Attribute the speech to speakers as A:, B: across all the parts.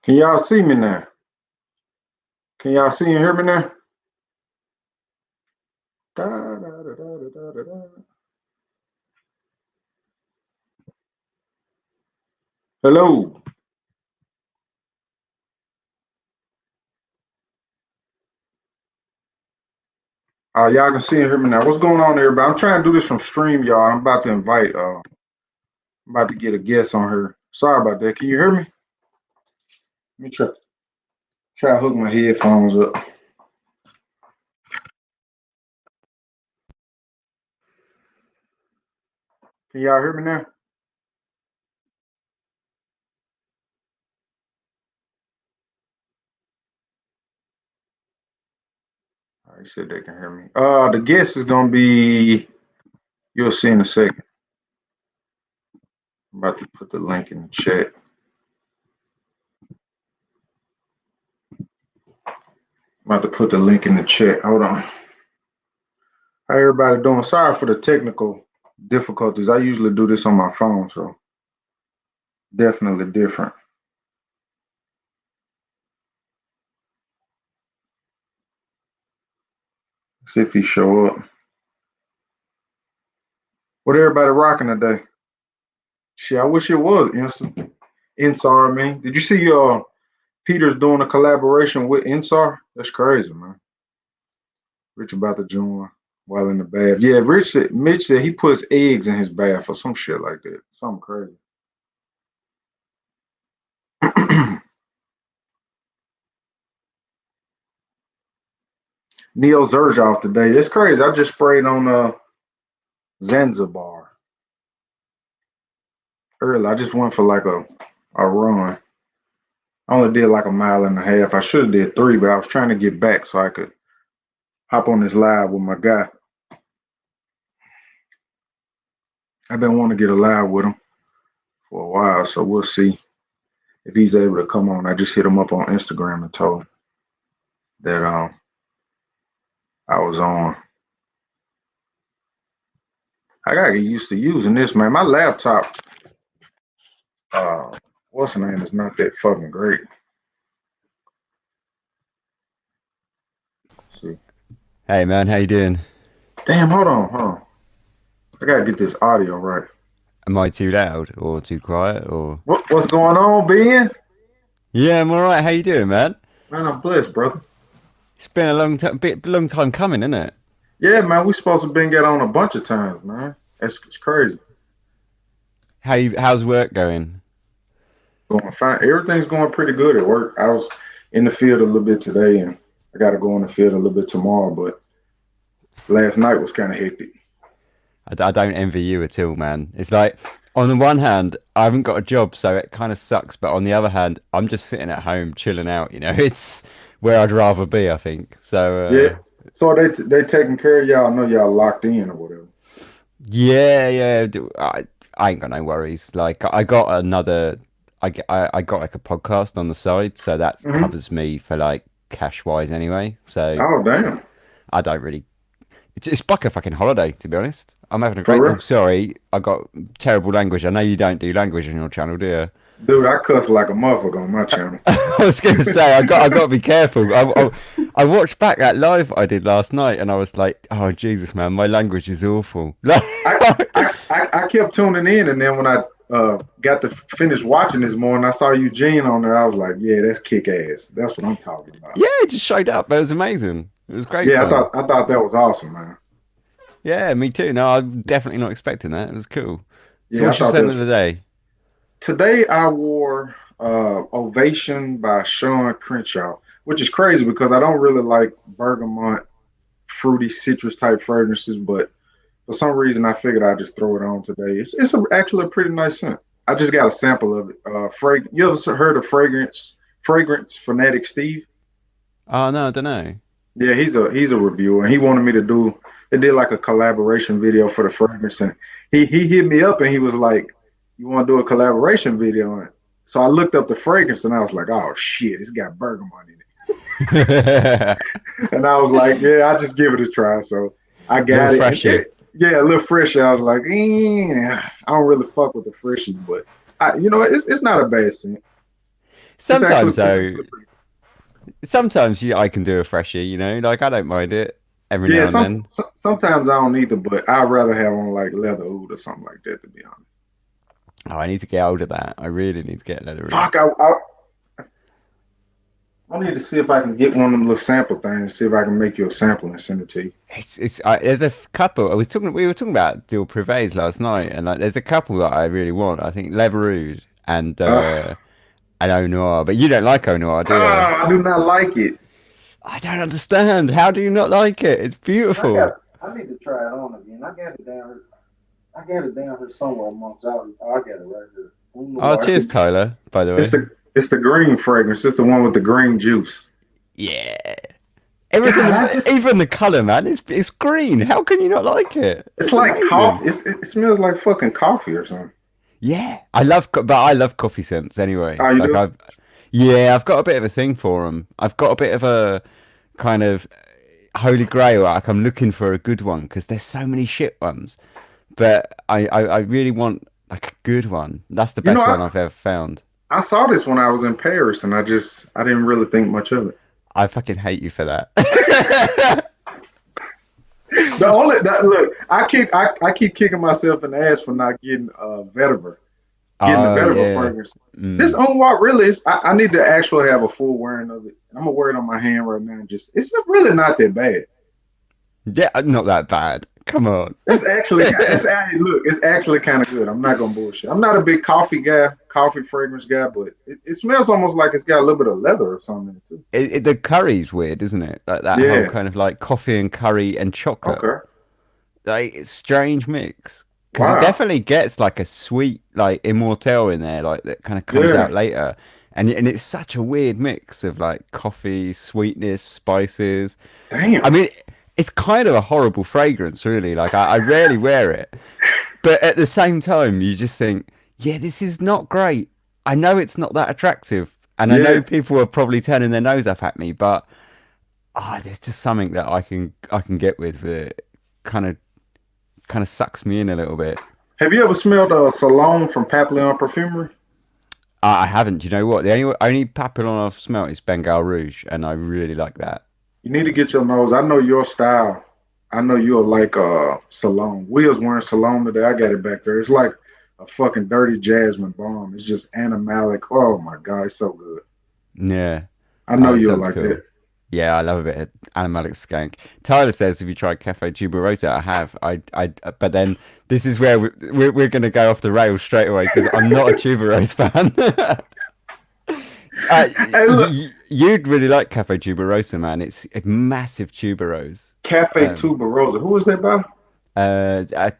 A: Can y'all see me now? Can y'all see and hear me now? Da, da, da, da, da, da, da. Hello. Y'all can see and hear me now. What's going on, everybody? I'm trying to do this from stream, y'all. I'm about to invite. I'm about to get a guest on here. Sorry about that. Can you hear me? Let me try to hook my headphones up. Can y'all hear me now? All right, said they can hear me. The guest is gonna be. You'll see in a second. I'm about to put the link in the chat. I'm about to put the link in the chat. Hold on. How everybody doing? Sorry for the technical difficulties. I usually do this on my phone, so definitely different. See if he show up. What everybody rocking today? Shit, I wish it was Insar, man. Did you see Peter's doing a collaboration with Insar? That's crazy, man. Rich about to join while in the bath. Yeah, Mitch said he puts eggs in his bath or some shit like that. Something crazy. Neil Zerjoff today. It's crazy. I just sprayed on Zanzibar early. I just went for like a run. I only did like a mile and a half. I should have did 3, but I was trying to get back so I could hop on this live with my guy. I've been wanting to get a live with him for a while, so we'll see if he's able to come on. I just hit him up on Instagram and told him that I was on. I gotta get used to using this, man. My laptop, what's the name, is not that fucking great. Let's see.
B: Hey man, how you doing?
A: Damn, hold on. I gotta get this audio right.
B: Am I too loud or too quiet or?
A: What's going on, Ben?
B: Yeah, I'm all right. How you doing, man?
A: Man, I'm blessed, brother.
B: It's been a long time coming, isn't it?
A: Yeah, man, we supposed to been get on a bunch of times, man. It's crazy.
B: How's work going?
A: Going fine. Everything's going pretty good at work. I was in the field a little bit today, and I got to go in the field a little bit tomorrow. But last night was kind of hectic.
B: I don't envy you at all, man. It's like on the one hand, I haven't got a job, so it kind of sucks. But on the other hand, I'm just sitting at home chilling out. You know, it's where I'd rather be, I think. So
A: Yeah. So they taking care of y'all. I know y'all locked in or whatever.
B: yeah. I ain't got no worries. Like I got another. I got like a podcast on the side, so that
A: Hmm.
B: covers me for like cash wise anyway. So
A: Oh, damn.
B: I don't really. It's like a fucking holiday, to be honest. I'm having a
A: For
B: great. Oh,
A: real.
B: sorry, I got terrible language. I know you don't do language on your channel, do you?
A: Dude, I cuss like a motherfucker on my channel.
B: I was going to say I got to be careful. I watched back that live I did last night, and I was like, oh Jesus, man, my language is awful.
A: I kept tuning in, and then when I got to finish watching this morning, I saw Eugene on there. I was like, yeah, that's kick ass. That's what I'm talking about.
B: Yeah, it just showed up. It was amazing. It was great
A: Yeah,
B: fun.
A: I thought that was awesome, man.
B: Yeah, me too. No, I'm definitely not expecting that. It was cool. So
A: Yeah, I
B: what's your
A: thought that
B: scent
A: was.
B: of the day?
A: Today I wore Ovation by Sean Crenshaw, which is crazy because I don't really like bergamot, fruity citrus type fragrances, but for some reason I figured I'd just throw it on today. Actually a pretty nice scent. I just got a sample of it. You ever heard of Fragrance Fanatic Steve?
B: Oh no, I don't know.
A: Yeah, he's a reviewer, and he wanted me to do. They did like a collaboration video for the fragrance, and he hit me up and he was like, "You want to do a collaboration video on it?" So I looked up the fragrance and I was like, "Oh shit, it's got bergamot in it," and I was like, "Yeah, I just give it a try." So I
B: Little
A: got it, and
B: freshy.
A: yeah, a little fresher. I was like, I don't really fuck with the freshies, but it's not a bad scent. It's actually
B: Sometimes
A: it's
B: though,
A: actually pretty.
B: sometimes I can do a freshie. You know, like I don't mind it every
A: Yeah,
B: now and then.
A: sometimes I don't need to, but I'd rather have on like leather oud or something like that. To be honest,
B: Oh, I need to get hold of that. I really need to get leather rouge.
A: fuck, I need to see if I can get one of them little sample things. See if I can make you a sample and send it to you.
B: There's a couple. We were talking about Dill Privés last night, and like there's a couple that I really want. I think leather rouge
A: Uh,
B: and Au Noir, but you don't like Au Noir, do you?
A: I do not like it.
B: I don't understand. How do you not like it? It's
A: I got.
B: beautiful.
A: I need to try it on again. I got it down here somewhere amongst out. I got it right here.
B: Oh,
A: It's
B: cheers,
A: the
B: Tyler. By the
A: it's
B: way.
A: the it's the green fragrance. It's the one with the green juice.
B: Yeah.
A: God,
B: Everything, even the color, man, it's green. How can you not like it?
A: it's
B: It's
A: like
B: amazing.
A: coffee. It smells like fucking coffee or something.
B: Yeah, I love coffee scents anyway.
A: Oh, you do?
B: Yeah, I've got a bit of a thing for them. I've got a bit of a kind of holy grail. Like I'm looking for a good one because there's so many shit ones, but I really want like a good one. That's the
A: You know,
B: best one I've ever found.
A: I saw this when I was in Paris, and I didn't really think much of it.
B: I fucking hate you for that.
A: The only that look, I keep kicking myself in the ass for not getting vetiver, getting the
B: Oh
A: vetiver
B: yeah.
A: fragrance. This
B: Mm.
A: on what really is. I need to actually have a full wearing of it. I'm gonna wear it on my hand right now. And just it's really not that bad.
B: Yeah, not that bad. Come on.
A: It's actually kind of good. I'm not gonna bullshit. I'm not a big coffee guy, coffee fragrance guy, but it smells almost like it's got a little bit of leather or something in it too.
B: The curry's weird, isn't it? Like that whole
A: Yeah.
B: kind of like coffee and curry and chocolate.
A: Okay.
B: Like it's strange mix because it
A: Wow.
B: definitely gets like a sweet like immortelle in there, like that kind of comes
A: Yeah.
B: out later, and it's such a weird mix of like coffee, sweetness, spices. I
A: Damn.
B: mean, it's kind of a horrible fragrance, really. Like I rarely wear it, but at the same time, you just think, yeah, this is not great. I know it's not that attractive, and I know
A: Yeah.
B: people are probably turning their nose up at me, but there's just something that I can get with it. Kind of sucks me in a little bit.
A: Have you ever smelled a Salon from Papillon Perfumery?
B: I haven't. Do you know what? The only Papillon I've smelt is Bengal Rouge, and I really like that.
A: You need to get your nose. I know your style. I know you'll like Salon. Will's wearing Salon today. I got it back there. It's like a fucking dirty jasmine bomb. It's just animalic. Oh my god, it's so good.
B: Yeah.
A: I
B: Oh,
A: know
B: that
A: you'll
B: sounds
A: like that.
B: cool. Yeah, I love a bit of animalic skank. Tyler says, "Have you tried Cafe Tuberosa?" I have. But then this is where we're going to go off the rails straight away because I'm not a Tuberose fan.
A: Hey, look,
B: You'd really like Cafe Tuberosa, man. It's a massive tuberose.
A: Cafe
B: Um,
A: Tuberosa. Who is that by?
B: uh,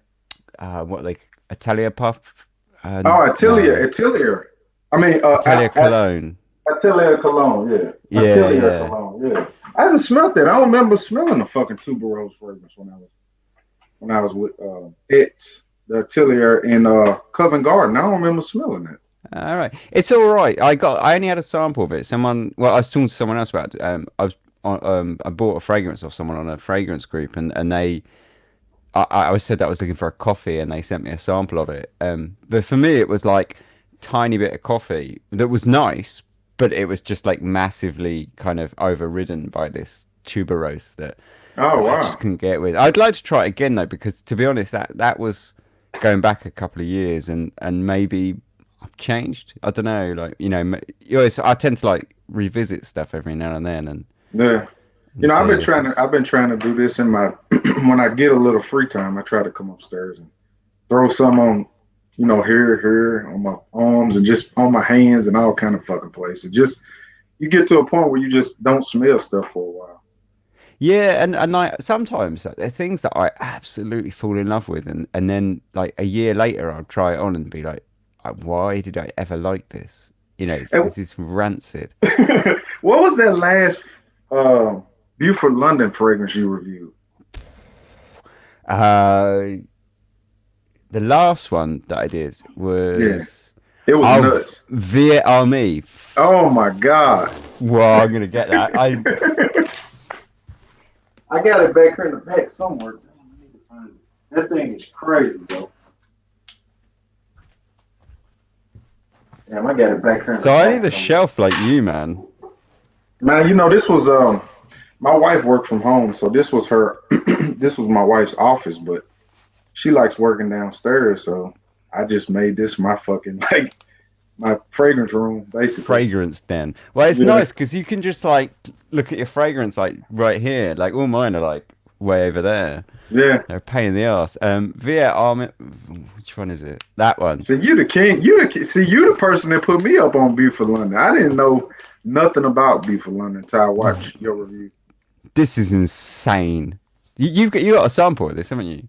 B: uh, what like Italia Puff?
A: Oh,
B: No,
A: Atelier. I mean,
B: Italia Cologne.
A: Atelier Cologne. Yeah,
B: Yeah,
A: Atelier
B: yeah.
A: Cologne. Yeah, I haven't smelled that. I don't remember smelling the fucking tuberose fragrance when I was with the Atelier in Covent Garden. I don't remember smelling that.
B: All right, it's all right. I only had a sample of it. I was talking to someone else about it. I bought a fragrance off someone on a fragrance group, and I said that I was looking for a coffee, and they sent me a sample of it. But for me, it was like tiny bit of coffee that was nice, but it was just like massively kind of overridden by this tuberose that
A: Oh
B: I
A: wow.
B: just couldn't get with. I'd like to try it again though, because to be honest, that was going back a couple of years, and maybe I've changed. I don't know, like I tend to like revisit stuff every now and then, and
A: Yeah.
B: and see if it's
A: I've been trying to do this in my when I get a little free time. I try to come upstairs and throw some on, here on my arms and just on my hands and all kind of fucking places. Just you get to a point where you just don't smell stuff for a while.
B: yeah, and like sometimes like, there are things that I absolutely fall in love with, and then like a year later I'll try it on and be like, why did I ever like this?
A: And
B: It's this rancid.
A: what was that last uh, Beaufort London fragrance you reviewed?
B: Uh, the last one that I did
A: Yeah,
B: was
A: it was nuts.
B: Viet Army.
A: Oh my god.
B: Well, I'm gonna get that.
A: I got it back here in the back somewhere. Damn, I need to find it. That thing is crazy, bro. Damn, I got it back here in the
B: So I need
A: back
B: a
A: somewhere.
B: shelf like you, man.
A: Man, this was my wife worked from home, so this was her this was my wife's office, but she likes working downstairs, so I just made this my fucking like my fragrance room, basically.
B: Fragrance den. Well, it's
A: Yeah,
B: nice because you can just like look at your fragrance like right here. Like all mine are like way over there.
A: yeah.
B: They're a pain in the ass. Via Arm. Which one is it? That one.
A: See, you the king. See, you the person that put me up on Beaufort London. I didn't know nothing about Beaufort London until I watched your review.
B: This is insane. You got a sample of this, haven't you?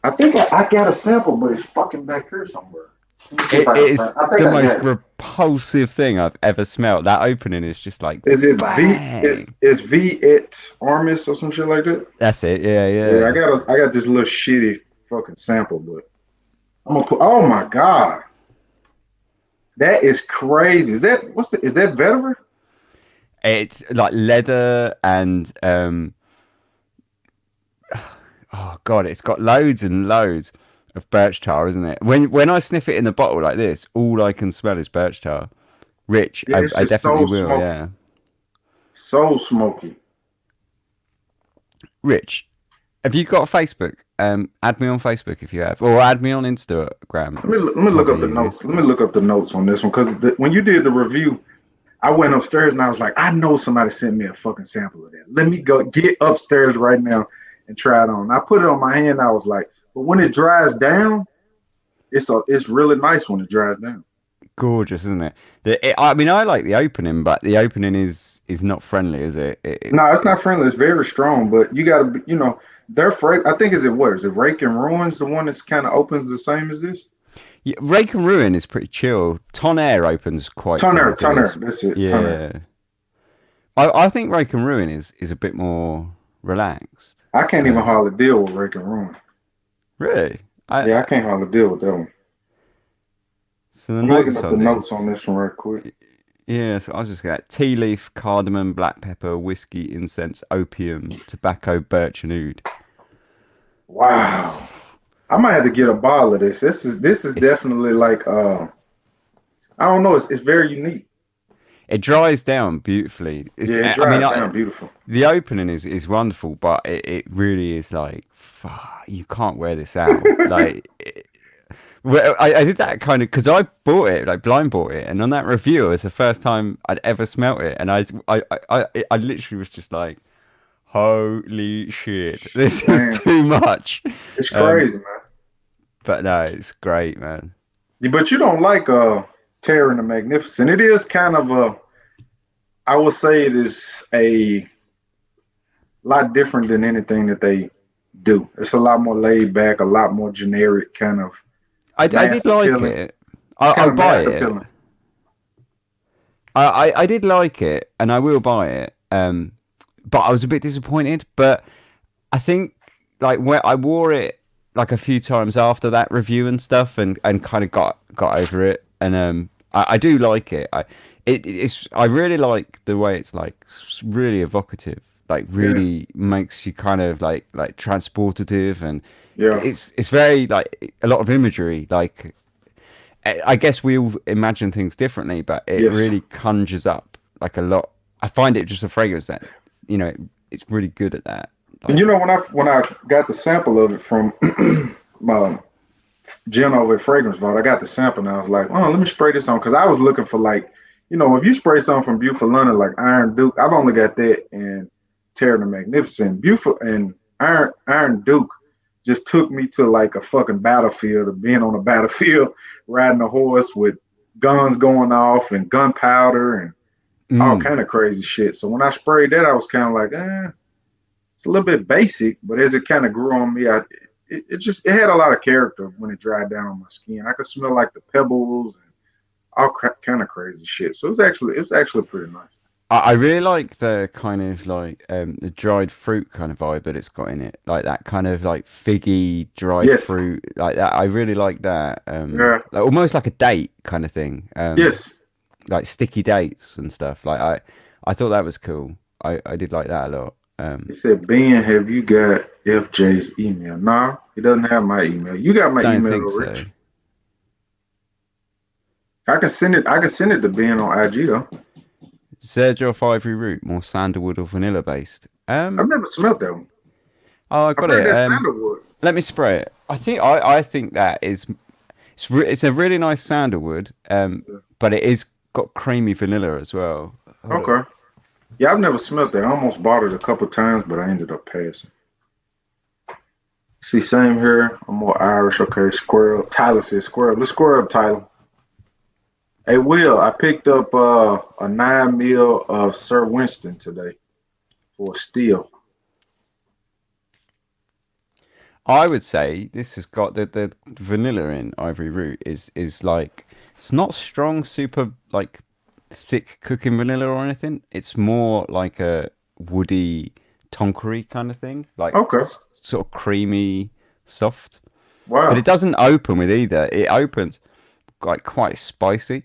A: I think I got a sample, but it's fucking back here somewhere. Let me see if
B: It
A: I can find.
B: is
A: I think
B: the
A: I
B: most
A: got it.
B: repulsive thing I've ever smelled. That opening is just like
A: Is it V?
B: bang.
A: Is V it Armis or some shit like that?
B: That's it. Yeah,
A: Yeah,
B: yeah.
A: I got this little shitty fucking sample, but I'm gonna put. Oh my god, that is crazy. Is that vetiver?
B: It's like leather and oh god, it's got loads and loads of birch tar, isn't it? When I sniff it in the bottle like this, all I can smell is birch tar. Rich,
A: Yeah, it's
B: I
A: just
B: definitely
A: so
B: will.
A: smoky,
B: Yeah,
A: so smoky.
B: Rich. Have you got a Facebook? Add me on Facebook if you have, or add me on Instagram.
A: Let me look up
B: Probably
A: the notes.
B: easiest.
A: Let me look up the notes on this one because when you did the review, I went upstairs and I was like, I know somebody sent me a fucking sample of that. Let me go get upstairs right now and try it on. I put it on my hand. I was like, but when it dries down, it's really nice when it dries down.
B: Gorgeous, isn't it? I mean, I like the opening, but the opening is not friendly, is it?
A: No, it's not friendly. It's very strong, but you got to, they're afraid. I think is it what is it? Rake and Ruins, the one that's kind of opens the same as this.
B: Yeah, Rake and Ruin is pretty chill. Ton Air opens quite similar to
A: Toner.
B: this.
A: That's it. Toner.
B: Yeah, I think Rake and Ruin is a bit more relaxed.
A: I can't even
B: Um,
A: hardly deal with Rake and Ruin.
B: really,
A: Yeah, I can't hardly deal with that one.
B: so the
A: I'm looking
B: notes
A: up the
B: on
A: notes on
B: this.
A: this one right quick.
B: Yeah, so I was just going tea leaf, cardamom, black pepper, whiskey, incense, opium, tobacco, birch, and oud.
A: Wow. I might have to get a bottle of this. This is
B: It's
A: definitely like I don't know. It's very unique.
B: it dries down beautifully.
A: Yeah, it
B: I mean,
A: dries down beautiful.
B: the opening is wonderful, but it really is like, fuck, you can't wear this out. Well, I did that kind of because I bought it, like blind bought it, and on that review, it was the first time I'd ever smelt it, and I literally was just like, holy shit, this is
A: Man,
B: too much.
A: it's
B: Um,
A: crazy, man.
B: but no, it's great, man.
A: Yeah, but you don't like Terror and the Magnificent. It is kind of a I would say it is a lot different than anything that they do. It's a lot more laid back, a lot more generic,
B: I did
A: mass
B: like
A: appealing,
B: it.
A: kind
B: I'll
A: of
B: buy
A: mass
B: it.
A: appealing.
B: I did like it, and I will buy it. But I was a bit disappointed. But I think like when I wore it like a few times after that review and stuff, and kind of got over it, and I do like it. I really like the way it's like really evocative, like
A: Yeah,
B: really makes you kind of like transportative, and
A: yeah,
B: it's very like a lot of imagery. Like I guess we all imagine things differently, but it
A: yes.
B: really conjures up like a lot. I find it just a fragrance that it's really good at that.
A: And
B: Like
A: when I got the sample of it from Jen over at Fragrance Vault, I got the sample and I was like, oh, let me spray this on because I was looking for like, if you spray something from Beaufort London like Iron Duke, I've only got that and Terror the Magnificent. Beaufort and Iron Duke just took me to like a fucking battlefield of being on a battlefield, riding a horse with guns going off and gunpowder and all
B: mm,
A: kind of crazy shit. So when I sprayed that, I was kind of like, it's a little bit basic, but as it kind of grew on me, it had a lot of character when it dried down on my skin. I could smell like the pebbles and all kind of crazy shit. So it was actually pretty nice.
B: I really like the kind of like the dried fruit kind of vibe that it's got in it, like that kind of like figgy dried
A: Yes.
B: fruit, like that. I really like that.
A: Yeah.
B: Like, almost like a date kind of thing.
A: Yes.
B: Like sticky dates and stuff. Like I thought that was cool. I did like that a lot.
A: He said, Ben, have you got FJ's email? No, he doesn't have my email. You got my
B: Don't
A: email,
B: think
A: though,
B: so.
A: Rich. I can send it to Ben on IG though.
B: Sergio Ivory Root, more sandalwood or vanilla based.
A: I've never smelled that one.
B: Oh, I
A: I've
B: got
A: heard
B: it.
A: that sandalwood.
B: Let me spray it. I think that is it's a really nice sandalwood. But it is got creamy vanilla as well. Hold on.
A: Okay. Yeah, I've never smelled that. I almost bought it a couple times, but I ended up passing. See, same here. I'm more Irish. Okay, square up. Tyler says square up. Let's square up, Tyler. Hey, Will, I picked up a 9 mil of Sir Winston today for a steal.
B: I would say this has got the vanilla in Ivory Root is like it's not strong, super like thick cooking vanilla or anything. It's more like a woody tonkery kind of thing, like
A: Okay.
B: sort of creamy, soft. But it
A: Wow.
B: doesn't open with either. It opens like quite spicy,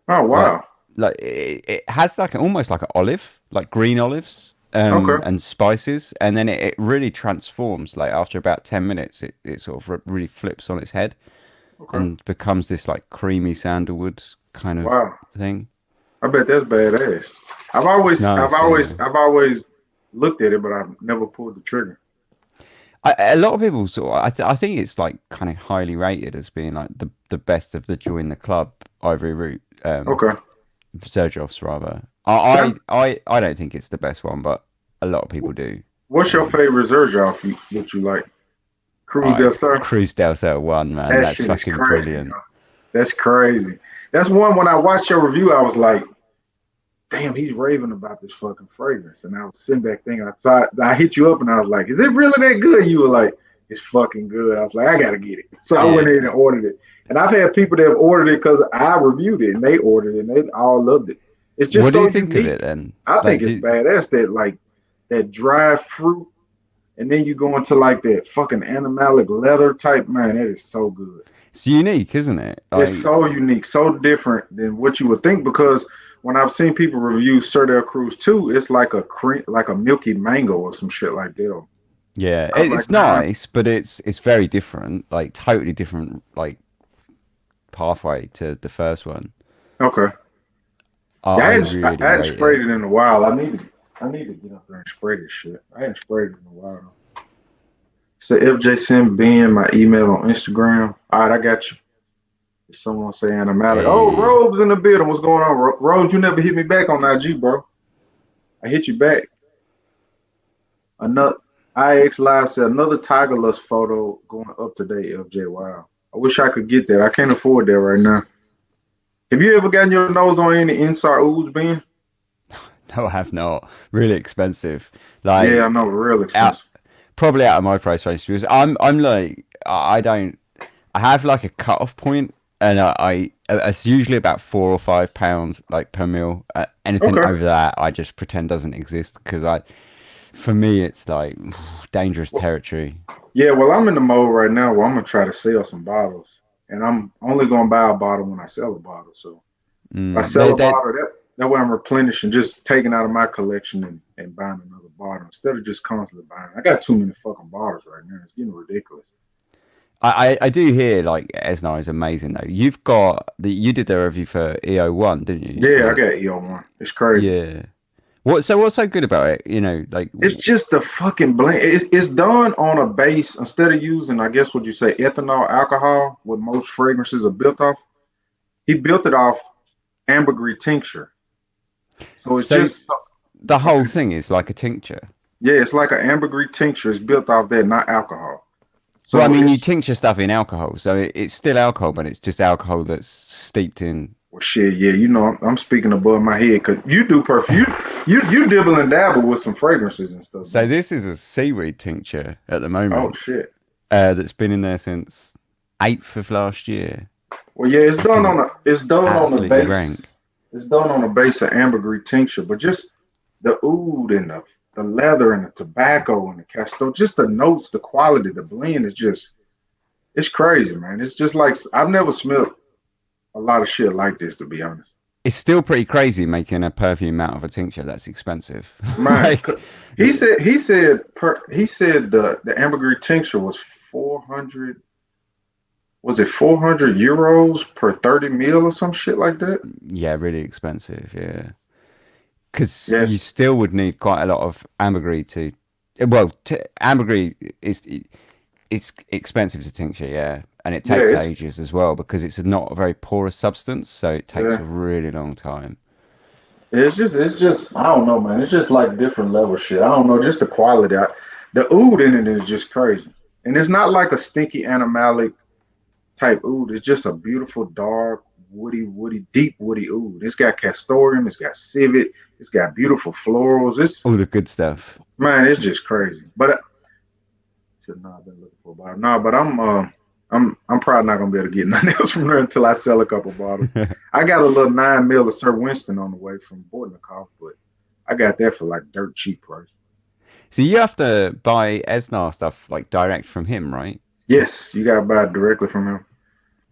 A: Oh,
B: like
A: wow.
B: it has like almost like an olive, like green olives,
A: Okay.
B: and spices, and then it really transforms. Like after about 10 minutes, it sort of really flips on its head
A: Okay.
B: and becomes this like creamy sandalwood kind of
A: Wow.
B: thing.
A: I bet that's badass.
B: It's nice, yeah.
A: I've always looked at it, but I've never pulled the trigger.
B: A lot of people sort of, I think it's like kind of highly rated as being like the best of the join the club Ivory Root,
A: Okay.
B: Serjoffs rather.
A: Sam,
B: I don't think it's the best one, but a lot of people do.
A: what's your
B: Um,
A: favorite Zerjoff that you like? Cruz
B: oh,
A: del
B: it's
A: Sur?
B: Cruz del Sur one, man.
A: That
B: That's
A: shit is
B: fucking
A: crazy,
B: brilliant.
A: yo. That's crazy. That's one when I watched your review, I was like, damn, he's raving about this fucking fragrance. And I was sitting back thinking, I hit you up and I was like, is it really that good? You were like, it's fucking good. I was like, I gotta get it. So I went in and
B: Yeah.
A: ordered it. And I've had people that have ordered it because I reviewed it and they ordered it and they all loved it. It's just
B: What do
A: so
B: you think of it
A: unique.
B: then?
A: I
B: Like,
A: think it's badass that like that dry fruit and then you go into like that fucking animalic leather type, man, that is so good.
B: it's unique, isn't it?
A: It's
B: Like,
A: so unique, so different than what you would think because when I've seen people review Sir Del Cruz too, it's like a cream, like a milky mango or some shit like that.
B: yeah,
A: I was like,
B: it's
A: nah,
B: nice, but it's very different. Like, totally different. Like pathway to the first one.
A: okay. Yeah,
B: I
A: I
B: really
A: hadn't
B: rate
A: sprayed
B: it.
A: it in a while. I need to get up there and spray this shit. I hadn't sprayed it in a while. So FJ send Ben my email on Instagram. All right, I got you. If someone say animalic. Oh,
B: Hey,
A: Robes in the building. What's going on, Robes? You never hit me back on IG, bro. I hit you back. Another IX Live said another Tiger Lust photo going up today, FJ. Wow. I wish I could get that. I can't afford that right now. Have you ever gotten your nose on any inside ooze, Ben?
B: no, I have not. Really expensive.
A: Yeah, I know,
B: Like
A: real
B: out,
A: expensive.
B: probably out of my price range. Because I'm like, I don't. I have like a cut-off point, and it's usually about £4 or £5 like per mil. Anything
A: Okay.
B: over that, I just pretend doesn't exist because for me, it's like dangerous
A: Well,
B: territory.
A: yeah, well, I'm in the mode right now where I'm gonna try to sell some bottles, and I'm only gonna buy a bottle when I sell a bottle. So if I
B: Mm,
A: sell a
B: they
A: bottle, that way I'm replenishing, just taking out of my collection and buying another bottle instead of just constantly buying. I got too many fucking bottles right now. It's getting ridiculous.
B: I do hear like Esnar is amazing though. You've got you did the review for EO1, didn't you?
A: Yeah,
B: Was
A: I
B: it?
A: got EO1. It's crazy.
B: Yeah. What's so good about it? You know, like
A: It's just the fucking blend. It's done on a base instead of using, I guess, what you say, ethanol alcohol, what most fragrances are built off. He built it off ambergris tincture. So it's
B: so
A: just
B: the whole
A: okay.
B: thing is like a tincture.
A: Yeah, it's like an ambergris tincture. It's built off that, not alcohol.
B: Well, I
A: So
B: mean, you
A: it's
B: tincture stuff in alcohol, so it's still alcohol, but it's just alcohol that's steeped in.
A: well, shit. Yeah, you know, I'm speaking above my head because you do perfume. You dibble and dabble with some fragrances and stuff,
B: So
A: don't
B: this is a seaweed tincture at the
A: you? Oh
B: moment,
A: shit.
B: that's been in there since 8th of last year.
A: Well, yeah,
B: Fucking
A: it's done on the
B: absolutely
A: base.
B: rank.
A: It's done on the base of ambergris tincture, but just the oud and the leather and the tobacco and the castor, just the notes, the quality, the blend is just it's crazy, man. It's just like I've never smelled a lot of shit like this, to be honest.
B: It's still pretty crazy making a perfume out of a tincture that's expensive.
A: Man,
B: Like,
A: he said the ambergris tincture was 400. was it 400 euros per 30 mil or some shit like that?
B: Yeah, really expensive. Yeah, because you
A: Yes.
B: still would need quite a lot of ambergris to. Well, ambergris is it's expensive to tincture, yeah, and it
A: Yeah,
B: takes
A: it's
B: ages as well because it's not a very porous substance, so it takes a
A: yeah.
B: really long time.
A: It's just I don't know, man. It's just like different level shit. I don't know, just the quality. The oud in it is just crazy. And it's not like a stinky animalic type oud. It's just a beautiful, dark, woody, deep woody oud. It's got castoreum, it's got civet, it's got beautiful florals. It's
B: All the good stuff.
A: man, it's just crazy. But so no, I've been looking for a bottle. No, but I'm probably not gonna be able to get nothing else from there until I sell a couple bottles. I got a little 9 mil of Sir Winston on the way from Bournemouth, but I got that for like dirt cheap price.
B: So you have to buy Esnar stuff like direct from him, right?
A: Yes,
B: It's
A: you gotta buy it directly from him.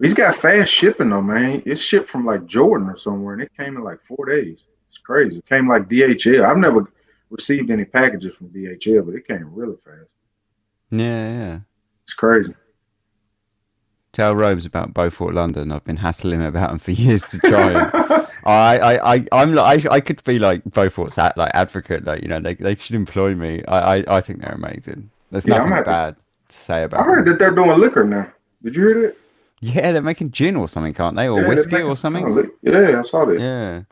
A: He's got fast shipping though, man. It's shipped from like Jordan or somewhere, and it came in like 4 days. It's crazy. It came like DHL. I've never received any packages from DHL, but it came really fast.
B: yeah, yeah.
A: It's crazy.
B: Tell Robes about Beaufort London. I've been hassling him about him for years to try him. I'm like, I could be like Beaufort's like advocate. Like, they should employ me. I think they're amazing. There's
A: Yeah, I'm
B: nothing
A: gonna have to.
B: bad to say
A: I
B: about
A: heard
B: them.
A: that they're doing liquor now. Did you hear that?
B: Yeah, they're making gin or something, can't they? Or
A: Yeah, they're
B: whiskey
A: making
B: or
A: some kind
B: something.
A: of liquor. Yeah, I saw that.
B: Yeah.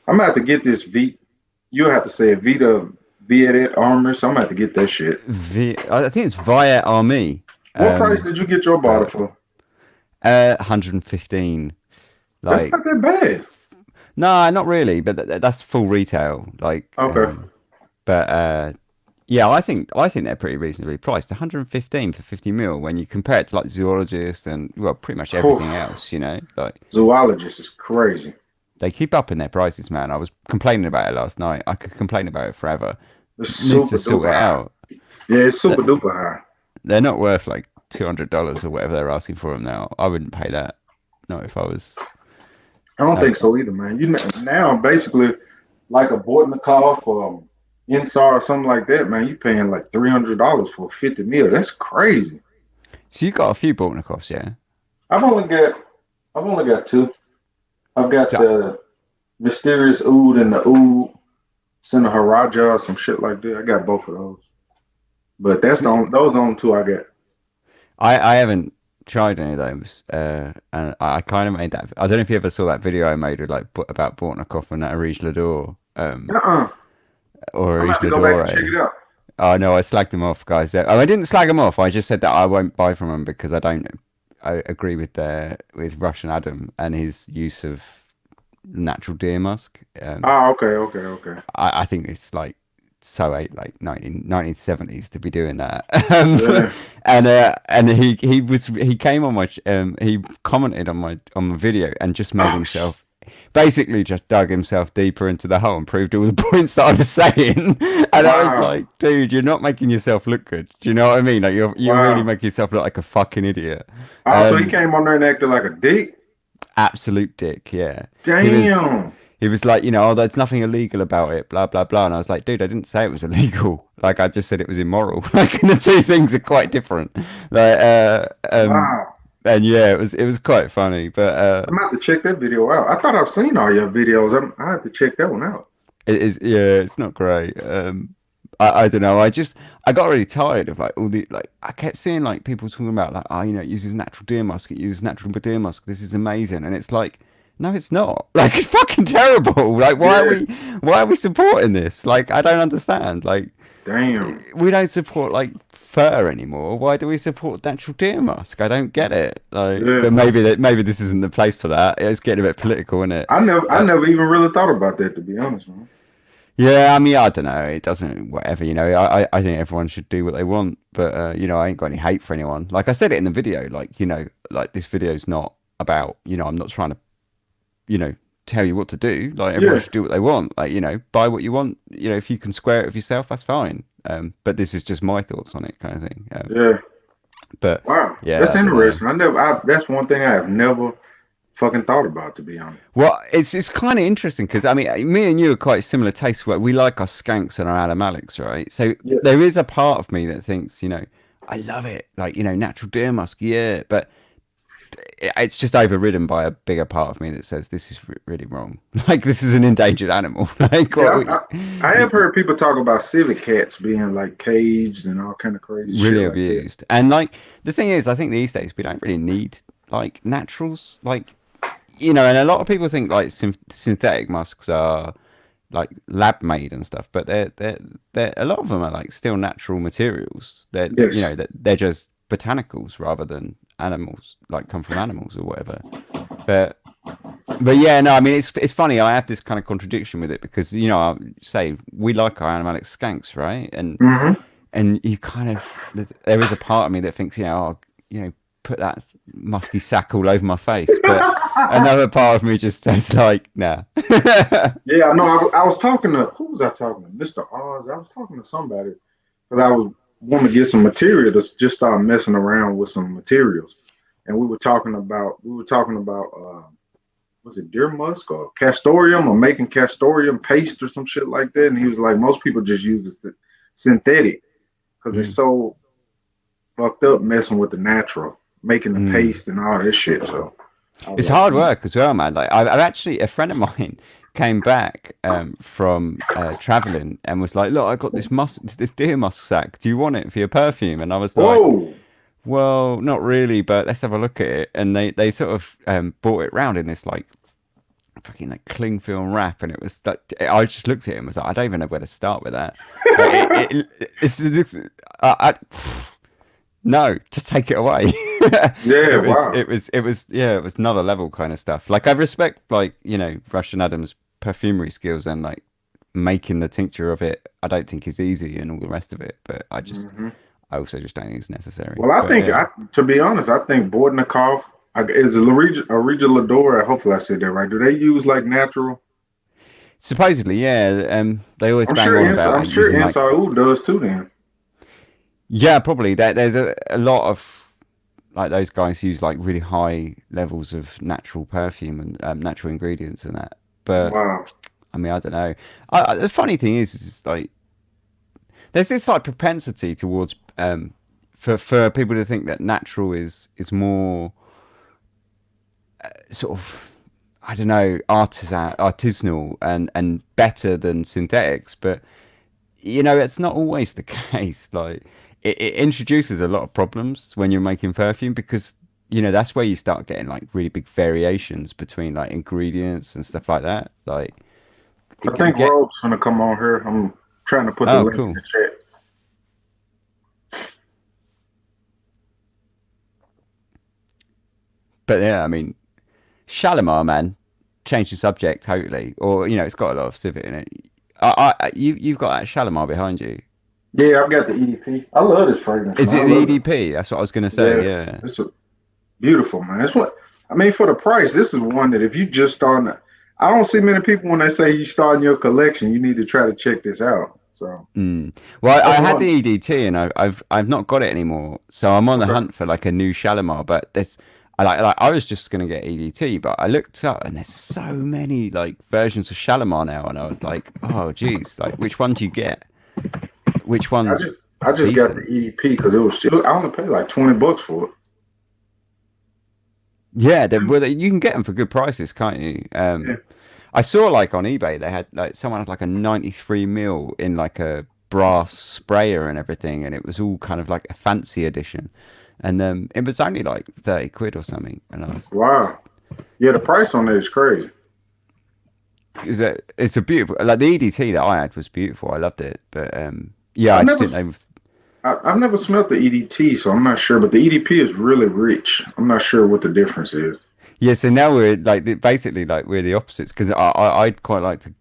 A: I'm gonna have to get this V. You'll have to say it, Vita Viet Armor. So I'm gonna have to get that shit.
B: I think it's via Army.
A: What price
B: Um,
A: did you get your bottle
B: but
A: for?
B: 115.
A: That's
B: Like,
A: not that bad.
B: no, not really, but that's full retail. Like,
A: Okay.
B: but yeah, I think they're pretty reasonably priced. 115 for 50 mil when you compare it to like zoologist and well, pretty much
A: Whew.
B: everything else. Like
A: Zoologist is crazy.
B: they keep up in their prices, man. I was complaining about it last night. I could complain about it forever.
A: It's
B: Need to
A: super
B: sort
A: duper
B: it
A: high.
B: out.
A: Yeah, it's
B: That
A: super duper high.
B: they're not worth like $200 or whatever they're asking for them now. I wouldn't pay that. Not if I was.
A: I don't
B: I,
A: think so either, man. Now basically like a Bortnikov or Insar or something like that, man. You paying like $300 for 50 mil. That's crazy.
B: so you got a few Bortnikovs, yeah?
A: I've only got I've only got two. I've got
B: So,
A: the Mysterious Oud and the Oud Sinaharaja or some shit like that. I got both of those. But that's
B: so
A: the only, those only two I got.
B: I haven't tried any of those, and I kind of made that. I don't know if you ever saw that video I made with like about Bortnikov and that Arige Lador,
A: Uh-uh.
B: or
A: I'm gonna have
B: Arige
A: to go back and check
B: Ladore.
A: it out.
B: Oh no, I slagged them off, guys. I didn't slag them off. I just said that I won't buy from them because I don't. I agree with with Russian Adam and his use of natural deer musk.
A: Ah, okay, okay, okay.
B: I think it's like so like 1970s to be doing that.
A: Yeah.
B: And he came on he commented on my video and just made
A: Oh,
B: himself basically just dug himself deeper into the hole and proved all the points that I was saying. And I was
A: wow.
B: like, dude, you're not making yourself look good. Do you know what I mean? Like you're really
A: Wow.
B: making yourself look like a fucking idiot.
A: Oh, so he
B: Um,
A: came on there and acted like a dick?
B: Absolute dick, yeah. He was
A: Damn.
B: he was like, oh, there's nothing illegal about it, blah blah blah. And I was like, dude, I didn't say it was illegal. Like I just said it was immoral. Like the two things are quite different. Like
A: Wow.
B: and yeah, it was quite funny. But
A: I'm gonna have to check that video out. I thought I've seen all your videos. I have to check that one out.
B: it is, yeah, it's not great. I don't know. I got really tired of like all the like I kept seeing like people talking about like it uses natural deer musk, it uses natural deer musk. This is amazing, and it's like no, it's not. Like it's fucking terrible. Like
A: Yeah.
B: why are we supporting this? Like I don't understand. Like
A: Damn.
B: we don't support like fur anymore. Why do we support natural deer musk? I don't get it. Like
A: Yeah.
B: but maybe this isn't the place for that. It's getting a bit political, isn't it?
A: I never even really thought about that to be honest, man.
B: Yeah, I mean, I don't know. It doesn't, whatever, I think everyone should do what they want, but, I ain't got any hate for anyone. Like I said it in the video, like, like this video's not about, I'm not trying to, tell you what to do. Like everyone
A: Yeah.
B: should do what they want. Like, buy what you want. If you can square it with yourself, that's fine. But this is just my thoughts on it kind of thing.
A: Yeah.
B: But
A: Wow.
B: yeah,
A: That's
B: I don't know.
A: interesting. That's one thing I have never fucking thought about to be honest.
B: Well, it's kind of interesting because I mean, me and you are quite similar tastes. Where we like our skanks and our Animalics, right? So
A: Yeah.
B: there is a part of me that thinks, I love it, like natural deer musk, yeah. But it's just overridden by a bigger part of me that says this is really wrong. Like this is an endangered animal. Like
A: Yeah,
B: what,
A: I have heard people talk about civet cats being like caged and all kind of crazy
B: really
A: shit like that.
B: abused. And like the thing is, I think these days we don't really need like naturals. Like and a lot of people think like synthetic musks are like lab made and stuff, but they're a lot of them are like still natural materials. They're
A: Yes.
B: that they're just botanicals rather than animals, like come from animals or whatever. But yeah, no, I mean it's funny. I have this kind of contradiction with it because I say we like our animalic skanks, right?
A: Hmm.
B: And you kind of there is a part of me that thinks put that musky sack all over my face, but another part of me just says like nah.
A: Yeah, no, I was talking to who was I talking to? Mr. Oz. I was talking to somebody because I was wanting to get some material to just start messing around with some materials, and we were talking about was it deer musk or castoreum or making castoreum paste or some shit like that, and he was like, most people just use the synthetic because it's
B: Mm.
A: so fucked up messing with the natural, making the
B: Mm.
A: paste and all this shit. So I was
B: It's
A: like,
B: hard
A: damn.
B: work as well, man. Like I've actually a friend of mine came back from traveling and was like, "Look, I got this deer musk sack. Do you want it for your perfume?" And I was like,
A: Whoa.
B: "Well, not really, but let's have a look at it." And they sort of brought it round in this like fucking like cling film wrap, and it was that I just looked at him and was like, "I don't even know where to start with that." Like it's no, just take it away.
A: Yeah,
B: it was,
A: wow.
B: it was, it was, yeah, it was another level kind of stuff. Like I respect, like Russian Adam's perfumery skills and like making the tincture of it. I don't think is easy and all the rest of it, but
A: Hmm.
B: I also just don't think it's necessary.
A: Well, I
B: But
A: think,
B: yeah,
A: to be honest, I think Bordnikov is a Regis Ladora. Hopefully, I said that right. Do they use like natural?
B: supposedly, yeah, they always
A: I'm
B: bang
A: sure
B: on
A: Inside.
B: about
A: I'm
B: it
A: sure
B: using like,
A: Inside Ooh does too. Then.
B: yeah, probably there's a lot of like those guys use like really high levels of natural perfume and natural ingredients and that. But
A: Wow.
B: I mean, I don't know. The funny thing is like there's this like propensity towards for people to think that natural is more sort of I don't know artisanal and better than synthetics, but it's not always the case. Like it introduces a lot of problems when you're making perfume because that's where you start getting like really big variations between like ingredients and stuff like that. Like
A: I
B: you
A: think
B: get
A: Robe's gonna come on here. I'm trying to put the
B: oh
A: link in
B: cool.
A: the chat.
B: But yeah, I mean, Shalimar, man, changed the subject totally. Or it's got a lot of civet in it. You've got that Shalimar behind you.
A: Yeah, I've got the EDP. I love this fragrance,
B: Is
A: man. I
B: it the
A: love it.
B: EDP? That's what I was gonna say.
A: Yeah,
B: Yeah.
A: it's a beautiful, man. It's what I mean for the price. This is one that if you just starting, I don't see many people when they say you starting your collection. You need to try to check this out. So
B: Mm. Well, I
A: that's
B: had the
A: one.
B: EDT and I've not got it anymore. So I'm on the
A: Okay.
B: hunt for like a new Shalimar. But there's like I was just gonna get EDT, but I looked up and there's so many like versions of Shalimar now, and I was like, oh geez, like which one do you get? Which
A: I
B: one's
A: just I just got the
B: decent?
A: EDP because it was still. I only paid like $20 for it.
B: Yeah, well, you can get them for good prices, can't you?
A: Yeah.
B: I saw like on eBay they had like someone had like a 93 mil in like a brass sprayer and everything, and it was all kind of like a fancy edition, and it was only like 30 quid or something, and I was
A: Wow. Yeah, the price on it is crazy.
B: it's a beautiful like the EDT that I had was beautiful. I loved it, but yeah,
A: I've
B: I just
A: never
B: didn't know.
A: I've never smelled the EDT, so I'm not sure. But the EDP is really rich. I'm not sure what the difference is.
B: Yeah, so now we're like basically like we're the opposites because I'd quite like to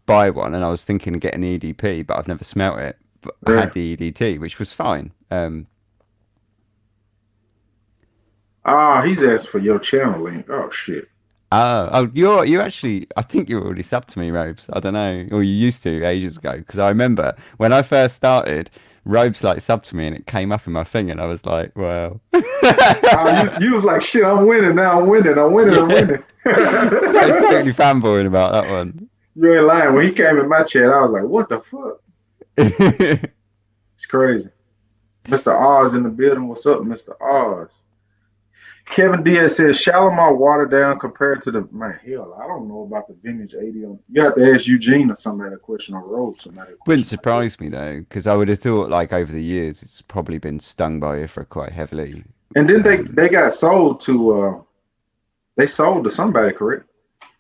B: buy one, and I was thinking of getting the EDP, but I've never smelt it. But I
A: Yeah.
B: had the EDT, which was fine.
A: Ah, he's asked for your channel link. Oh shit.
B: You actually, I think you already subbed to me, Robes. I don't know, or you used to ages ago, because I remember when I first started, Robes like subbed to me, and it came up in my thing, and I was like, wow,
A: You was like, shit, I'm winning now. I'm winning. I'm winning. I'm
B: yeah,
A: winning.
B: so totally fanboying about that one.
A: You ain't lying. When he came in my chat, I was like, what the fuck? It's crazy. Mr. Oz in the building. What's up, Mr. Oz? Kevin Diaz says Shalimar watered down compared to the man. Hell, I don't know about the vintage 80. You have to ask Eugene or somebody that question or Rose somebody a
B: Wouldn't
A: question like that.
B: surprise me though, because I would have thought like over the years it's probably been stung by IFRA quite heavily.
A: And then they
B: Um,
A: they got sold to they sold to somebody, correct?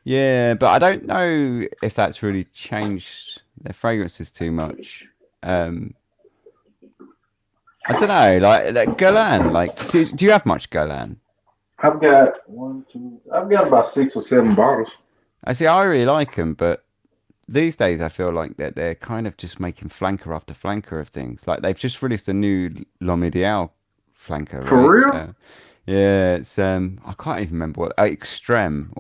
B: yeah, but I don't know if that's really changed their fragrances too much. Um, I don't know, like Guerlain. Like, do you have much Guerlain?
A: I've got one, two. I've got about 6 or 7 bottles.
B: I see. I really like them, but these days I feel like that they're kind of just making flanker after flanker of things. Like they've just released a new L'Homme flanker,
A: For
B: right?
A: real?
B: Yeah, it's I can't even remember what Extreme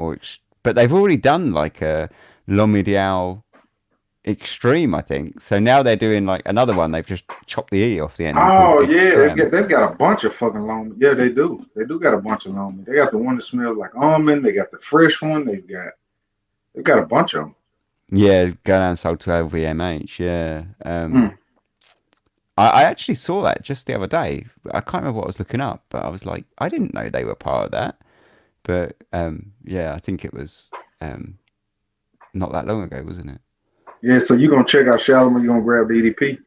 B: but they've already done like a L'Homme Extreme, I think. So now they're doing like another one. They've just chopped the E off the end and called
A: Oh
B: it
A: yeah,
B: Extreme.
A: they've got a bunch of fucking long. Yeah, they do. They do got a bunch of long. They got the one that smells like almond. They got the fresh one. They've got a bunch of them.
B: Yeah, Guerlain sold to LVMH. Yeah.
A: Hmm.
B: I actually saw that just the other day. I can't remember what I was looking up, but I was like, I didn't know they were part of that. But yeah, I think it was um, not that long ago, wasn't it?
A: Yeah, so you're gonna check out Shalimar. You're gonna grab the EDP.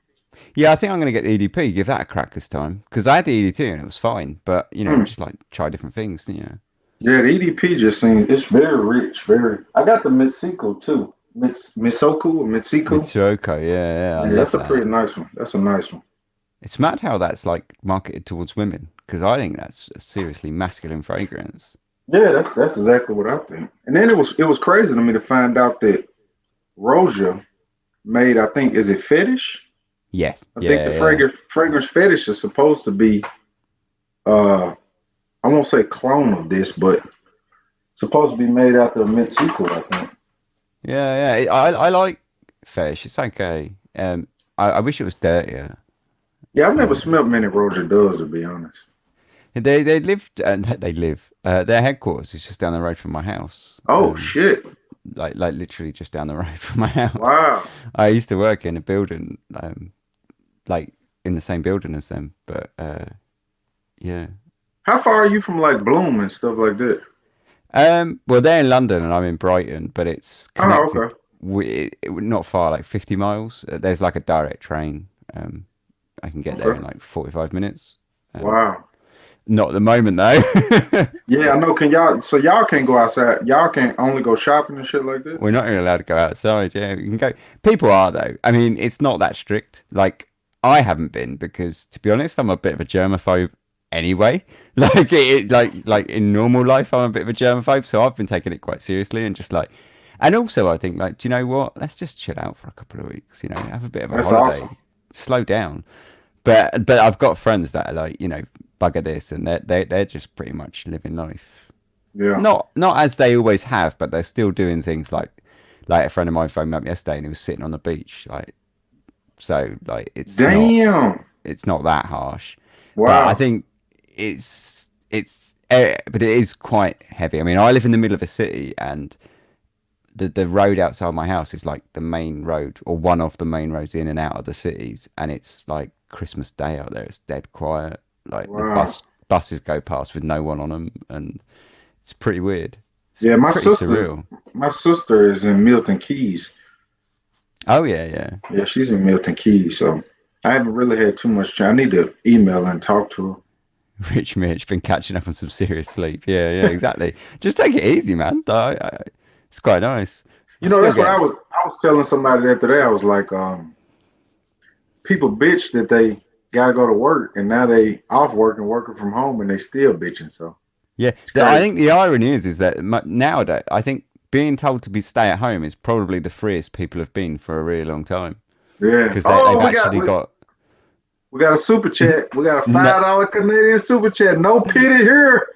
B: Yeah, I think I'm going to get the EDP, give that a crack this time. Because I had the EDT and it was fine. But,
A: Hmm.
B: just like try different things, didn't you?
A: Yeah, the EDP just seems it's very rich. Very. I got the Mitsuko too. Mitsoku or Mitsuko.
B: Mitsuoko, yeah, I
A: Yeah,
B: love
A: that's a
B: that.
A: pretty nice one. That's a nice one.
B: It's mad how that's like marketed towards women. Because I think that's a seriously masculine fragrance.
A: Yeah, that's exactly what I think. And then it was crazy to me to find out that Roja made. I think is it Fetish.
B: Yes,
A: I think the
B: yeah.
A: fragrance Fetish is supposed to be uh I won't say clone of this, but supposed to be made after a mint sequel, I think.
B: I like fish. It's okay. I wish it was dirtier.
A: Yeah, I've never
B: Uh,
A: smelled many Roja does to be honest.
B: they lived they live. Their headquarters is just down the road from my house.
A: Oh shit.
B: Like literally just down the road from my house.
A: Wow.
B: I used to work in a building, like in the same building as them. But yeah.
A: How far are you from like Bloom and stuff like that?
B: Well, they're in London and I'm in Brighton, but it's
A: Oh,
B: connected.
A: okay.
B: Not far, like 50 miles. There's like a direct train. I can get there in
A: Okay.
B: like 45 minutes. Um,
A: Wow.
B: not at the moment though.
A: Yeah, I know. Can y'all? So y'all can't go outside. Y'all can only go shopping and shit like that.
B: We're not even allowed to go outside. Yeah, we can go. People are though. I mean, it's not that strict. Like I haven't been because, to be honest, I'm a bit of a germaphobe anyway. Like in normal life, I'm a bit of a germaphobe. So I've been taking it quite seriously and just like, and also I think like, do you know what? Let's just chill out for a couple of weeks. Have a bit of a
A: That's
B: holiday,
A: awesome.
B: slow down. But I've got friends that are like, bugger this, and they're just pretty much living life.
A: Yeah.
B: Not as they always have, but they're still doing things like a friend of mine phoned me up yesterday and he was sitting on the beach, like so like
A: Damn.
B: it's not that harsh, but I
A: Wow.
B: think but it is quite heavy. I mean, I live in the middle of a city and the road outside my house is like the main road or one of the main roads in and out of the cities, and it's like Christmas Day out there. It's dead quiet. Like the
A: Wow.
B: buses go past with no one on them, and it's pretty weird. It's
A: Yeah,
B: pretty surreal.
A: my sister is in Milton Keys.
B: Oh yeah.
A: Yeah, she's in Milton Keys, so I haven't really had too much time. I need to email and talk to
B: Rich Mitch been catching up on some serious sleep. Yeah, exactly. Just take it easy, man. It's quite nice.
A: her.
B: Still
A: That's what I
B: get.
A: was I was telling somebody the other day. I was like, people bitch that they gotta go to work and now they off work and working from home and they still bitching. So
B: Yeah,
A: it's
B: I
A: crazy.
B: think the irony is that nowadays I think being told to be stay at home is probably the freest people have been for a really long time
A: Yeah.
B: because they've
A: Oh,
B: actually got.
A: we got a super chat. We got a
B: No,
A: $5 Canadian super chat. No pity here.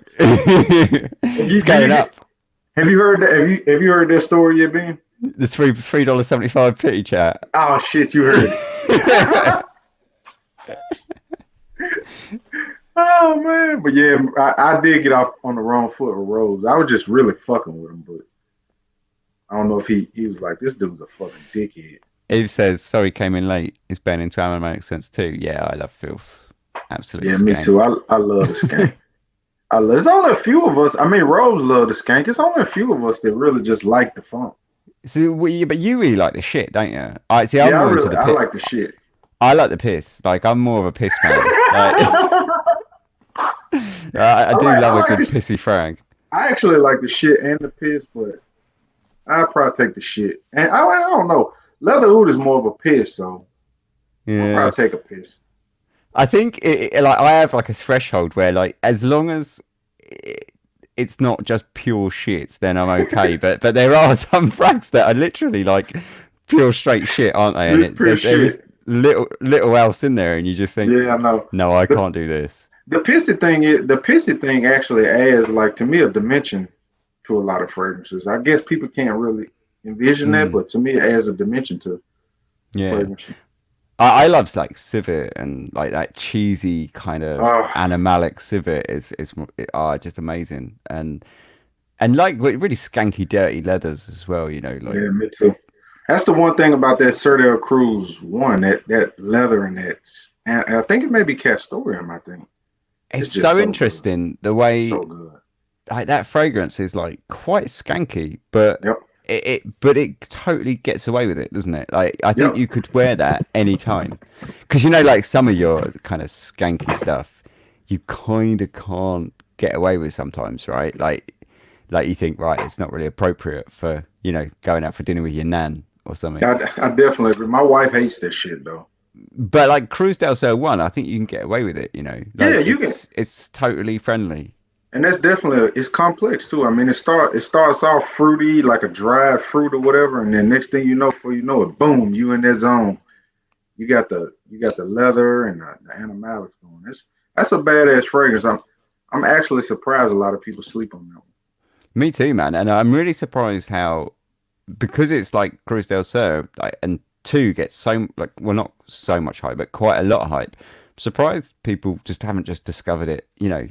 A: Have
B: it's
A: you do
B: going
A: you
B: up.
A: have you heard that? Have you heard that story yet, Ben?
B: The $3.75 pity chat.
A: Oh shit, you heard it. Oh man, but yeah, I did get off on the wrong foot with Rose. I was just really fucking with him, but I don't know if he was like this dude's a fucking dickhead.
B: Eve says, sorry, came in late. Is Ben into Animalic sense too? Yeah, I love filth. Absolute
A: Yeah, me
B: skank.
A: too. I love this game. There's only a few of us. I mean, Rose love the skank. It's only a few of us that really just like the funk.
B: So, but you really like the shit, don't you? I see. I'm
A: Yeah,
B: more into the
A: I
B: pit.
A: like the shit.
B: I like the piss. Like I'm more of a piss man. Like I do
A: I
B: love a
A: like
B: good
A: this.
B: pissy frag.
A: I actually like the shit and the piss, but I'd probably take the shit. And I don't know. Leather oud is more of a piss, so I'll
B: Yeah.
A: probably take a piss.
B: I think like I have like a threshold where like as long as it's not just pure shit, then I'm okay. But there are some frags that are literally like pure straight shit, aren't they? And
A: This pure
B: there is
A: shit.
B: little else in there, and you just think,
A: Yeah, I know.
B: no, I
A: The
B: can't do this.
A: the pissy thing actually adds like to me a dimension to a lot of fragrances. I guess people can't really envision that,
B: Mm,
A: but to me it adds a dimension to
B: yeah.
A: fragrances.
B: I love like civet and like that cheesy kind of
A: Oh,
B: animalic civet is just amazing and like really skanky dirty leathers as well, you know, like
A: yeah, me too. That's the one thing about that Cerdell Cruise one, that leather and and I think it may be Castoreum, I think.
B: it's
A: It's just
B: so
A: so good.
B: interesting the way
A: So good.
B: like that fragrance is like quite skanky, but
A: Yep.
B: it totally gets away with it, doesn't it? Like I think
A: Yep.
B: you could wear that anytime, because you know, like some of your kind of skanky stuff, you kind of can't get away with sometimes, right? Like you think, right, it's not really appropriate for going out for dinner with your nan or something.
A: I definitely agree. My wife hates this shit though.
B: But like Cruise Del Sur one, I think you can get away with it. You know,
A: Yeah,
B: like
A: you can.
B: it's totally friendly.
A: And that's definitely it's complex too. I mean, it starts off fruity, like a dried fruit or whatever, and then next thing you know, before you know it, boom, you in that zone. You got the leather and the animalics going. That's a badass fragrance. I'm actually surprised a lot of people sleep on that one.
B: Me too, man. And I'm really surprised how because it's like Cruz del Sur like, and two gets so like well not so much hype, but quite a lot of hype. I'm surprised people just haven't just discovered it,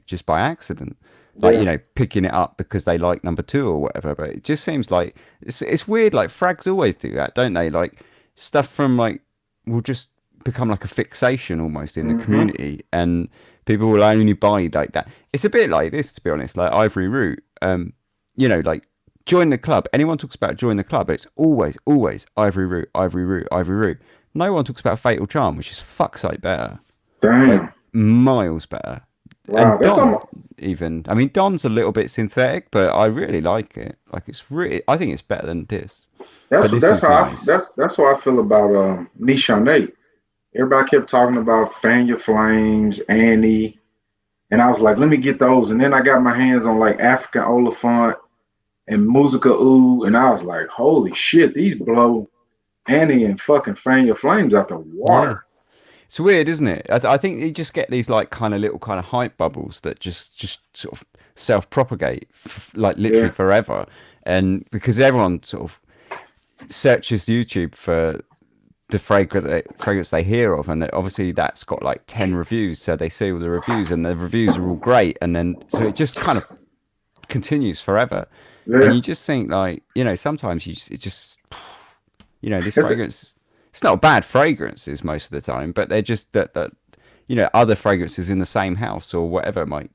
B: just by accident. Like,
A: Yeah,
B: picking it up because they like number two or whatever. But it just seems like it's weird. Like frags always do that, don't they? Like stuff from like will just become like a fixation almost in the
A: hmm,
B: community, and people will only buy like that. It's a bit like this, to be honest. Like Ivory Root, like join the club. Anyone talks about join the club, it's always Ivory Root, Ivory Root, Ivory Root. No one talks about Fatal Charm, which is fuck's sake better, like
A: damn,
B: miles better.
A: wow,
B: And
A: that's
B: Don,
A: almost
B: even. I mean, Don's a little bit synthetic, but I really like it. Like it's really, I think it's better than this. But this
A: that's
B: is nice.
A: that's how I feel about Nishane. Everybody kept talking about Fan Your Flames, Annie, and I was like, let me get those. And then I got my hands on like African Oliphant and Musica Ooh, and I was like, holy shit, these blow Annie and fucking Fan Your Flames out the
B: Yeah.
A: water.
B: It's weird, isn't it? I think you just get these like kind of little kind of hype bubbles that just sort of self-propagate like literally
A: Yeah,
B: forever, and because everyone sort of searches YouTube for the fragrance they hear of, and obviously that's got like 10 reviews, so they see all the reviews, and the reviews are all great, and then so it just kind of continues forever, and
A: yeah.
B: you just think like sometimes it just this
A: It's
B: fragrance, it's not bad fragrances most of the time, but they're just that other fragrances in the same house or whatever might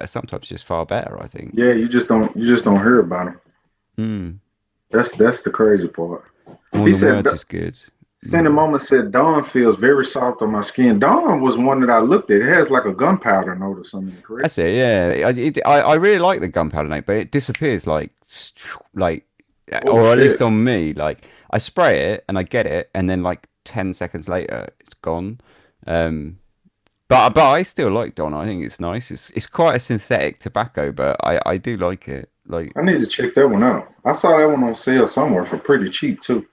B: sometimes just far better, I think.
A: yeah, you just don't hear about them.
B: Mm.
A: That's the crazy part.
B: All
A: He
B: the
A: said
B: words is good.
A: Cindy
B: Mm.
A: Moment said Dawn feels very soft on my skin. Dawn was one that I looked at. It has like a gunpowder note or something, correct?
B: That's it. Yeah, I really like the gunpowder note, but it disappears like,
A: Oh
B: or at least
A: shit.
B: on me. Like I spray it and I get it, and then like 10 seconds later, it's gone. Um, but I still like Don. I think it's nice. It's quite a synthetic tobacco, but I do like it. Like
A: I need to check that one out. I saw that one on sale somewhere for pretty cheap too.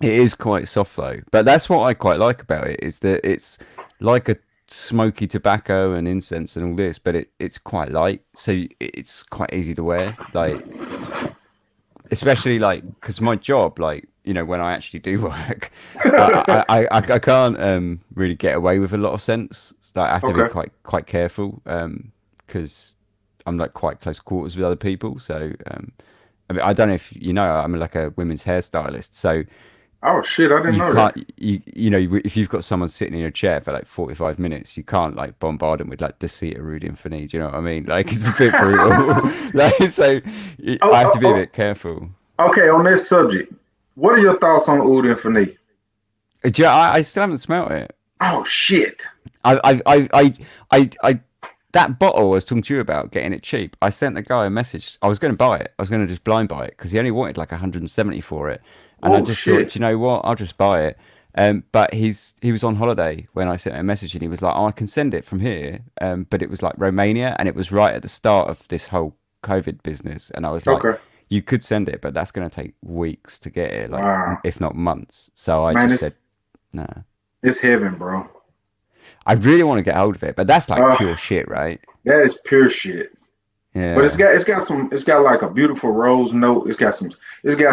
B: it is quite soft though. But that's what I quite like about it is that it's like a smoky tobacco and incense and all this, but it's quite light, so it's quite easy to wear. Like especially like because my job, like when I actually do work, I can't really get away with a lot of scents. So I have to be
A: Okay.
B: quite careful because I'm like quite close quarters with other people. So I mean, I don't know if I'm like a women's hairstylist, so
A: Oh shit, I didn't
B: You
A: know
B: can't,
A: that.
B: you know, if you've got someone sitting in a chair for like 45 minutes, you can't like bombard them with like Deceit Rude Infinite. Do you know what I mean? Like it's a bit brutal. Like so, I
A: Oh,
B: have to
A: oh,
B: be a bit
A: oh,
B: careful.
A: okay. On this subject, what are your thoughts on Oud Infinite?
B: Do you, I still haven't smelt it.
A: Oh shit.
B: I that bottle I was talking to you about getting it cheap. I sent the guy a message. I was going to buy it. I was going to just blind buy it because he only wanted like 170 for it, and I
A: Oh
B: just thought,
A: shit.
B: do you know what? I'll just buy it. But he was on holiday when I sent him a message, and he was like, "Oh, I can send it from here." But it was like Romania, and it was right at the start of this whole COVID business, and I was like,
A: Okay.
B: "You could send it, but that's going to take weeks to get it, like
A: Wow.
B: if not months." So I
A: Man,
B: just
A: it's
B: said, "No."
A: it's heaven, bro.
B: I really want to get hold of it, but that's like
A: Uh,
B: pure shit, right?
A: that is pure shit. But
B: Yeah.
A: it's got like a beautiful rose note. It's got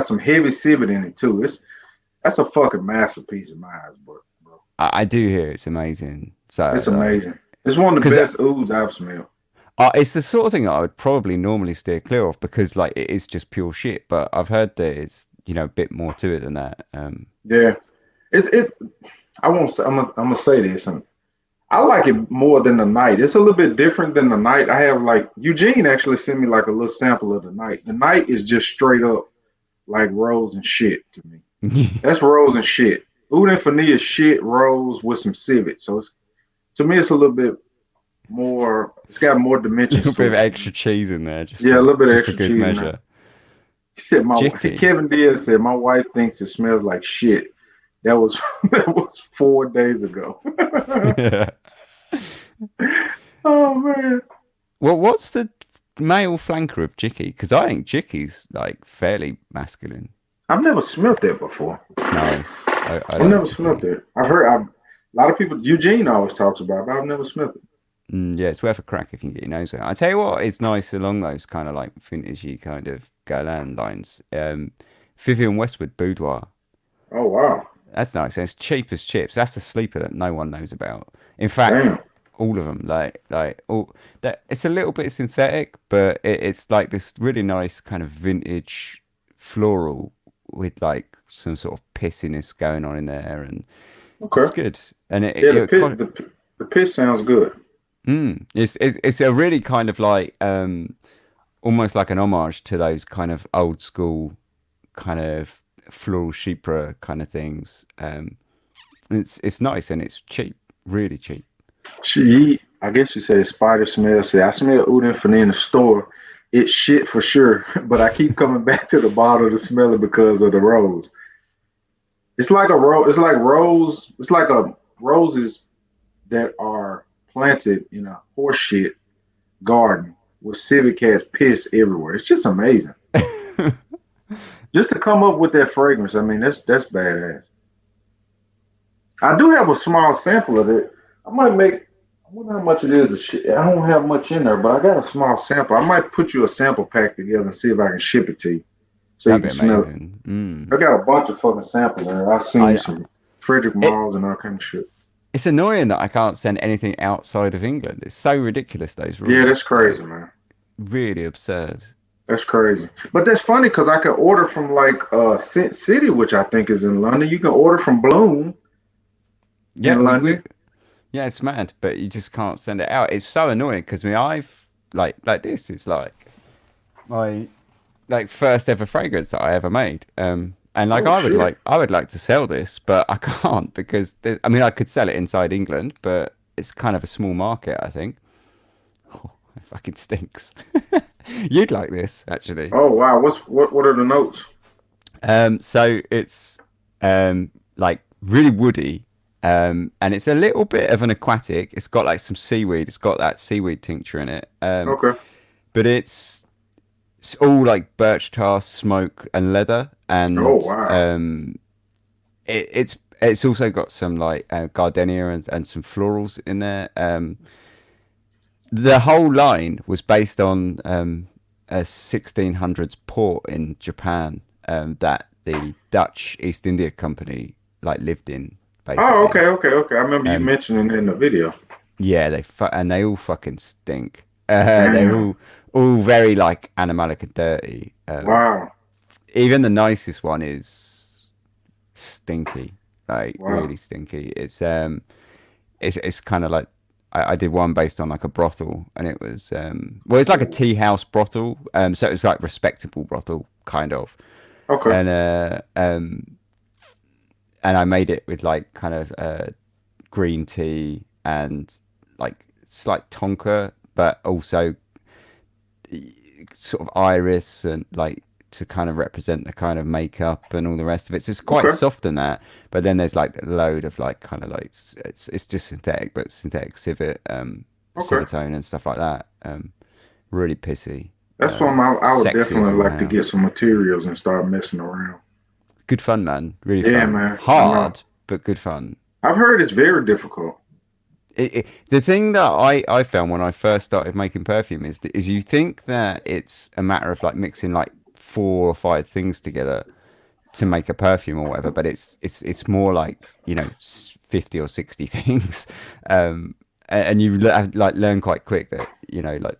A: some heavy civet in it too. It's That's a fucking masterpiece in my eyes, bro.
B: I do hear it's amazing. So
A: It's
B: like,
A: amazing. It's one of the
B: because
A: best ouds I've smelled.
B: it's the sort of thing that I would probably normally steer clear of because like it is just pure shit. But I've heard there's a bit more to it than that.
A: Yeah. It's I won't say I'm gonna say this. I like it more than the night. It's a little bit different than the night. I have like Eugene actually sent me like a little sample of the night. The night is just straight up like rose and shit to me. That's rose and shit. Oud Infinite is shit rose with some civet. So it's to me it's a little bit more. It's got more
B: A
A: dimensions
B: little bit
A: to
B: of
A: it to me.
B: extra cheese in there just
A: Yeah, a
B: for
A: little bit of
B: just for
A: extra
B: good
A: cheese in there.
B: measure.
A: He said my
B: Jicky.
A: Kevin Diaz said my wife thinks it smells like shit. That was that was 4 days ago.
B: Yeah.
A: Oh man.
B: Well, what's the male flanker of Jicky? Because I think Jicky's like fairly masculine.
A: I've never smelt that before.
B: It's nice. I
A: I've
B: like
A: never smelt
B: Jicky.
A: that. A lot of people Eugene always talks about it, but I've never smelt it.
B: Yeah, it's worth a crack if you can get your nose out. I tell you what, it's nice along those kind of like vintagey kind of Guerlain lines. Vivian Westwood Boudoir.
A: Oh wow.
B: That's nice. And it's cheap as chips. That's the sleeper that no one knows about. In fact,
A: Damn.
B: all of them, like all that. It's a little bit synthetic, but it's like this really nice kind of vintage floral with like some sort of pissiness going on in there, and it's
A: Okay.
B: good. And
A: Yeah, the pitch sounds good.
B: it's a really kind of like almost like an homage to those kind of old school kind of floral chypre kind of things. It's nice and it's cheap, really cheap.
A: I guess you say spider smell. Say I smell Oud Infinite in the store. It's shit for sure, but I keep coming back to the bottle to smell it because of the rose. It's like a rose. It's like rose. It's like a roses that are planted in a horseshit garden with civet cats piss everywhere. It's just amazing. Just to come up with that fragrance, I mean, that's badass. I do have a small sample of it. I might make. I wonder how much it is. I don't have much in there, but I got a small sample. I might put you a sample pack together and see if I can ship it to you so you
B: That'd
A: can
B: be
A: smell it.
B: amazing.
A: I got a bunch of fucking samples there. I've seen
B: I
A: some Frederick
B: it
A: Malls and all kind of shit.
B: it's annoying that I can't send anything outside of England. It's so ridiculous those
A: Yeah, that's
B: rules,
A: crazy,
B: like
A: man.
B: really absurd.
A: That's crazy. But that's funny because I can order from like Scent City, which I think is in London. You can order from Bloom
B: Yeah,
A: in
B: we
A: London.
B: yeah, it's mad, but you just can't send it out. It's so annoying because I've like this is like my like first ever fragrance that I ever made. And like
A: Oh shit.
B: I would like to sell this, but I can't because I mean I could sell it inside England, but it's kind of a small market, I think. Oh, it fucking stinks. You'd like this actually.
A: Oh wow. What are the notes?
B: So it's like really woody, and it's a little bit of an aquatic. It's got like some seaweed. It's got that seaweed tincture in it.
A: Okay.
B: But it's all like birch tar, smoke, and leather,
A: Oh
B: and
A: wow.
B: it's also got some like gardenia and some florals in there. The whole line was based on a 1600s port in Japan that the Dutch East India Company like lived in
A: Oh
B: basically.
A: okay. I remember you
B: Um,
A: mentioning it in the video.
B: yeah, and they all fucking stink. They're
A: Damn.
B: all very like animalic and dirty.
A: Wow.
B: Even the nicest one is. stinky, like
A: Wow.
B: really stinky. It's kind of like I did one based on like a brothel, and it was well, it's like a
A: Oh,
B: tea house brothel, so it was like respectable brothel kind of,
A: okay.
B: and and I made it with like kind of green tea and like slight tonka, but also sort of iris and like to kind of represent the kind of makeup and all the rest of it. So it's quite
A: Okay.
B: soft in that. But then there's like a load of like kind of like it's just synthetic, but synthetic
A: Okay.
B: civitone and stuff like that. Really pissy,
A: That's something I would
B: sexy as
A: definitely
B: all
A: like to
B: hell.
A: get some materials and start messing around.
B: Good fun, man. Really
A: Yeah,
B: fun.
A: man. I know.
B: Hard, but good fun.
A: I've heard it's very difficult.
B: The thing that I found when I first started making perfume is you think that it's a matter of like mixing like 4 or 5 things together to make a perfume or whatever, but it's more like 50 or 60 things, and you like learn quite quick that like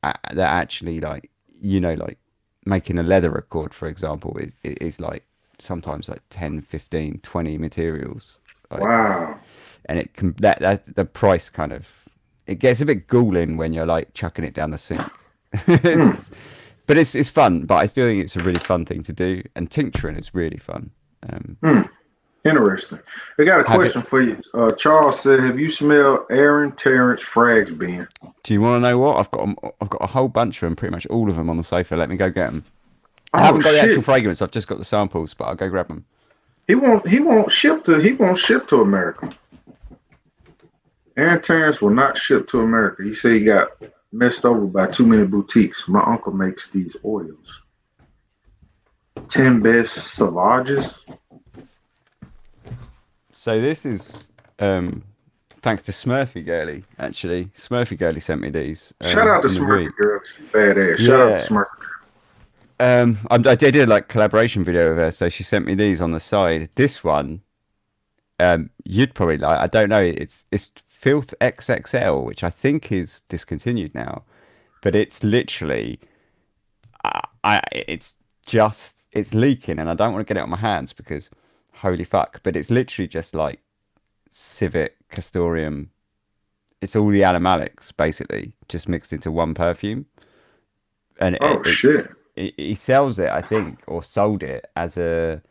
B: that actually like like making a leather record, for example, is like sometimes like 10, 15, 20 materials, like,
A: Wow.
B: and it can that the price kind of it gets a bit galling when you're like chucking it down the sink.
A: Hmm.
B: it's, but it's fun. But I still think it's a really fun thing to do, and tincturing is really fun.
A: Hmm. Interesting. I got a
B: Have it?
A: question for you. Charles said, "Have you smelled Aaron Terrence Frags Ben?"
B: Do you want to know what I've got a whole bunch of them, pretty much all of them on the sofa. Let me go get them. I
A: Oh
B: haven't got the actual
A: shit.
B: fragrance. I've just got the samples, but I'll go grab them.
A: He won't ship to America. Aaron Terrence will not ship to America. He said he got messed over by too many boutiques. My uncle makes these oils. 10 best Savages.
B: So this is thanks to Smurfy Girly. Actually, Smurfy Girly sent me these
A: Shout out to
B: in the
A: Smurfy
B: week.
A: Girl. She's badass. Shout out to
B: Yeah.
A: Smurfy.
B: I did a like collaboration video with her, so she sent me these on the side. This one, you'd probably like. I don't know. It's Filth XXL, which I think is discontinued now, but it's literally, it's just it's leaking, and I don't want to get it on my hands because, holy fuck! But it's literally just like civet, castoreum. It's all the animalics basically, just mixed into one perfume, and
A: Oh shit.
B: he sells it, I think, or sold it as a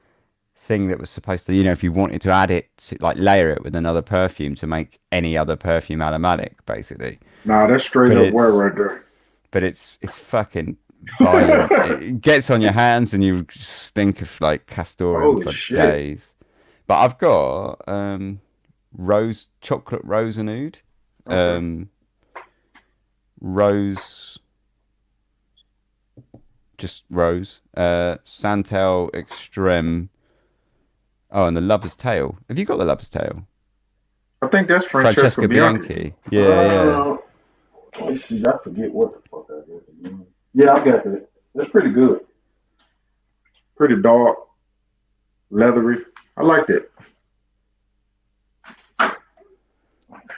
B: thing that was supposed to, if you wanted to add it, to, like layer it with another perfume to make any other perfume automatic, basically.
A: Nah, that's straight
B: But
A: up word
B: it's
A: right there.
B: it's fucking violent. It gets on your hands and you stink of like castoreum
A: Holy
B: for
A: shit.
B: days. But I've got chocolate rose and oud,
A: Okay.
B: rose, just rose, Santal Extreme. Oh, and the Lover's Tale. Have you got the Lover's Tale?
A: I think that's Francesca
B: Francesca
A: Bianchi.
B: Bianchi. Yeah, yeah.
A: Uh, let me see. I forget what the fuck I got. Yeah, I got that. That's pretty good. Pretty dark, leathery. I like that.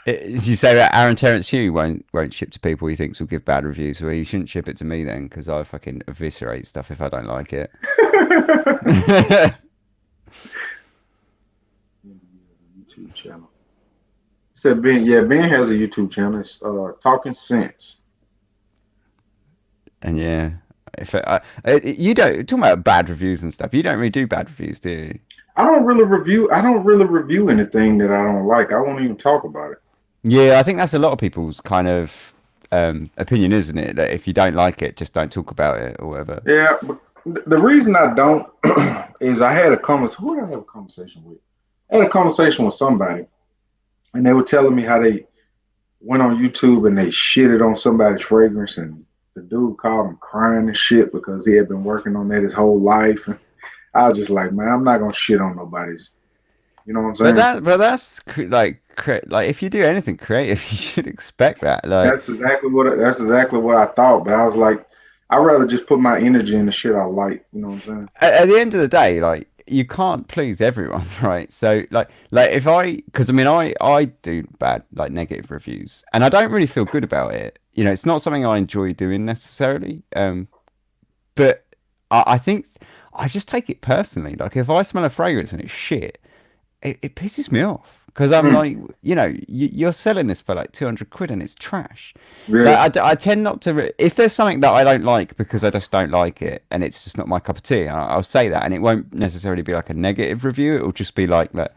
B: As you say that Aaron Terrence Hugh won't ship to people he thinks will give bad reviews, well, you shouldn't ship it to me then, because I fucking eviscerate stuff if I don't like it.
A: YouTube channel. Said Ben. Yeah, Ben has a YouTube channel. It's Talking Sense.
B: And yeah, if you don't talking about bad reviews and stuff, you don't really do bad reviews, do you?
A: I don't really review anything that I don't like. I won't even talk about it.
B: Yeah, I think that's a lot of people's kind of opinion, isn't it? That if you don't like it, just don't talk about it or whatever.
A: Yeah, but the reason I don't is I had a conversation. Who did I have a conversation with? I had a conversation with somebody, and they were telling me how they went on YouTube and they shitted on somebody's fragrance, and the dude called him crying and shit because he had been working on that his whole life. And I was just like, man, I'm not gonna shit on nobody's. You know what I'm saying?
B: But that's like if you do anything creative, you should expect that. Like
A: That's exactly what I thought. But I was like, I'd rather just put my energy in the shit I like. You know what I'm saying?
B: at the end of the day, like you can't please everyone, right? So like if because I mean I do bad like negative reviews, and I don't really feel good about it. It's not something I enjoy doing necessarily. But I think I just take it personally. Like if I smell a fragrance and it's shit, it pisses me off because I'm
A: Mm,
B: like, you're selling this for like 200 quid and it's trash.
A: yeah,
B: Like I tend not to, if there's something that I don't like because I just don't like it and it's just not my cup of tea, I'll say that, and it won't necessarily be like a negative review. It'll just be like that.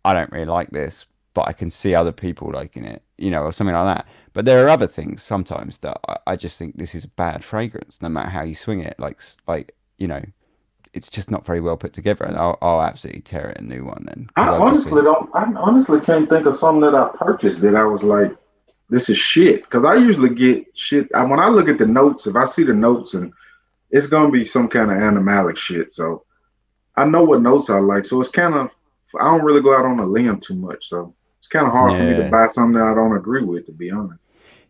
B: I don't really like this, but I can see other people liking it, or something like that. But there are other things sometimes that I just think this is a bad fragrance, no matter how you swing it. Like it's just not very well put together, and I'll absolutely tear it a new one then
A: I
B: because I just
A: honestly
B: think,
A: don't. I honestly can't think of something that I purchased that I was like, this is shit. Because I usually get shit. When I look at the notes, if I see the notes, and it's gonna be some kind of animalic shit. So I know what notes I like. So it's kind of. I don't really go out on a limb too much. So it's kind of hard for me to
B: yeah,
A: buy something that I don't agree with, to be honest.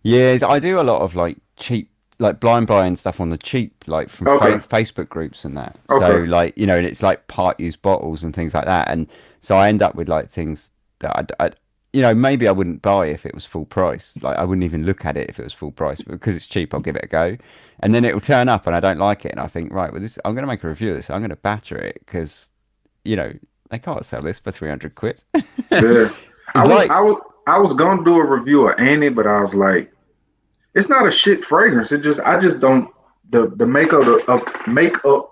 B: yeah. I do a lot of like cheap, like blind buying stuff on the cheap, like from
A: Okay.
B: Facebook groups and that. So
A: Okay.
B: like and it's like part used bottles and things like that, and so I end up with like things that maybe I wouldn't buy if it was full price. Like I wouldn't even look at it if it was full price, but because it's cheap, I'll give it a go. And then it will turn up and I don't like it. And I think, right, well, I'm going to make a review of this. I'm going to batter it because, you know, they can't sell this for 300 quid.
A: Yeah. I
B: It's
A: was. I
B: like,
A: was. I was gonna do a review of Annie, but I was like, it's not a shit fragrance. It just. I just don't. The makeup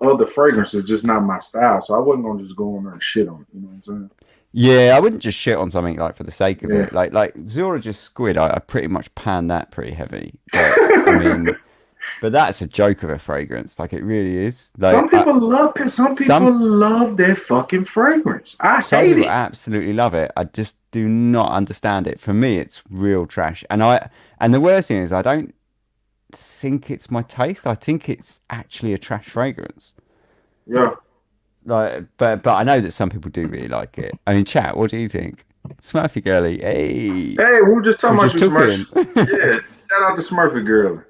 A: of the fragrance is just not my style. So I wasn't gonna just go on there and shit on it. You know what I'm saying?
B: yeah, I wouldn't just shit on something like for the sake of
A: Yeah.
B: it. Like Zora just squid, I pretty much pan that pretty heavy. But I mean, but that's a joke of a fragrance. Like it really is.
A: Some people love it. Some people
B: Some
A: love that fucking fragrance. I
B: some
A: hate
B: people
A: it.
B: absolutely love it. I just do not understand it. For me, it's real trash. And the worst thing is I don't think it's my taste. I think it's actually a trash fragrance.
A: Yeah.
B: Like, but I know that some people do really like it. I mean, chat, what do you think? Smurfy girly, hey,
A: Hey, we were just
B: we're
A: talking about
B: just
A: you, Smurf.
B: talking.
A: Yeah. Shout out to Smurfy Girl.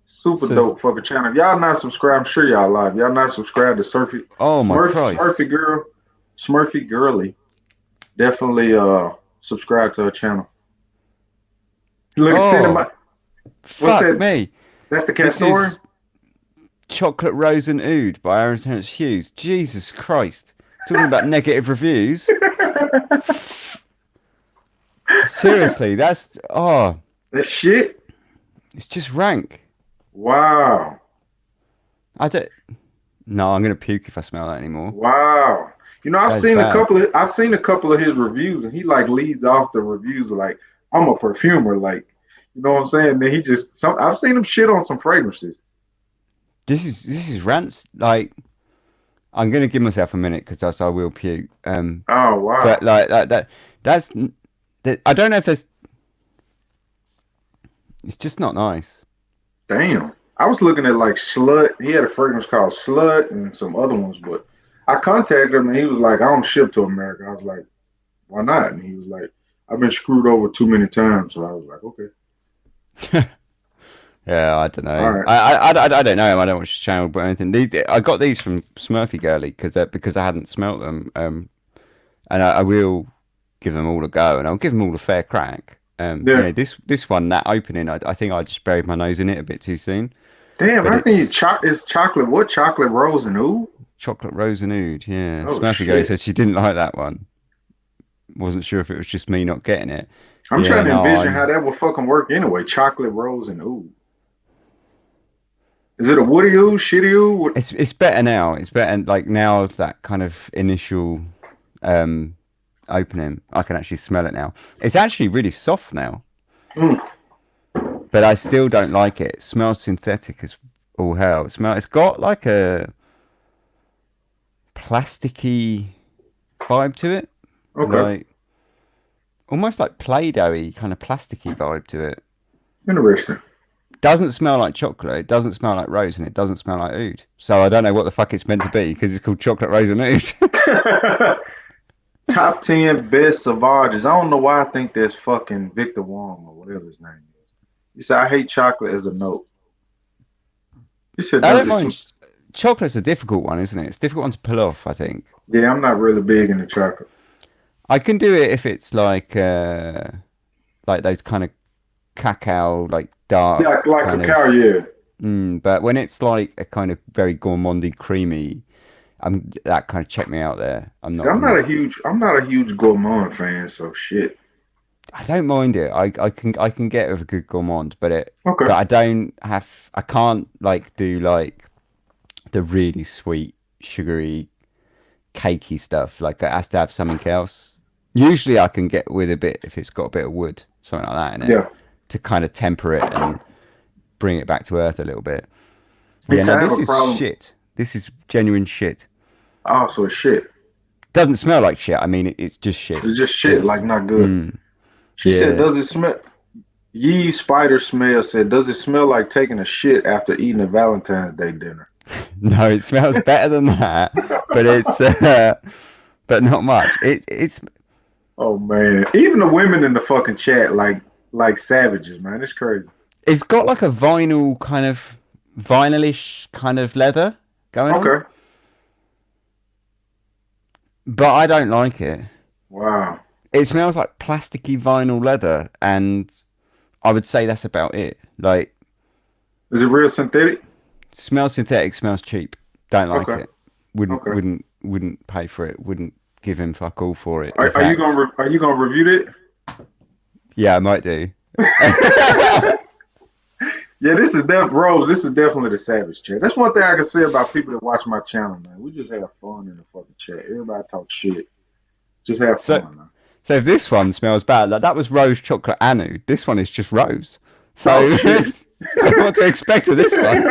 A: Super
B: Says,
A: dope fucking channel. If y'all not subscribed, I'm sure y'all live. Y'all not subscribed to
B: oh my Christ.
A: Smurfy Girl, Smurfy Girly. Definitely subscribe to her channel. Look at
B: Oh,
A: cinema. What's
B: fuck
A: that?
B: me.
A: That's the
B: This
A: Castor.
B: is Chocolate Rose and Oud by Aaron Terence Hughes. Jesus Christ. Talking about negative reviews. Seriously,
A: That shit.
B: it's just rank.
A: Wow.
B: I don't. No, I'm gonna puke if I smell that anymore.
A: Wow. You know,
B: That is bad.
A: I've seen a couple of his reviews, and he like leads off the reviews with, like, I'm a perfumer, like, you know what I'm saying? Then he just some I've seen him shit on some fragrances.
B: This is rants. Like I'm gonna give myself a minute because else I will puke.
A: Oh
B: But
A: wow.
B: like that's that. I don't know if there's. It's just not nice.
A: Damn. I was looking at like Slut. He had a fragrance called Slut and some other ones, but I contacted him and he was like, I don't ship to America. I was like, why not? And he was like, I've been screwed over too many times. So I was like, okay.
B: Yeah, I don't
A: All
B: know.
A: right.
B: I don't know him. I don't watch his channel, but anything. I got these from Smurfy Girly because I hadn't smelt them. And I will give them all a go, and I'll give them all a fair crack.
A: Yeah.
B: This one, that opening, I think I just buried my nose in it a bit too soon.
A: Damn,
B: But
A: I think
B: it's
A: it's chocolate. What chocolate rose and ooh?
B: chocolate rose and oud. Yeah,
A: Oh
B: Smurfy Girly
A: shit.
B: said she didn't like that one. Wasn't sure if it was just me not getting it.
A: I'm
B: Yeah,
A: trying to
B: no,
A: envision how
B: I'm.
A: that would fucking work anyway. Chocolate rose and ooh. Is it a woody ooh, shitty ooh? What?
B: It's better now. It's better like now of that kind of initial um opening. I can actually smell it now. It's actually really soft now,
A: Mm,
B: but I still don't like it. It smells synthetic as all hell. It's got like a plasticky vibe to it,
A: okay.
B: like almost like Play-Doh-y kind of plasticky vibe to it.
A: Interesting.
B: Doesn't smell like chocolate. It doesn't smell like rose, and it doesn't smell like oud. So I don't know what the fuck it's meant to be because it's called chocolate rose and oud.
A: Top 10 best Savages. I don't know why I think that's fucking Victor Wong or whatever his name is. He said, I hate chocolate as a note. He said,
B: I
A: does
B: don't
A: it?
B: mind. Chocolate's a difficult one, isn't it? It's a difficult one to pull off. I think
A: Yeah, I'm not really big into chocolate.
B: I can do it if it's like those kind of cacao, like
A: Yeah,
B: dark
A: like
B: kind
A: cacao,
B: of.
A: yeah.
B: But when it's like a kind of very gourmandy, creamy, I'm that kind of check me out there. I'm
A: See,
B: not. I'm not.
A: I'm not a huge gourmand fan, so shit.
B: I don't mind it. I can get with a good gourmand, but
A: Okay.
B: I don't have. I can't like do like the really sweet, sugary, cakey stuff. Like it has to have something else. Usually, I can get with a bit if it's got a bit of wood, something like that in it,
A: Yeah.
B: to kind of temper it and bring it back to earth a little bit.
A: He
B: Yeah,
A: said
B: no,
A: I have
B: this
A: a
B: is
A: problem.
B: shit. This is genuine shit.
A: Oh, so shit.
B: Doesn't smell like shit. I mean, it's just
A: It's
B: shit.
A: just shit,
B: It's
A: like not good. She said,
B: yeah.
A: "Does it smell?" Yee Spider Smell said, "Does it smell like taking a shit after eating a Valentine's Day dinner?"
B: No, it smells better than that, but it's but not much. It's
A: Oh man, even the women in the fucking chat like savages, man. It's crazy.
B: it's got like a vinyl kind of vinylish kind of leather going on,
A: Okay.
B: but I don't like it.
A: Wow.
B: It smells like plasticky vinyl leather, and I would say that's about it. Like,
A: Is it real synthetic?
B: smells synthetic, smells cheap. Don't like
A: Okay.
B: it. Wouldn't
A: Okay.
B: wouldn't wouldn't pay for it. Wouldn't give him fuck all for it. In fact,
A: Are you gonna review
B: yeah, I might do.
A: that? Yeah, this is Rose. This is definitely the savage chat. That's one thing I can say about people that watch my channel, man. We just have fun in the fucking chat. Everybody talk shit. Just have
B: So
A: fun, man.
B: so if this one smells bad, like that was rose chocolate anu. This one is just rose.
A: Oh
B: So
A: shit.
B: don't know what to expect of this one.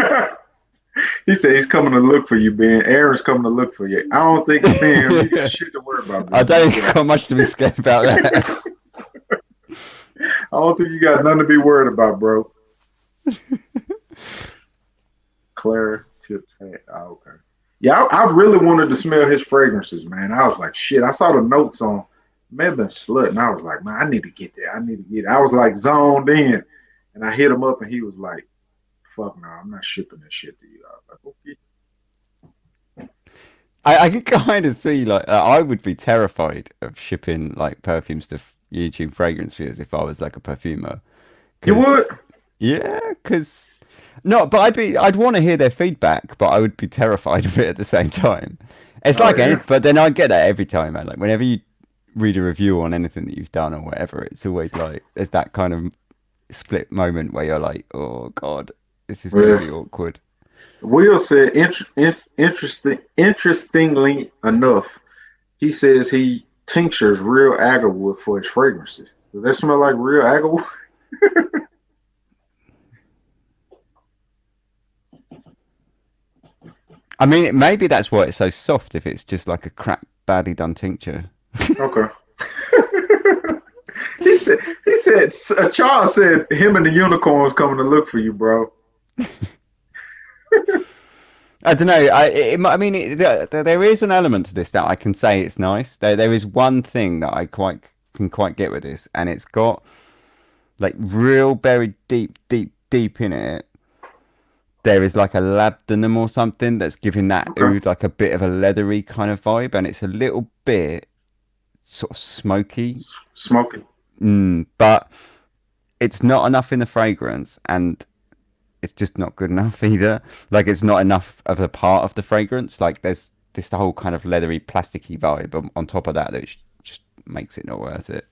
A: He said he's coming to look for you, Ben. Aaron's coming to look for you. I don't think it's him. You got
B: I
A: shit to worry about, Ben.
B: don't
A: Don't
B: think I've got much to be scared about that.
A: I don't think you got nothing to be worried about, bro. Clara Tips. Hey, oh, okay. Yeah, I really wanted to smell his fragrances, man. I was like, shit. I saw the notes on may have been Slut, and I was like, man, I need to get there. I need to get it. I was like zoned in, and I hit him up, and he was like, fuck no, I'm not shipping this shit to you. I was like, okay.
B: I can kind of see like I would be terrified of shipping like perfumes to YouTube fragrance viewers if I was like a perfumer.
A: You
B: Because
A: would?
B: yeah, because no, but I'd want to hear their feedback, but I would be terrified of it at the same time. It's
A: Oh
B: like any,
A: yeah.
B: but then I get that every time, man. Like whenever you read a review on anything that you've done or whatever, it's always like there's that kind of split moment where you're like, oh god, this is gonna
A: Yeah.
B: be awkward.
A: Will said, interestingly enough, he says he tinctures real agarwood for his fragrances. Does that smell like real agarwood?
B: I mean, maybe that's why it's so soft. If it's just like a crap, badly done tincture.
A: Okay. Charles said him and the unicorns coming to look for you, bro.
B: I don't know. I mean, there is an element to this that I can say it's nice. There is one thing that I quite get with this, and it's got like real buried deep in it. There is like a labdanum or something that's giving that
A: Okay.
B: oud like a bit of a leathery kind of vibe, and it's a little bit sort of smoky.
A: Smoking.
B: But it's not enough in the fragrance, and it's just not good enough either. Like it's not enough of a part of the fragrance. Like there's this whole kind of leathery, plasticky vibe on top of that just makes it not worth it.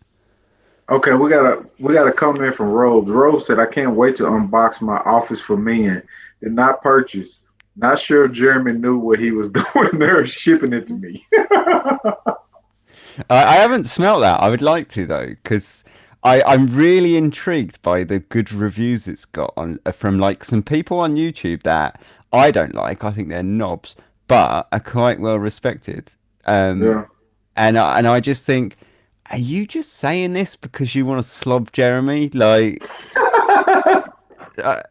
A: Okay, we got a comment from Rose. Rose said, "I can't wait to unbox my Office for Men. Did not purchase. Not sure if Jeremy knew what he was doing there, shipping it to me."
B: I haven't smelt that. I would like to though, because I'm really intrigued by the good reviews it's got on from like some people on YouTube that I don't like. I think they're knobs, but are quite well respected. Um,
A: Yeah.
B: and I just think, are you just saying this because you want to slob Jeremy? Like, I,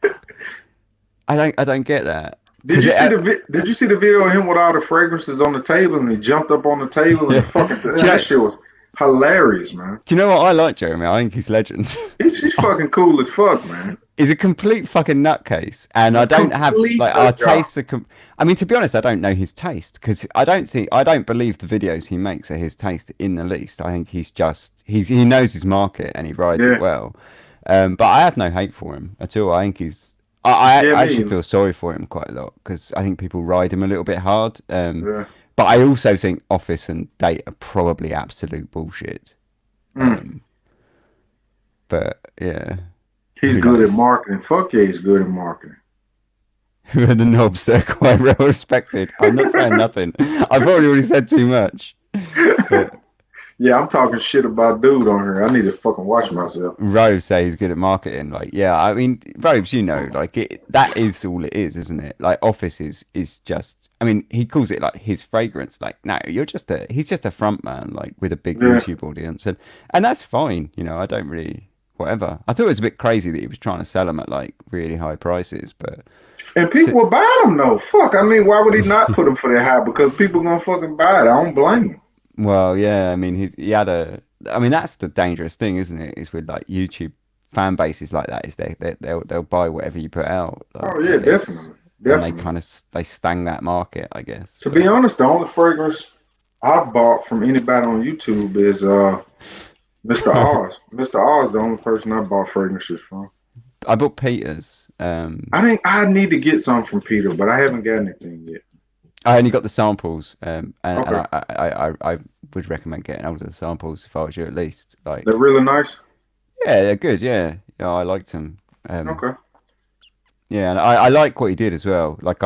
B: I don't get that
A: Did
B: because
A: you see Did you see the video of him with all the fragrances on the table and he jumped up on the table and
B: yeah.
A: fucking
B: Do you
A: that
B: know?
A: shit was hilarious, man.
B: Do you know what I like, Jeremy? I think he's legend.
A: He's fucking cool as fuck, man.
B: He's a complete fucking nutcase, and
A: A
B: I don't have
A: complete
B: like our
A: nut job.
B: tastes are. I mean, to be honest, I don't know his taste because I don't believe the videos he makes are his taste in the least. I think he knows his market and he rides it
A: Yeah,
B: well. But I have no hate for him at all. I think
A: yeah,
B: I
A: me
B: actually
A: either.
B: feel sorry for him quite a lot because I think people ride him a little bit hard.
A: Yeah,
B: But I also think office and date are probably absolute bullshit.
A: Mm.
B: Um, but yeah,
A: He's
B: who
A: good at
B: knows?
A: marketing. Fuck yeah, he's good at marketing.
B: Who are the knobs that are quite well respected? I'm not saying nothing. I've already said too much. But
A: Yeah, I'm talking shit about dude on here. I need to fucking watch myself.
B: Robes say he's good at marketing. Like, yeah, I mean, Robes, like that is all it is, isn't it? Like, Office is just. I mean, he calls it like his fragrance. Like, no, he's just a front man, like with a big
A: Yeah.
B: YouTube audience, and that's fine. I don't really whatever. I thought it was a bit crazy that he was trying to sell them at like really high prices, but
A: And
B: so,
A: people will buy them though. Fuck. I mean, why would he not put them for that high? Because people gonna fucking buy it. I don't blame him.
B: well, yeah, I mean, he had a. I mean, that's the dangerous thing, isn't it? Is with like YouTube fan bases like that, is they'll buy whatever you put out. Like,
A: Oh
B: I
A: yeah,
B: guess,
A: definitely,
B: and they
A: definitely.
B: kind of they stang that market, I guess.
A: To be
B: But
A: honest, the only fragrance I've bought from anybody on YouTube is Mr. Oz. Mr. Oz is the only person I bought fragrances from.
B: I bought Peter's.
A: I think I need to get some from Peter, but I haven't got anything yet.
B: I only got the samples, and
A: Okay.
B: I would recommend getting hold of the samples if I was you at least.
A: They're
B: Like,
A: really nice.
B: yeah, they're good. Yeah, yeah, I liked them.
A: Okay.
B: Yeah, and I like what he did as well. Like,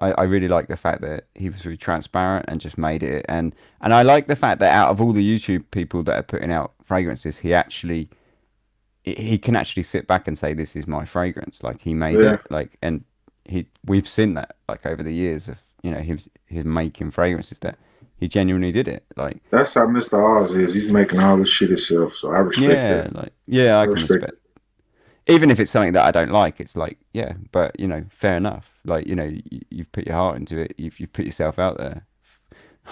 B: I really like the fact that he was really transparent and just made it. And I like the fact that out of all the YouTube people that are putting out fragrances, he can actually sit back and say, "This is my fragrance." Like, he made
A: Yeah.
B: it. Like, and we've seen that like over the years of him making fragrances that he genuinely did it. Like,
A: That's how Mr. Oz is. He's making all this shit himself. So I respect that.
B: yeah, like yeah,
A: I
B: I can
A: respect
B: respect. Even if it's something that I don't like, it's like, yeah, but fair enough. Like, you've put your heart into it. You've put yourself out there.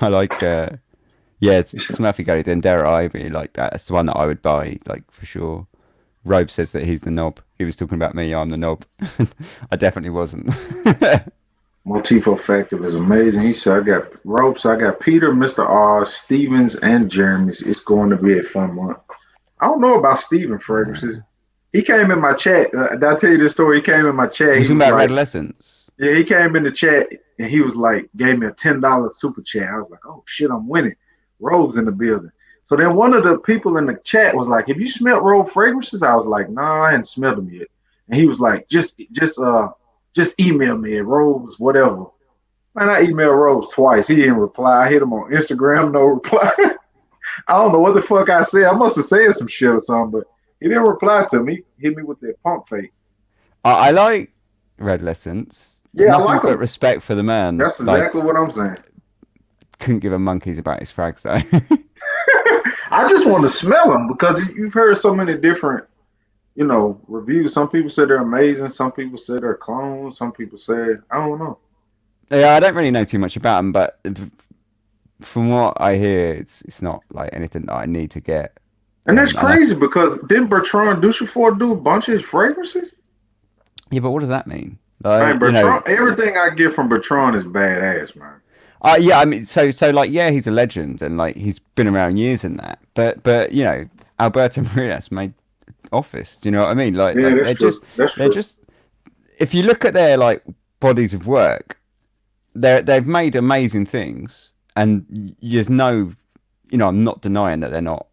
B: I like, yeah, it's
A: it.
B: Snuffy Goat and Dara Ivy, like that. That's the one that I would buy, like for sure. Robe says that he's the knob. He was talking about me. I'm the knob. I definitely wasn't.
A: Motif effective is amazing. He said, I got ropes. I got Peter, Mr. Oz, Stevens, and Jeremy's. It's going to be a fun month. I don't know about Steven fragrances. He came in my chat. Did I tell you this story? He came in my chat.
B: We're
A: He
B: talking
A: was
B: about
A: like,
B: Red Lessons.
A: yeah, he came in the chat and he was like, gave me a $10 super chat. I was like, oh shit, I'm winning. Rogue's in the building. So then one of the people in the chat was like, have you smelled Rogue fragrances? I was like, nah, I hadn't smelled them yet. And he was like, just email me at Rose, whatever. Man, I emailed Rose twice. He didn't reply. I hit him on Instagram, no reply. I don't know what the fuck I said. I must have said some shit or something, but he didn't reply to me. He hit me with that pump fake.
B: I like Red Lessons.
A: Yeah, I
B: Nothing
A: like
B: but
A: him.
B: respect for the man.
A: That's
B: Like,
A: exactly what I'm saying.
B: couldn't give a monkeys about his frags though.
A: I just want to smell them because you've heard so many different, reviews. Some people say they're amazing. Some people say they're clones. Some people say I don't know.
B: Yeah, I don't really know too much about him, but from what I hear, it's not like anything that I need to get.
A: And that's
B: And
A: crazy because didn't Bertrand Duchefort do a bunch of his fragrances?
B: yeah, but what does that mean?
A: Man,
B: Like,
A: Bertrand, everything I get from Bertrand is badass, man.
B: yeah, I mean, so like, yeah, he's a legend and like he's been around years and that, but Alberto Marias made Office. Do you know what I mean?
A: Yeah,
B: Like
A: that's true. That's
B: they're
A: true.
B: just if you look at their like bodies of work, they've made amazing things, and there's no, I'm not denying that they're not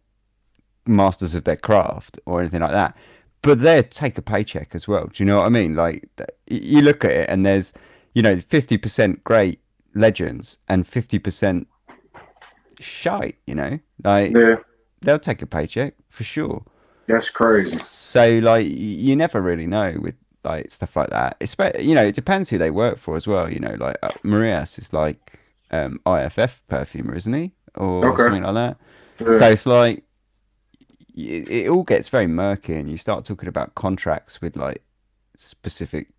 B: masters of their craft or anything like that, but they take a paycheck as well. Do you know what I mean? Like you look at it and there's 50% great legends and 50% shite. Like
A: Yeah,
B: they'll take a paycheck for sure.
A: that's crazy.
B: So like you never really know with like stuff like that. It depends who they work for as well. Like Marias is like IFF perfumer, isn't he, or
A: Okay.
B: something like that?
A: Yeah.
B: So it's like it all gets very murky, and you start talking about contracts with like specific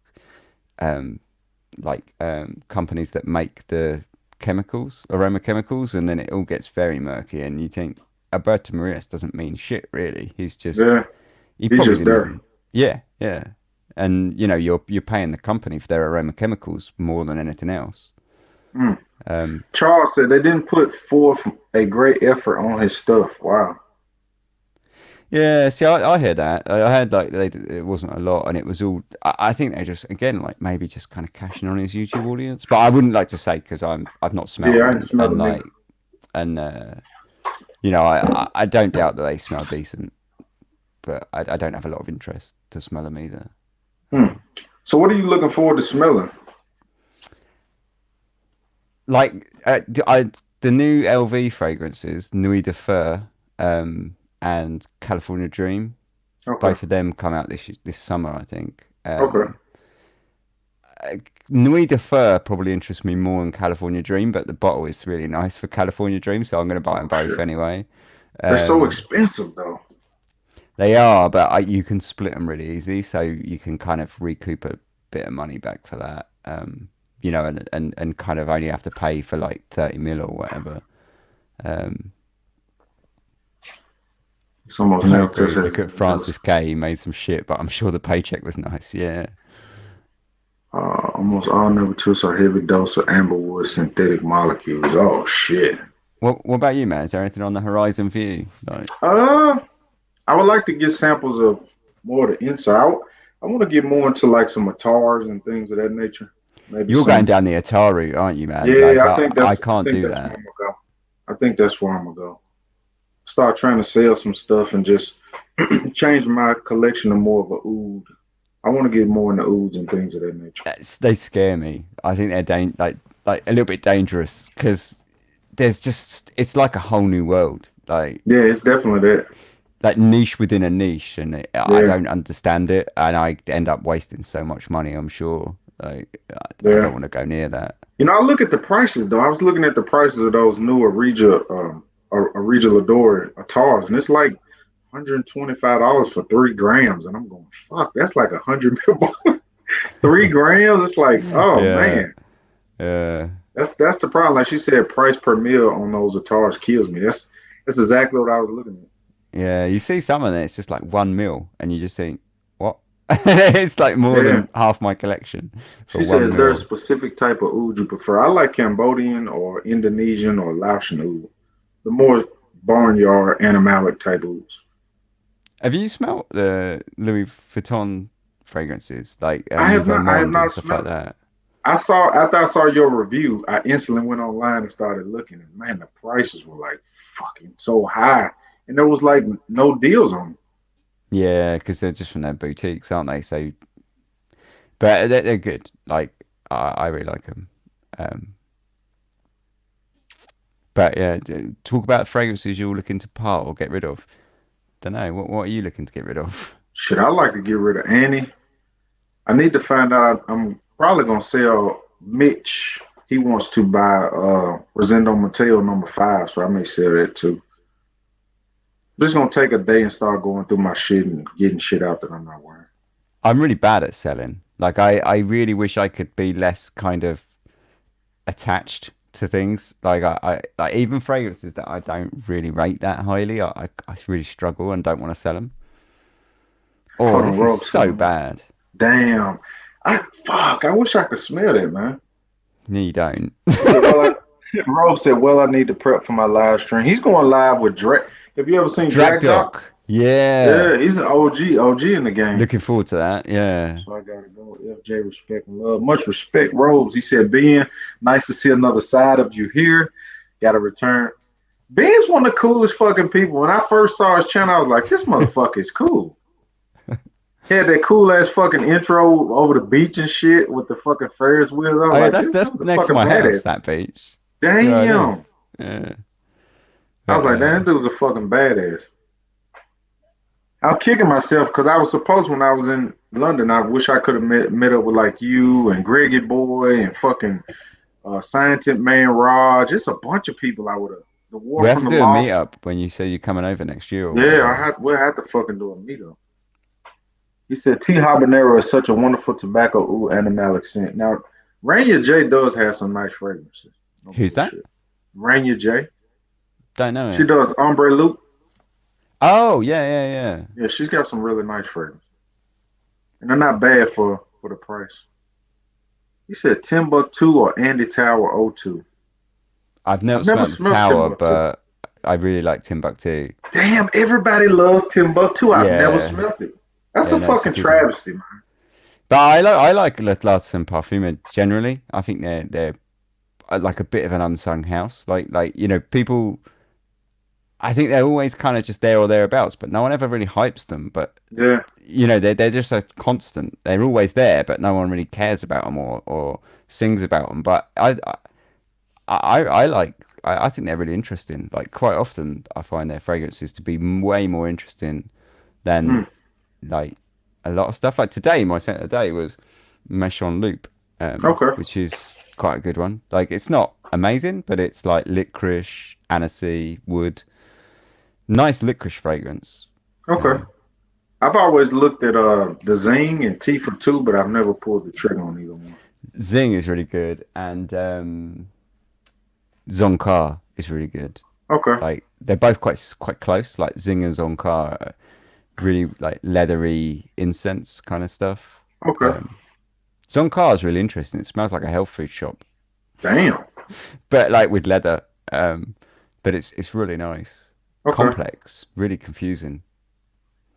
B: um companies that make the aroma chemicals, and then it all gets very murky, and you think Alberto Marias doesn't mean shit really.
A: Yeah.
B: He
A: He's
B: probably
A: just
B: didn't
A: there.
B: even. Yeah, yeah. And you're paying the company for their aroma chemicals more than anything else.
A: Mm.
B: Um,
A: Charles said they didn't put forth a great effort on his stuff. Wow.
B: Yeah, see, I hear that. I heard like it wasn't a lot, and it was all. I think they just again like maybe just kind of cashing on his YouTube audience, but I wouldn't like to say because I've not smelled
A: Yeah, I
B: them,
A: ain't smelled
B: and
A: them either.
B: like and you know I don't doubt that they smell decent, but I don't have a lot of interest to smell them either.
A: Hmm. So what are you looking forward to smelling?
B: Like the new LV fragrances, Nuit de Fur, and California Dream,
A: Okay.
B: both of them come out this summer, I think.
A: Okay.
B: Nuit de Fur probably interests me more than California Dream, but the bottle is really nice for California Dream, so I'm going to buy them
A: Oh
B: both
A: shit.
B: anyway.
A: They're so
B: Um,
A: expensive though.
B: they are, but you can split them really easy, so you can kind of recoup a bit of money back for that. You know, and kind of only have to pay for like 30 mil or whatever. Um,
A: It's almost
B: I
A: never just
B: agree.
A: as
B: Look at
A: good as us.
B: Francis Gay. He made some shit, but I'm sure the paycheck was nice. Yeah.
A: Almost all never took a heavy dose of amberwood synthetic molecules. Oh shit.
B: What about you, man? Is there anything on the horizon for you? Like,
A: Uh, I would like to get samples of more of the inside. I want to get more into like some guitars and things of that nature. Maybe
B: you're going
A: some.
B: down the Atari, aren't you, man?
A: Yeah,
B: Like,
A: I think
B: I
A: that's. I
B: can't
A: think
B: do
A: that's where
B: that.
A: I'm gonna go. I think that's where I'm gonna go. Start trying to sell some stuff and just change my collection to more of a oud. I want to get more into ouds and things of that nature.
B: They scare me. I think they're like a little bit dangerous because there's just it's like a whole new world.
A: Yeah, it's definitely that.
B: Like niche within a niche, and I
A: Yeah,
B: don't understand it, and I end up wasting so much money. I'm sure. Like, I
A: yeah.
B: don't want to go near that.
A: You know, I look at the prices though. I was looking at the prices of those new Ariga Lador guitars, and it's like $125 for 3 grams, and I'm going, fuck, that's like 100 mil. 3 grams. It's like, oh
B: Yeah.
A: man,
B: Yeah.
A: that's the problem. Like she said, price per meal on those guitars kills me. That's exactly what I was looking at.
B: Yeah, you see some of it, it's just like 1 mil, and you just think, what? It's like more
A: Yeah.
B: than half my collection for
A: She says,
B: one
A: is there a
B: mil.
A: specific type of oud you prefer? I like Cambodian or Indonesian or Laotian oud. The more barnyard animalic type ouds.
B: Have you smelt the Louis Vuitton fragrances, like
A: I have
B: Nouveau
A: not. I have
B: Monde and
A: not
B: stuff like
A: smelled.
B: that?
A: I saw after I saw your review, I instantly went online and started looking, and man, the prices were like fucking so high, and there was like no deals on them.
B: Yeah, because they're just from their boutiques, aren't they? So, but they're good. Like, I really like them. Um, but yeah, talk about fragrances you're looking to part or get rid of. Don't know. What are you looking to get rid of?
A: Shit, I like to get rid of Annie. I need to find out. I'm probably gonna sell Mitch. He wants to buy Rosendo Mateo #5, so I may sell that too. I'm just gonna take a day and start going through my shit and getting shit out that I'm not wearing.
B: I'm really bad at selling. Like, I really wish I could be less kind of attached to things. Like, I like even fragrances that I don't really rate that highly. I really struggle and don't want to sell them. Oh,
A: Hold on,
B: this is
A: Rob
B: so
A: saying,
B: bad.
A: damn. I wish I could smell that, man.
B: No, you don't.
A: He said, well, Rob said, well, I need to prep for my live stream. He's going live with Drake. Have you ever seen
B: Drag
A: Drag Doc?
B: Dog. Yeah.
A: Yeah, he's an OG in the game.
B: Looking forward to that. Yeah.
A: So I gotta go. FJ, respect and love. Much respect, Robes. He said, Ben, nice to see another side of you here. Gotta return. Ben's one of the coolest fucking people. When I first saw his channel, I was like, this motherfucker is cool. He had that cool ass fucking intro over the beach and shit with the fucking Ferris wheels. I
B: Oh
A: was
B: yeah,
A: like,
B: that's
A: that was a
B: next to
A: fucking
B: my house.
A: badass.
B: That beach. That's where I live.
A: Damn.
B: Yeah.
A: I was
B: But
A: like, damn, this dude was a fucking badass. I'm kicking myself because I was supposed when I was in London, I wish I could have met up with like you and Greggy Boy and fucking Scientist Man Raj. Just a bunch of people I would have. The War
B: we have
A: from
B: to
A: the
B: do a
A: Lost.
B: meetup when you say you're coming over next year or
A: Yeah,
B: whatever.
A: we'll have to fucking do a meetup. He said T Habanero is such a wonderful tobacco ooh animalic scent. Now, Rainier J does have some nice fragrances. No
B: Who's that?
A: bullshit. Rainier J.
B: Don't know
A: She
B: it.
A: does Ombre Loop.
B: Oh yeah, yeah, yeah.
A: Yeah, she's got some really nice fragrances. And they're not bad for the price. He said Timbuktu or Andy Tower O2.
B: I've never
A: I've never
B: smelled the
A: smelled
B: tower,
A: Timbuktu.
B: but I really like Timbuktu.
A: Damn, everybody loves Timbuktu. I've never
B: Yeah,
A: smelt it. That's
B: yeah,
A: a
B: no, it's a
A: fucking
B: good one.
A: travesty, man.
B: But I like Le Larsen and Parfume generally. I think they're like a bit of an unsung house. Like people. I think they're always kind of just there or thereabouts, but no one ever really hypes them. But
A: Yeah.
B: they're just a constant. They're always there, but no one really cares about them or sings about them. But I like. I think they're really interesting. Like quite often, I find their fragrances to be way more interesting than
A: Mm.
B: like a lot of stuff. Like today, my scent of the day was Mèche Loup,
A: Okay.
B: which is quite a good one. Like it's not amazing, but it's like licorice, anisey, wood, nice licorice fragrance.
A: Okay.
B: Um,
A: I've always looked at the Zing and T for two, but I've never pulled the trigger on either one.
B: Zing is really good, and Zonkar is really good.
A: Okay.
B: Like they're both quite close. Like Zing and Zonkar, are really like leathery incense kind of stuff.
A: Okay.
B: Um, Zonkar is really interesting. It smells like a health food shop,
A: Damn.
B: but like with leather. Um, but it's really nice,
A: Okay.
B: complex, really confusing.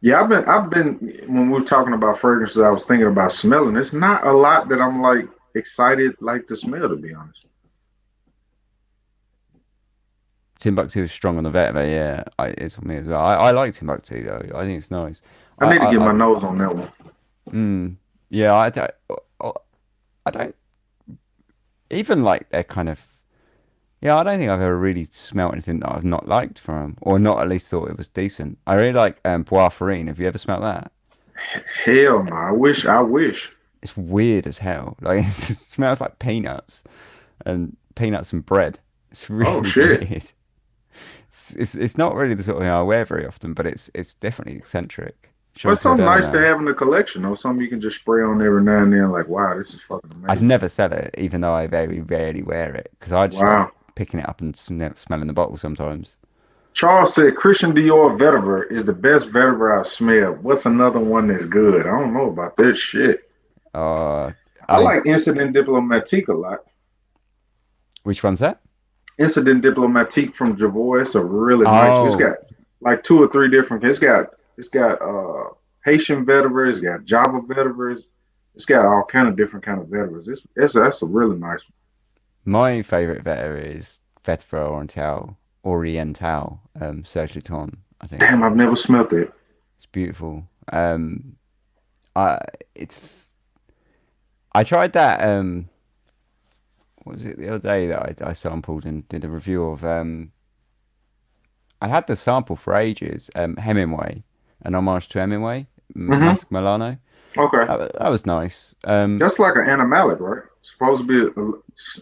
A: Yeah, I've been when we were talking about fragrances, I was thinking about smelling. It's not a lot that I'm like excited like to smell, to be honest.
B: Timbuktu is strong on the vetiver, yeah. It's on me as well. I like Timbuktu though. I think it's nice.
A: I need to get
B: I
A: my nose on that one.
B: yeah. I don't even like they're kind of. Yeah, I don't think I've ever really smelt anything that I've not liked from them, or not at least thought it was decent. I really like Bois. Have you ever smelt that?
A: Hell no. I wish. I wish.
B: It's weird as hell. Like it smells like peanuts and bread. It's
A: Oh
B: really
A: shit.
B: weird. It's not really the sort of thing I wear very often, but it's definitely eccentric.
A: But
B: Jean
A: it's something
B: Claudel
A: nice to
B: now.
A: have in the collection, though. Something you can just spray on every now and then. Like, wow, this is fucking
B: I'd
A: amazing.
B: never sell it, even though I very rarely wear it, because I just like
A: Wow.
B: picking it up and smelling the bottle sometimes.
A: Charles said Christian Dior vetiver is the best vetiver I've smelled. What's another one that's good? I don't know about this shit.
B: Uh,
A: I
B: I
A: like Incident Diplomatique a lot.
B: which one's that?
A: Incident Diplomatique from Javois are really nice. It's
B: Oh,
A: got like two or three different. It's got Haitian vetiver. It's got Java vetivers. It's got all kind of different kind of vetivers. It's that's a really nice
B: my favorite vetter is Vetiver Oriental, Serge Luton, I
A: one.
B: think.
A: Damn, I've never smelt it.
B: It's beautiful. I it's I tried that. What was it the other day that I sampled and did a review of? I had the sample for ages. Hemingway, an homage to Hemingway,
A: Hmm.
B: Mask Milano.
A: Okay,
B: That was nice.
A: just like an animalic, right? Supposed to be
B: A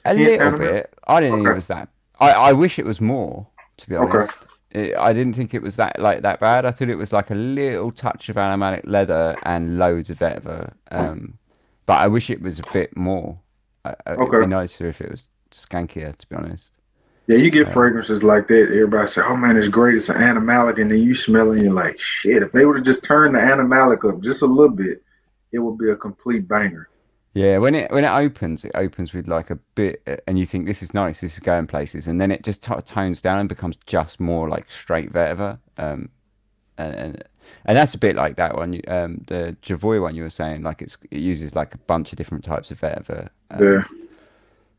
A: a hint
B: little
A: animal.
B: bit. I didn't think it
A: Okay,
B: was that. I wish it was more, to be
A: okay,
B: honest. I didn't think it was that bad. I thought it was like a little touch of animalic leather and loads of vetiver. But I wish it was a bit more. It'd be
A: okay.
B: nicer if it was skankier, to be honest.
A: Yeah, you get
B: Um,
A: fragrances like that. Everybody say, "Oh man, it's great. It's an animalic," and then you smell it, and you're like, "Shit!" If they would have just turned the animalic up just a little bit, it would be a complete banger.
B: yeah, when it opens with like a bit, and you think this is nice, this is going places, and then it just tones down and becomes just more like straight vetiver. And, and and that's a bit like that one. The Javoy one you were saying, like it uses like a bunch of different types of vetiver.
A: Yeah,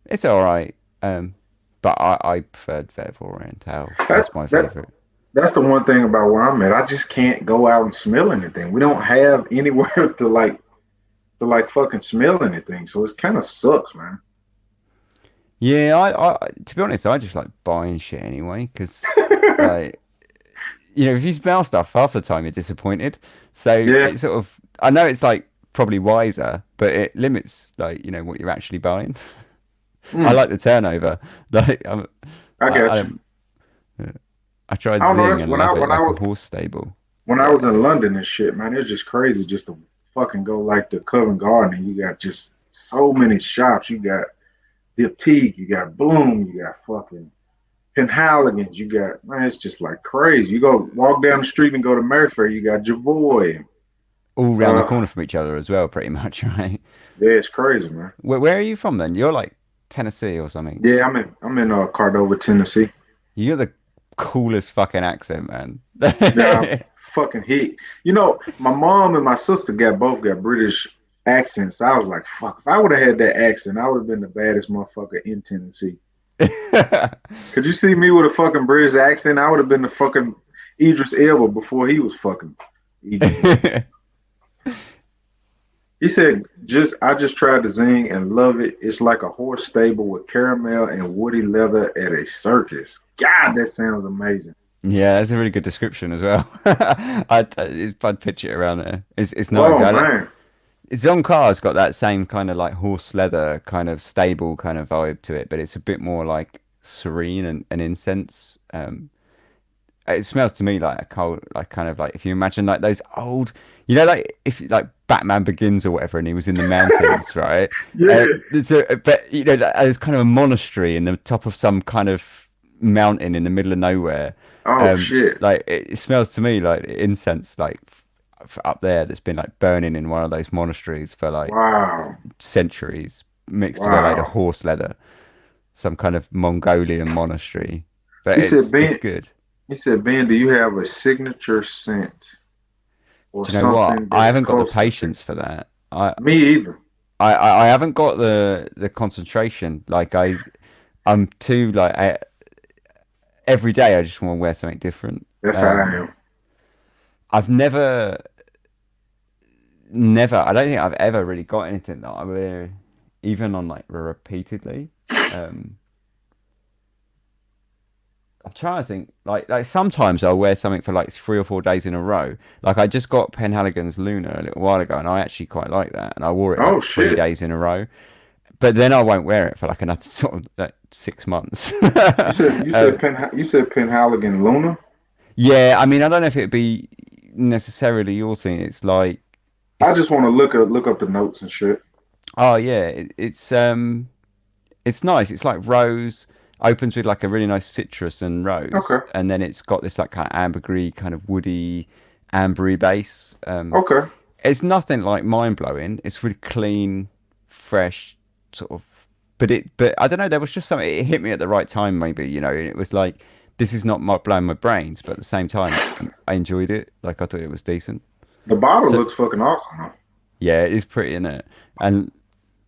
B: It's all right, but I preferred vetiver Oriental.
A: that
B: That's my
A: that
B: favorite.
A: that's the one thing about where I'm at. I just can't go out and smell anything. We don't have anywhere to like fucking smell anything, so it kind of sucks, man.
B: Yeah, I to be honest, I just like buying shit anyway because like if you smell stuff, half the time you're disappointed. So
A: Yeah,
B: it sort of, I know it's like probably wiser, but it limits like what you're actually buying. I
A: mm,
B: like the turnover. Like
A: I got
B: I
A: you.
B: I tried
A: I don't know.
B: Zing
A: That's
B: and
A: when I
B: love it
A: when I
B: like a
A: was
B: horse stable.
A: when I
B: Yeah.
A: was in London and shit, man. It was just crazy just to fucking go like to Covent Garden and you got just so many shops. You got Diptyque, you got Bloom, you got fucking Penhaligon's, you got man. It's just like crazy. You go walk down the street and go to Mayfair, you got Javoy.
B: All round the
A: Uh,
B: corner from each other as well, pretty much, right?
A: yeah, it's crazy, man.
B: Where are you from then? You're like Tennessee or something.
A: Yeah, I'm in Cordova, Tennessee.
B: You're the coolest fucking accent, man.
A: Yeah, fucking hit. You know, my mom and my sister both got British accents. I was like, fuck, if I would have had that accent, I would have been the baddest motherfucker in Tennessee. Could you see me with a fucking British accent? I would have been the fucking Idris Elba before he was fucking Idris Elba. He said, I just tried to zing and love it. It's like a horse stable with caramel and woody leather at a circus. God, that sounds amazing.
B: Yeah, that's a really good description as well. I'd pitch it around there. It's nice.
A: Oh man.
B: Zonkar's got that same kind of like horse leather kind of stable kind of vibe to it, but it's a bit more like serene and incense. It smells to me like a cold, like kind of like if you imagine like those old, like if like Batman Begins or whatever, and he was in the mountains, right?
A: Yeah.
B: But there's kind of a monastery in the top of some kind of mountain in the middle of nowhere.
A: Oh shit.
B: Like it smells to me like incense, like up there that's been like burning in one of those monasteries for like
A: Wow.
B: centuries, mixed with like a
A: Wow.
B: horse leather, some kind of Mongolian monastery. But
A: He said,
B: it's
A: Ben,
B: good.
A: he said, Ben, do you have a signature scent or
B: Do you know what?
A: something
B: I
A: that is
B: haven't got the
A: close to
B: patience for that.
A: me either?
B: I haven't got the concentration. Like I'm too like every day I just want to wear something different.
A: That's how I am.
B: I've never. I don't think I've ever really got anything that I wear, even on like repeatedly. Um, I'm trying to think. Like sometimes I'll wear something for like 3 or 4 days in a row. Like I just got Penhaligon's Luna a little while ago, and I actually quite like that. And I wore it
A: Oh
B: like three
A: shit.
B: days in a row. But then I won't wear it for like another sort of like 6 months.
A: You said
B: uh,
A: Penhaligon Luna?
B: yeah, I mean, I don't know if it'd be necessarily your thing. It's like
A: I
B: it's
A: just want to look up the notes and shit.
B: oh yeah, it's nice. It's like rose opens with like a really nice citrus and rose,
A: Okay.
B: and then it's got this like kind of ambergris, kind of woody, ambery base.
A: Okay.
B: It's nothing like mind blowing. It's really clean, fresh, sort of. But I don't know. There was just something. It hit me at the right time, maybe. And it was like this is not blowing my brains, but at the same time, I enjoyed it. Like I thought it was decent.
A: The bottle
B: So
A: looks fucking awesome, huh?
B: yeah, it is pretty in it, and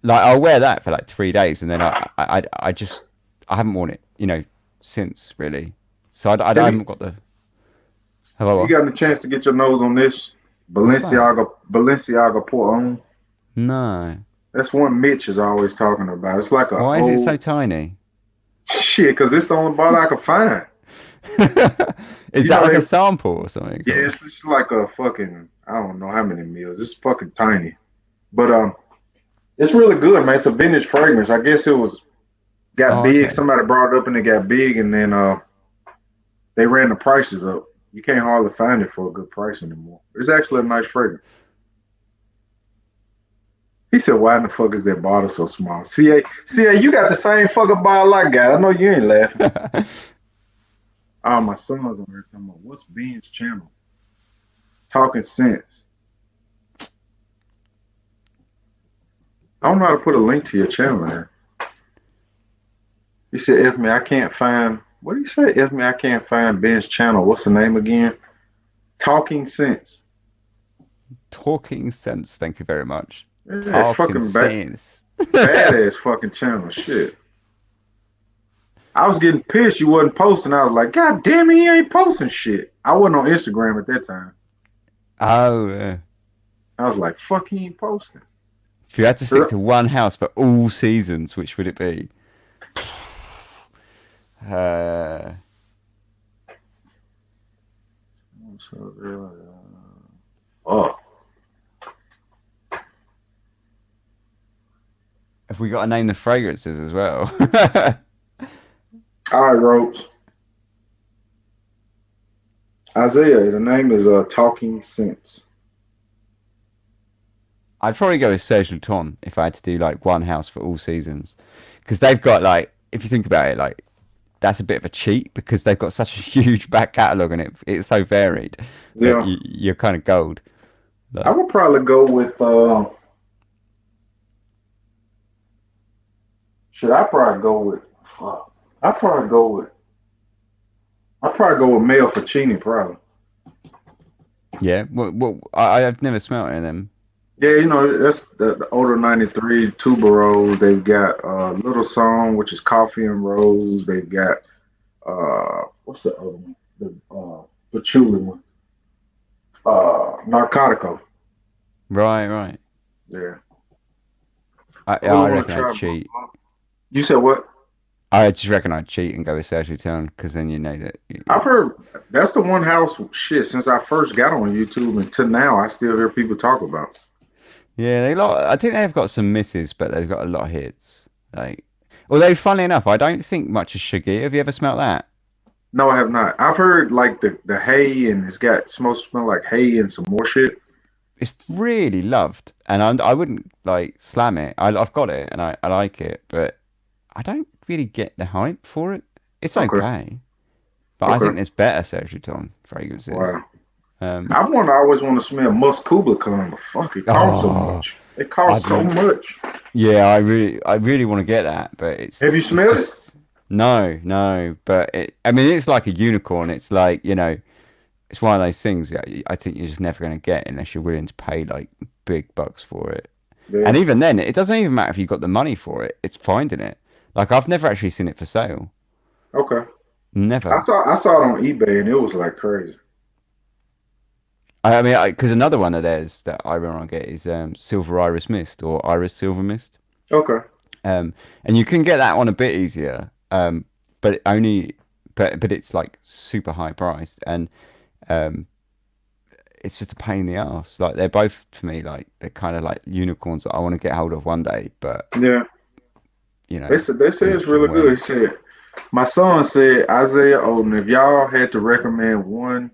B: like I'll wear that for like 3 days, and then I just I haven't worn it, since really. So I
A: Have
B: haven't
A: you
B: got the.
A: have you
B: Hello,
A: gotten a chance to get your nose on this
B: what's that?
A: Balenciaga Pour Homme?
B: No.
A: That's one Mitch is always talking about. It's like a
B: Why is it so
A: old
B: tiny?
A: shit, because it's the only bottle I could find.
B: Is
A: You
B: that
A: know
B: like a
A: they
B: sample or something?
A: Yeah,
B: Or
A: it's like a fucking I don't know how many mils. It's fucking tiny. But it's really good, man. It's a vintage fragrance. I guess it was got
B: oh,
A: big.
B: okay.
A: Somebody brought it up and it got big, and then they ran the prices up. You can't hardly find it for a good price anymore. It's actually a nice fragrance. He said, "Why in the fuck is that bottle so small?" CA, you got the same fucking bottle I got. I know you ain't laughing. Oh, my son's on there talking about what's Ben's channel? Talking sense. I don't know how to put a link to your channel there. He said, "If me, I can't find." What do you say? If me, I can't find Ben's channel. What's the name again? Talking sense.
B: Talking sense. Thank you very much.
A: Yeah, it's
B: Talking
A: fucking
B: sense.
A: badass fucking channel. Shit. I was getting pissed you wasn't posting. I was like, God damn it, he ain't posting shit. I wasn't on Instagram at that time.
B: Oh,
A: I was like, fuck, he ain't posting.
B: if you had to stick
A: So,
B: to one house for all seasons, which would it be? Uh,
A: oh,
B: have we got to name the fragrances as well?
A: all right, Ropes. Isaiah, the name is Talking Sense.
B: I'd probably go with Serge Luton if I had to do like one house for all seasons, because they've got like, if you think about it, like that's a bit of a cheat because they've got such a huge back catalogue and it's so varied that
A: Yeah,
B: you're kind of gold.
A: I
B: Like,
A: would probably go with, should I probably go with, fuck, I'd probably go with, I'd probably go with male Ficini, probably.
B: Yeah. I've never smelt any of them.
A: Yeah, that's the older 93 tuberose. They've got Little Song, which is coffee and rose. They've got what's the other one? The patchouli one. Narcotico.
B: Right, right.
A: Yeah. I
B: Yeah,
A: really
B: I
A: want to
B: reckon I'd
A: try
B: cheat.
A: You said what?
B: I just reckon I'd cheat and go with Sergio Town because then you know that.
A: I've heard that's the one house shit since I first got on YouTube until now I still hear people talk about.
B: Yeah, I think they've got some misses, but they've got a lot of hits. Like, although funnily enough, I don't think much of Shaggy. Have you ever smelt that?
A: No, I have not. I've heard like the hay and it's got smell like hay and some more shit.
B: It's really loved, and I wouldn't like slam it. I've got it, and I like it, but I don't really get the hype for it. It's
A: Okay.
B: okay, but I think
A: Okay.
B: there's better Sergio Ton fragrances.
A: Wow.
B: Um,
A: I always want to smell Musk Kubla, but fuck, it costs so
B: oh,
A: much. It costs
B: I'd
A: so much.
B: yeah, I really want to get that, but
A: Have you
B: it's
A: smelled it?
B: just no, no. But I mean, it's like a unicorn. It's like it's one of those things that I think you're just never going to get unless you're willing to pay like big bucks for it. And
A: Yeah.
B: even then, it doesn't even matter if you got the money for it. It's finding it. Like I've never actually seen it for sale.
A: Okay.
B: Never.
A: I saw it on eBay and it was like crazy.
B: I mean, because another one of theirs that I really want to get is Silver Iris Mist or Iris Silver Mist.
A: Okay.
B: And you can get that one a bit easier, but it only, but it's like super high priced, and um, it's just a pain in the ass. Like they're both for me like they're kind of like unicorns that I want to get hold of one day, but
A: Yeah.
B: you know,
A: They say
B: not
A: it's
B: for a
A: really good. He
B: while.
A: said my son said Isaiah Odin, if y'all had to recommend one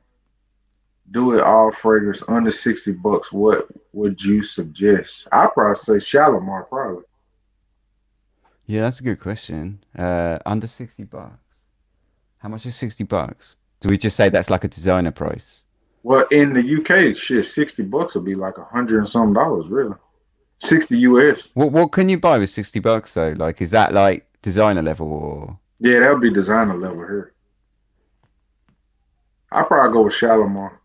A: do it all fragrance under $60, what would you suggest? I'd probably say Shalimar, probably.
B: Yeah, that's a good question. Under $60. How much is $60? Do we just say that's like a designer price?
A: Well, in the UK, shit, $60 would be like a hundred and some dollars, really. 60 US.
B: What can you buy with $60 though? Like, is that like designer level or?
A: Yeah, that would be designer level here. I'd probably go with Shalimar.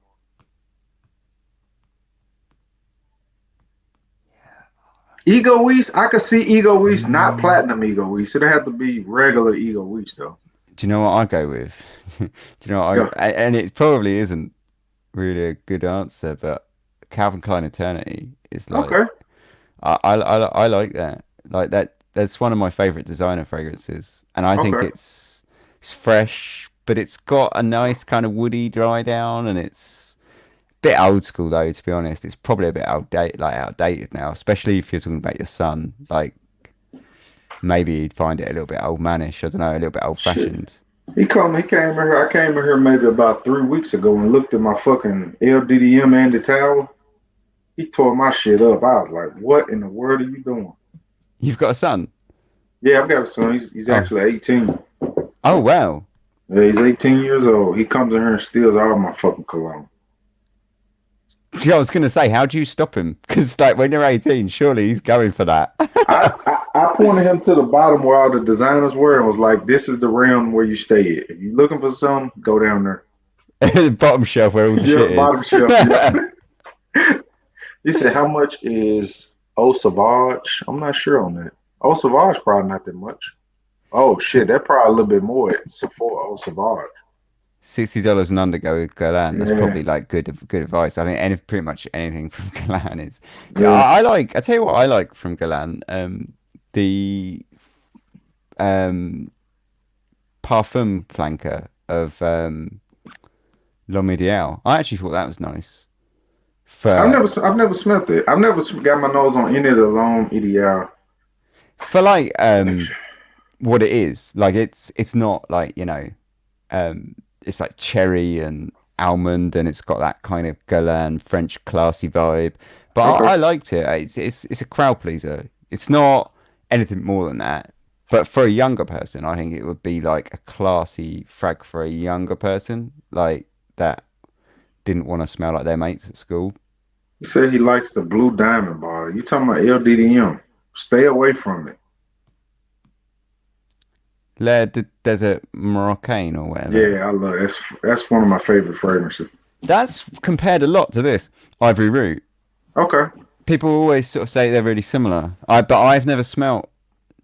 A: Ego East, I could see Ego East, not
B: Mm,
A: platinum Ego East. It'd have to be regular Ego East, though.
B: do you know what I go with? Do you know
A: Yeah.
B: and it probably isn't really a good answer, but Calvin Klein Eternity is like
A: Okay.
B: I like that. Like that that's one of my favorite designer fragrances. And I think
A: Okay.
B: it's fresh, but it's got a nice kind of woody dry down and it's a bit old school though, to be honest. It's probably a bit outdated now, especially if you're talking about your son. Like maybe you'd find it a little bit old manish, I don't know, a little bit old
A: Shit.
B: fashioned.
A: He called me. He came in here. I came in here maybe about 3 weeks ago and looked at my fucking LDDM and the tower. He tore my shit up. I was like, "What in the world are you doing?"
B: You've got a son?
A: Yeah, I've got a son. He's
B: Oh.
A: actually 18.
B: Oh wow.
A: Yeah, he's 18 years old. He comes in here and steals all my fucking cologne.
B: Yeah, I was gonna say, how do you stop him? Because like when you're 18, surely he's going for that.
A: I pointed him to the bottom where all the designers were and was like, "This is the realm where you stay at. If you're looking for something, go down there."
B: Bottom shelf where all the
A: Yeah,
B: shit
A: bottom
B: is.
A: shelf. Yeah. He said, "How much is Eau Sauvage?" I'm not sure on that. Eau Sauvage probably not that much. Oh
B: Si-
A: shit, that probably a little bit more at Sephora Eau Sauvage.
B: $60 and under go with Guerlain. That's
A: Yeah,
B: probably like good advice. I mean, pretty much anything from Guerlain is.
A: yeah.
B: I like. I tell you what I like from Guerlain. The um parfum flanker of L'Homme Ideal. I actually thought that was nice for
A: I've never smelt it. I've never got my nose on any of the L'Homme Ideal
B: like
A: collection.
B: what it is. Like it's not like it's like cherry and almond, and it's got that kind of Guerlain French classy vibe. But
A: Okay.
B: I liked it. It's a crowd pleaser. It's not anything more than that. But for a younger person, I think it would be like a classy frag for a younger person, like that didn't want to smell like their mates at school.
A: He said he likes the blue diamond bottle. You talking about LDDM? Stay away from it.
B: Le Desert Moroccan or whatever.
A: Yeah, I love it. That's one of my favorite fragrances.
B: That's compared a lot to this Ivory Root.
A: Okay.
B: People always sort of say they're really similar. But I've never smelt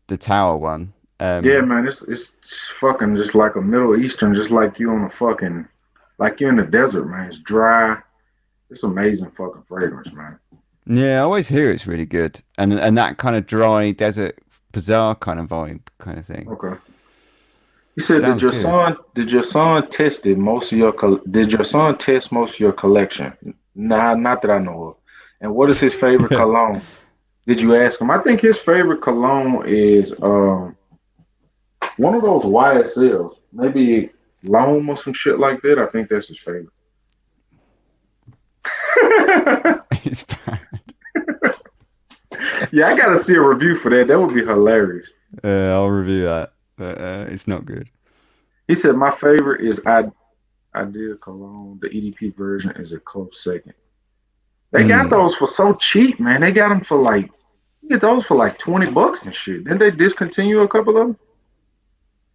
B: the Tower one.
A: Yeah, man, it's fucking just like a Middle Eastern, just like you on a fucking like you in the desert, man. It's dry. It's amazing fucking fragrance, man.
B: Yeah, I always hear it's really good, and that kind of dry desert, bizarre kind of vibe, kind of thing.
A: Okay. You said,
B: Sounds good.
A: did your son tested most of your did your son test most of your collection? Nah, not that I know of. And what is his favorite cologne? Did you ask him? I think his favorite cologne is one of those YSLs, maybe Loam or some shit like that. I think that's his favorite.
B: It's bad.
A: Yeah, I gotta see a review for that. That would be hilarious.
B: I'll review that, but it's not good.
A: He said my favorite is Ideal Cologne. The EDP version is a close second. They got
B: Mm.
A: those for so cheap, man. They got them for like you get those for like $20 and shit. Didn't they discontinue a couple of them?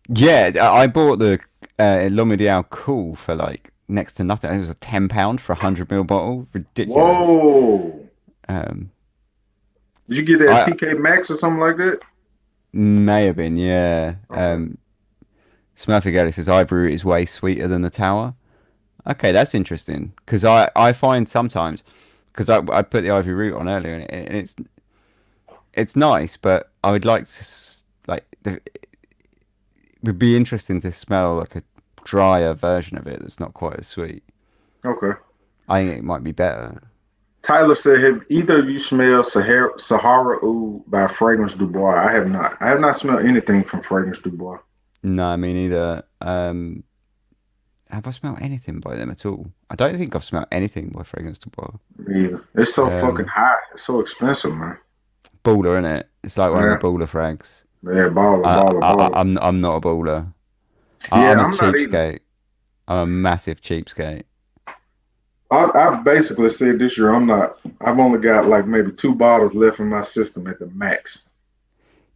B: Yeah, I bought the L'Ommedial Cool for like next to nothing. I think it was a £10 for a 100 ml bottle. Ridiculous.
A: Whoa!
B: Um,
A: Did you get that
B: I
A: TK Maxx or something like that?
B: may have been, yeah.
A: Okay.
B: Smurfy Galley says Ivory Root is way sweeter than the Tower. Okay, that's interesting because I find sometimes because I put the Ivory Root on earlier and it's nice, but I would like to it would be interesting to smell like a drier version of it that's not quite as sweet.
A: Okay.
B: I think it might be better.
A: Tyler said, "Have either of you smelled Sahara Oud by Fragrance Du Bois?" I have not. I have not smelled anything from Fragrance Du Bois.
B: No, I mean either. Have I smelled anything by them at all? I don't think I've smelled anything by Fragrance du Bois.
A: Me either. It's so fucking
B: Um,
A: high. It's so expensive, man.
B: Baller, innit? It's like one of the
A: Yeah,
B: baller frags.
A: yeah, baller, baller, baller.
B: I'm not a baller. I'm
A: Yeah,
B: a
A: I'm not either.
B: cheapskate. I'm a massive cheapskate.
A: I basically said this year I'm not. I've only got like maybe 2 bottles left in my system at the max.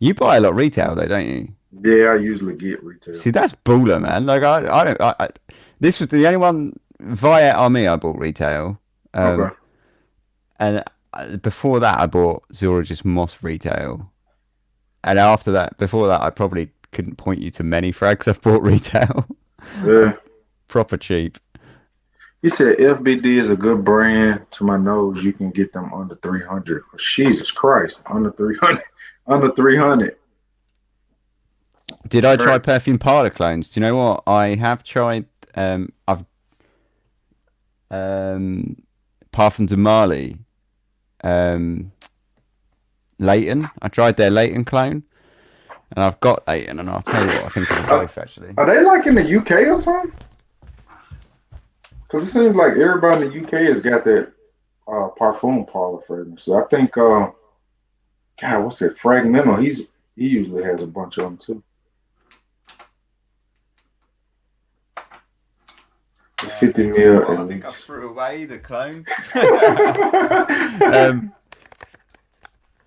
B: You buy a lot retail though, don't you?
A: Yeah, I usually get retail.
B: See, that's baller, man. Like I don't. This was the only one via Army I bought retail. Um,
A: Okay.
B: and before that, I bought Zoologist Moss retail. And after that, before that, I probably couldn't point you to many frags I've bought retail.
A: Yeah.
B: I'm proper cheap.
A: He said FBD is a good brand. To my nose, you can get them under 300. Jesus Christ, under 300, under 300.
B: Did I try
A: Right.
B: perfume parlor clones? Do you know what? I have tried. I've um, Parfum de Marly, um, Leighton. I tried their Leighton clone, and I've got Leighton, and I'll tell you what I think of them
A: Are,
B: both actually.
A: are they like in the UK or something? Because it seems like everybody in the UK has got that parfum parlor fragrance. So I think, God, what's that? Fragmental. He usually has a bunch of them too. 50
B: Do you know
A: mil
B: what?
A: at
B: I think I
A: least.
B: threw away the clone.
A: Wow.
B: um,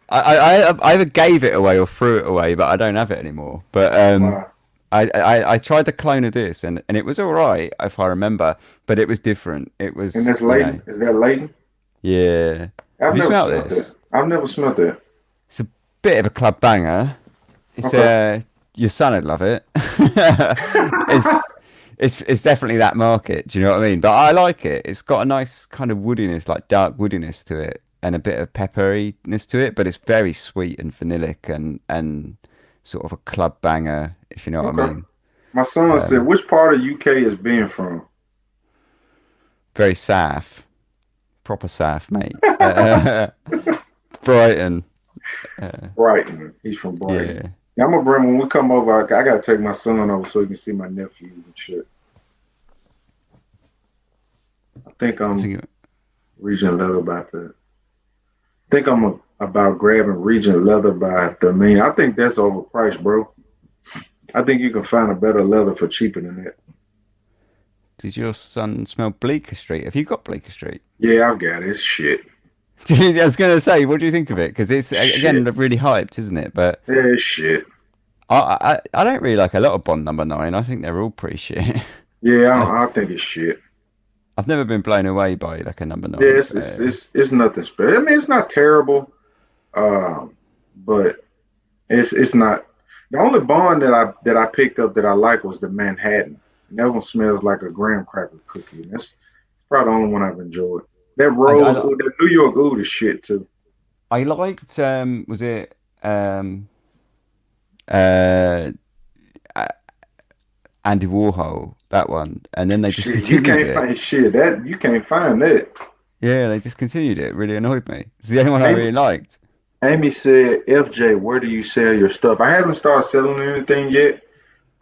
B: I either gave it away or threw it away, but I don't have it anymore. But I tried the clone of this, and it was all right if I remember, but it was different. It
A: And
B: was,
A: that's Leighton. Is that Leighton?
B: yeah. Have
A: I've
B: you
A: never
B: smelled
A: smelled
B: this?
A: that. I've never smelled that.
B: It's a bit of a club banger. It's
A: Okay.
B: your son would love it. it's it's definitely that market. Do you know what I mean? But I like it. It's got a nice kind of woodiness, like dark woodiness to it, and a bit of pepperiness to it. But it's very sweet and vanillic and sort of a club banger, if you know what I
A: Okay.
B: mean.
A: My son said,
B: Um,
A: which part of UK is being from?
B: very saff, proper saff, mate. Brighton. Uh,
A: Brighton. He's from Brighton.
B: yeah.
A: Yeah, I'm gonna bring when we come over. I gotta take my son over so he can see my nephews and shit. I think
B: I
A: I'm
B: think
A: Regent Leather about that. I think about grabbing Regent Leather by the mean. I think that's overpriced, bro. I think you can find a better leather for cheaper than that.
B: did your son smell Bleecker Street? Have you got Bleecker Street?
A: Yeah, I've got it. It's shit.
B: I was going to say, what do you think of it? Because it's again
A: Shit.
B: really hyped, isn't it? But
A: Yeah, it's shit.
B: I don't really like a lot of Bond number nine. I think they're all pretty shit.
A: Yeah,
B: I,
A: I think it's shit.
B: I've never been blown away by like a number
A: Yeah,
B: nine.
A: it's nothing special. I mean, it's not terrible, but it's not. The only Bond that I picked up that I like was the Manhattan. And that one smells like a graham cracker cookie. And that's probably the only one I've enjoyed. That Rose,
B: I,
A: ooh, that New York Oud is shit too.
B: I liked was it uh Andy Warhol, that one, and then they
A: Shit, you
B: discontinued
A: can't
B: it.
A: find shit that you can't find that.
B: Yeah, they discontinued it. It really annoyed me. It's the only one I
A: Amy,
B: really liked.
A: Amy said, "FJ, where do you sell your stuff?" I haven't started selling anything yet,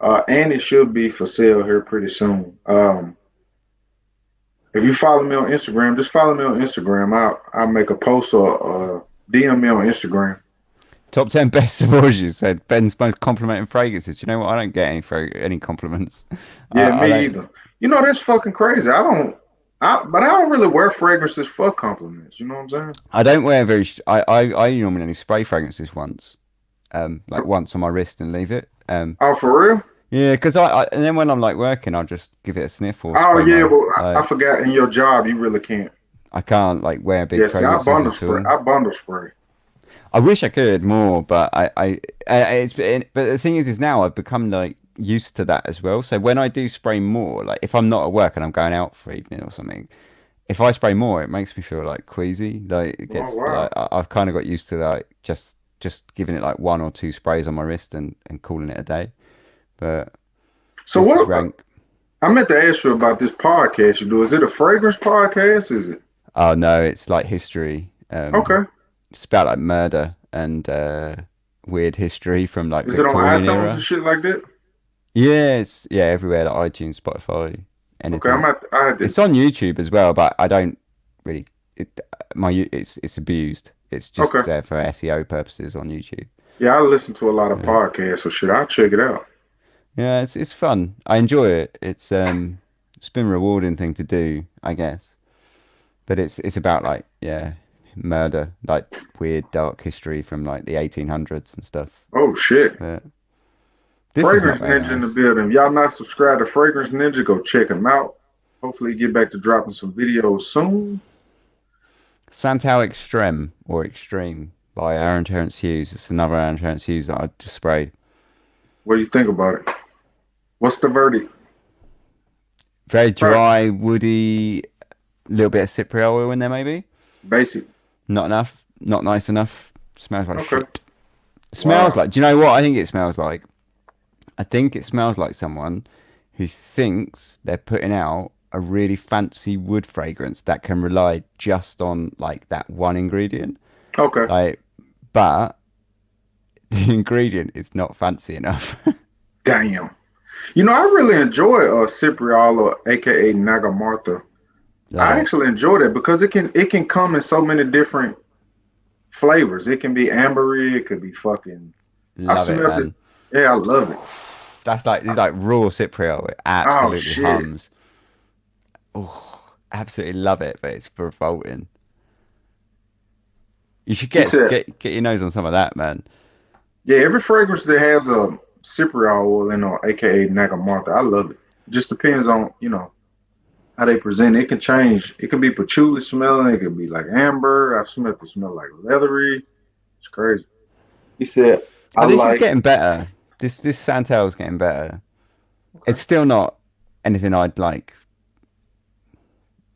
A: and it should be for sale here pretty soon. If you follow me on Instagram, just follow me on Instagram. I'll make a post or DM me on Instagram.
B: Top 10 best Savoyas said Ben's most complimenting fragrances. You know what? I don't get any compliments.
A: Yeah,
B: I
A: me
B: don't.
A: either. You know that's fucking crazy. But I don't really wear fragrances for compliments. You know what I'm saying?
B: I don't wear very. I normally only spray fragrances once, like once on my wrist and leave it.
A: Oh, for real?
B: Yeah, because and then when I'm like working, I'll just give it a sniff or
A: Oh
B: spray
A: yeah,
B: my
A: well I
B: like.
A: forgot. In your job, you really can't.
B: I can't like wear big
A: Yeah, see, I
B: fragrances
A: bundle
B: at
A: spray.
B: all.
A: I bundle spray.
B: I wish I could more, but but the thing is now I've become like used to that as well. So when I do spray more, like if I'm not at work and I'm going out for evening or something, if I spray more, it makes me feel like queasy. Like it
A: Oh
B: gets like
A: wow.
B: I've kind of got used to like just giving it like one or two sprays on my wrist and calling it a day. But
A: So
B: this is
A: what?
B: rank.
A: I meant to ask you about this podcast you do. Is it a fragrance podcast? Is it?
B: Oh no, it's like history.
A: Okay.
B: It's about like murder and weird history from like
A: Is it on
B: Victorian
A: iTunes and
B: era.
A: shit like that?
B: Yeah, it's yeah everywhere like iTunes, Spotify,
A: Okay,
B: anything.
A: I had to.
B: It's on YouTube as well, but I don't really. It's abused. It's just
A: Okay.
B: there for SEO purposes on YouTube.
A: Yeah, I listen to a lot of
B: Yeah,
A: podcasts, so shit, I'll check it out.
B: yeah, it's fun. I enjoy it. It's been a rewarding thing to do, I guess. But it's about like yeah, murder, like weird dark history from like the 1800s and stuff.
A: Oh shit.
B: But this is not
A: Fragrance
B: very
A: Ninja in the
B: nice.
A: building. Y'all not subscribed to Fragrance Ninja, go check him out. Hopefully get back to dropping some videos soon.
B: Santal Extreme or Extreme by Aaron Terence Hughes. It's another Aaron Terence Hughes that I just sprayed.
A: What do you think about it? What's the verdict?
B: Very
A: Right.
B: dry, woody, little bit of cypriol oil in there maybe.
A: Basic.
B: Not enough, not nice enough. Smells like
A: Okay.
B: shit. Smells
A: Wow.
B: like, do you know what I think it smells like? I think it smells like someone who thinks they're putting out a really fancy wood fragrance that can rely just on like that one ingredient.
A: Okay.
B: Like, but the ingredient is not fancy enough.
A: Damn. You know, I really enjoy Cipriala, aka Nagamartha.
B: Love
A: I
B: it.
A: actually enjoy that because it can come in so many different flavors. It can be ambery, it could be fucking. I've
B: Love it,
A: smelled it.
B: man.
A: Yeah, I love it.
B: That's like it's like raw cypriol. It
A: Oh
B: absolutely
A: shit.
B: hums. Oh, absolutely love it, but it's revolting. You should
A: He said,
B: get your nose on some of that, man.
A: yeah, every fragrance that has a Ciprial oil in it, aka Nagamartha, I love it. Just depends on, how they present it. It can change. It can be patchouli smelling. It could be like amber. I've smelled it smell like leathery. It's crazy. He said, I
B: Oh, this is
A: like.
B: getting better. This Santel's getting better.
A: Okay.
B: It's still not anything I'd like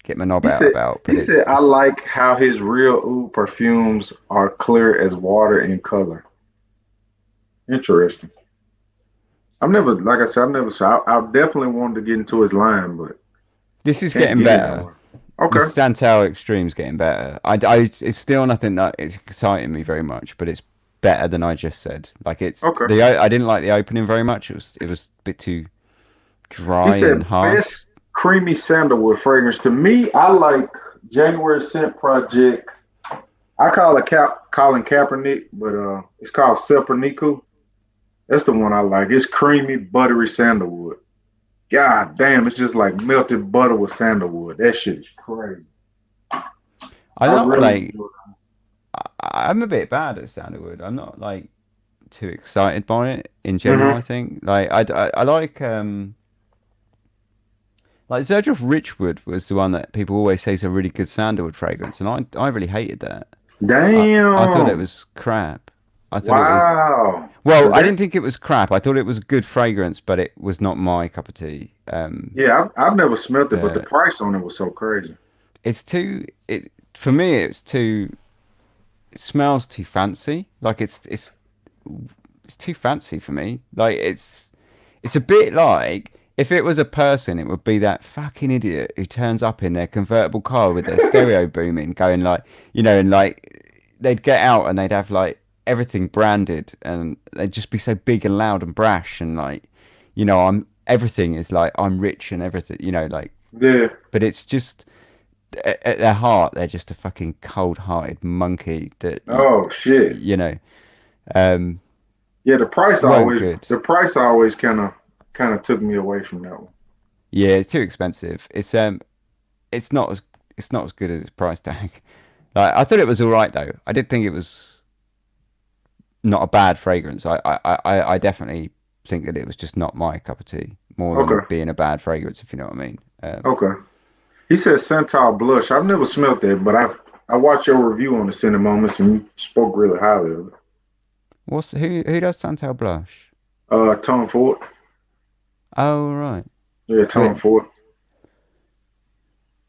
B: get my knob
A: He
B: out
A: said,
B: about,
A: he
B: but
A: said, I
B: it's
A: like how his real oud perfumes are clear as water in color. Interesting. I've never, like I said, I've never. So I definitely wanted to get into his line, but
B: this is
A: can't
B: getting
A: get it
B: better.
A: nowhere. Okay.
B: This Santal Extreme's getting better. It's still nothing that is exciting me very much, but it's better than I just said. Like
A: Okay.
B: I didn't like the opening very much. It was a bit too
A: He
B: dry and
A: said
B: harsh.
A: best creamy sandalwood fragrance. To me, I like January Scent Project. I call it Colin Kaepernick, but it's called Seperniku. That's the one I like. It's creamy, buttery sandalwood. God damn, it's just like melted butter with sandalwood. That shit is crazy.
B: I'm
A: I
B: not
A: really
B: like
A: enjoy
B: I'm a bit bad at sandalwood. I'm not like too excited by it in general.
A: Hmm.
B: I think I like Zerge of Richwood was the one that people always say is a really good sandalwood fragrance, and I really hated that. I thought it
A: Damn.
B: was crap. I thought it was
A: Wow.
B: well.
A: Is
B: I
A: that?
B: didn't think it was crap. I thought it was a good fragrance, but it was not my cup of tea.
A: Yeah, I've never smelt it, but the
B: The
A: price on it was so crazy.
B: it's too it for me. It's too it smells too fancy. Like it's too fancy for me. Like it's a bit like if it was a person, it would be that fucking idiot who turns up in their convertible car with their stereo booming, going like, and like they'd get out and they'd have like everything branded and they'd just be so big and loud and brash and like, I'm everything is like I'm rich and everything, like,
A: Yeah.
B: but it's just at their heart they're just a fucking cold-hearted monkey that
A: Oh shit.
B: you know, um,
A: Yeah,
B: weren't good.
A: the price always kind of took me away from that one.
B: Yeah, it's too expensive. It's not as it's not as good as its price tag. Like I thought it was all right though. I did think it was not a bad fragrance. I definitely think that it was just not my cup of tea more than
A: Okay.
B: being a bad fragrance, if you know what I mean.
A: Okay. He said Santal Blush. I've never smelt that, but I watched your review on the Scented Moments and you spoke really highly of it.
B: What's who does Santal Blush?
A: Tom Ford.
B: Oh right,
A: Yeah, Tom
B: the
A: Ford.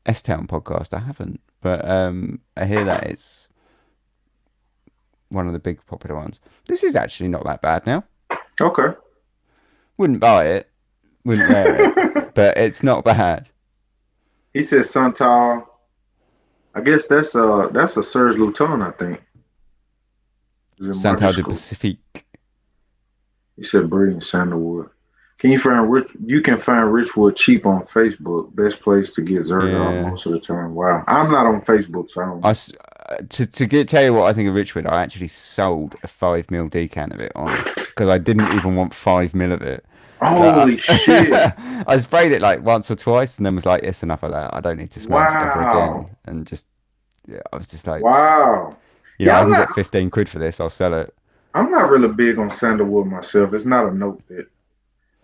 B: S Town podcast. I haven't, but I hear that it's one of the big popular ones. This is actually not that bad now.
A: Okay.
B: Wouldn't buy it, wouldn't wear it, but it's not bad.
A: He said Santal. I guess that's a Serge Luton, I think. Is it
B: Santal du
A: Majusco?
B: Pacifique.
A: He said breeding sandalwood. You can find Richwood cheap on Facebook. Best place to get Zerga
B: Yeah.
A: most of the time. Wow. I'm not on Facebook, so I don't
B: I
A: know.
B: s- tell you what I think of Richwood, I actually sold a 5 ml decant of it on because I didn't even want 5 ml of it. Like,
A: Holy shit.
B: I sprayed it like once or twice and then was like, it's enough of that. I don't need to smell this ever
A: Wow.
B: again. And just, yeah, I was just like,
A: Wow.
B: I
A: Yeah,
B: can get 15 quid for this. I'll sell it.
A: I'm not really big on sandalwood myself. It's not a note that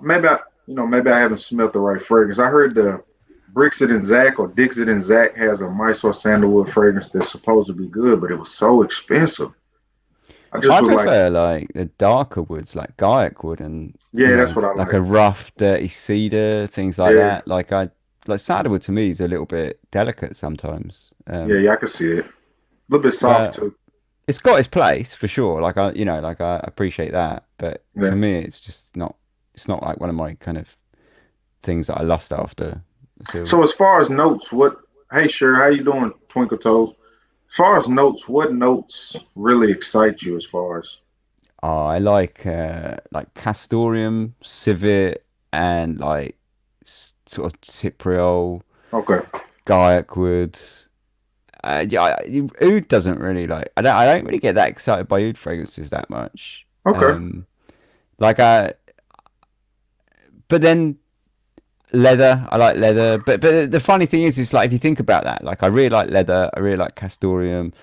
A: maybe I haven't smelled the right fragrance. I heard the Brixit and Zach or Dixit and Zach has a Mysore sandalwood fragrance that's supposed to be good, but it was so expensive. I just
B: I
A: was like,
B: prefer like the darker woods, like Gaiac wood, and
A: yeah, that's what I
B: like
A: like.
B: a rough, dirty cedar, things like
A: Yeah,
B: that. Like sandalwood to me is a little bit delicate sometimes,
A: yeah, I can see it. A little bit soft
B: but
A: too.
B: it's got its place for sure. Like I appreciate that, but for
A: Yeah.
B: me, it's just not. It's not like one of my kind of things that I lust after at all.
A: So as far as notes, what? Hey, sure, how you doing, Twinkle Toes? As far as notes, what notes really excite you? As far as
B: I like castoreum, civet, and like sort of cypriol,
A: okay,
B: Gaiac wood. Yeah, oud doesn't really like. I don't really get that excited by oud fragrances that much.
A: okay,
B: Like but then leather, I like leather. But the funny thing is like if you think about that, like I really like leather, I really like castoreum,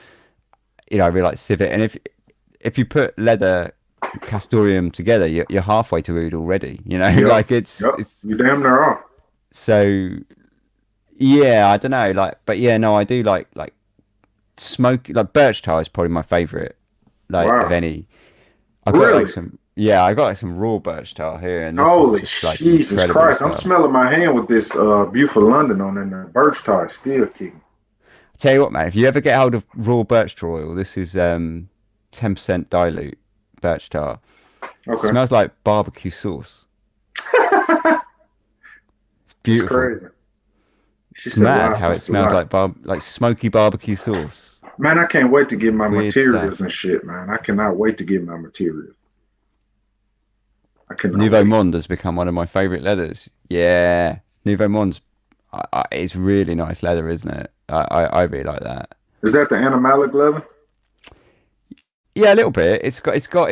B: I really like civet, and if you put leather, castoreum together, you're halfway to oud already.
A: yep,
B: Like
A: yep,
B: it's
A: you damn near are.
B: so yeah. I don't know, like, but yeah, no, I do like smoke. Like birch tar is probably my favorite, like of
A: Wow,
B: any.
A: really?
B: I got like some raw birch tar here, and this is
A: Holy
B: just like
A: Jesus
B: incredible
A: Christ! I'm
B: stuff.
A: smelling my hand with this Beaufort London on, and the birch tar is still kicking.
B: Tell you what, man, if you ever get hold of raw birch tar oil, this is 10% dilute birch tar.
A: Okay,
B: Smells like barbecue sauce. It's
A: it's
B: beautiful.
A: crazy. She
B: It's
A: said,
B: mad
A: "Wow,
B: how it
A: that's a
B: smells
A: lot."
B: like smoky barbecue sauce.
A: Man, I can't wait to get my
B: Weird
A: materials and
B: stuff.
A: shit, man. I cannot wait to get my materials. I cannot
B: Nouveau
A: wait.
B: Monde has become one of my favorite leathers. Yeah, Nouveau Monde's it's really nice leather, isn't it? I really like that.
A: Is that the animalic leather?
B: Yeah, a little bit. It's got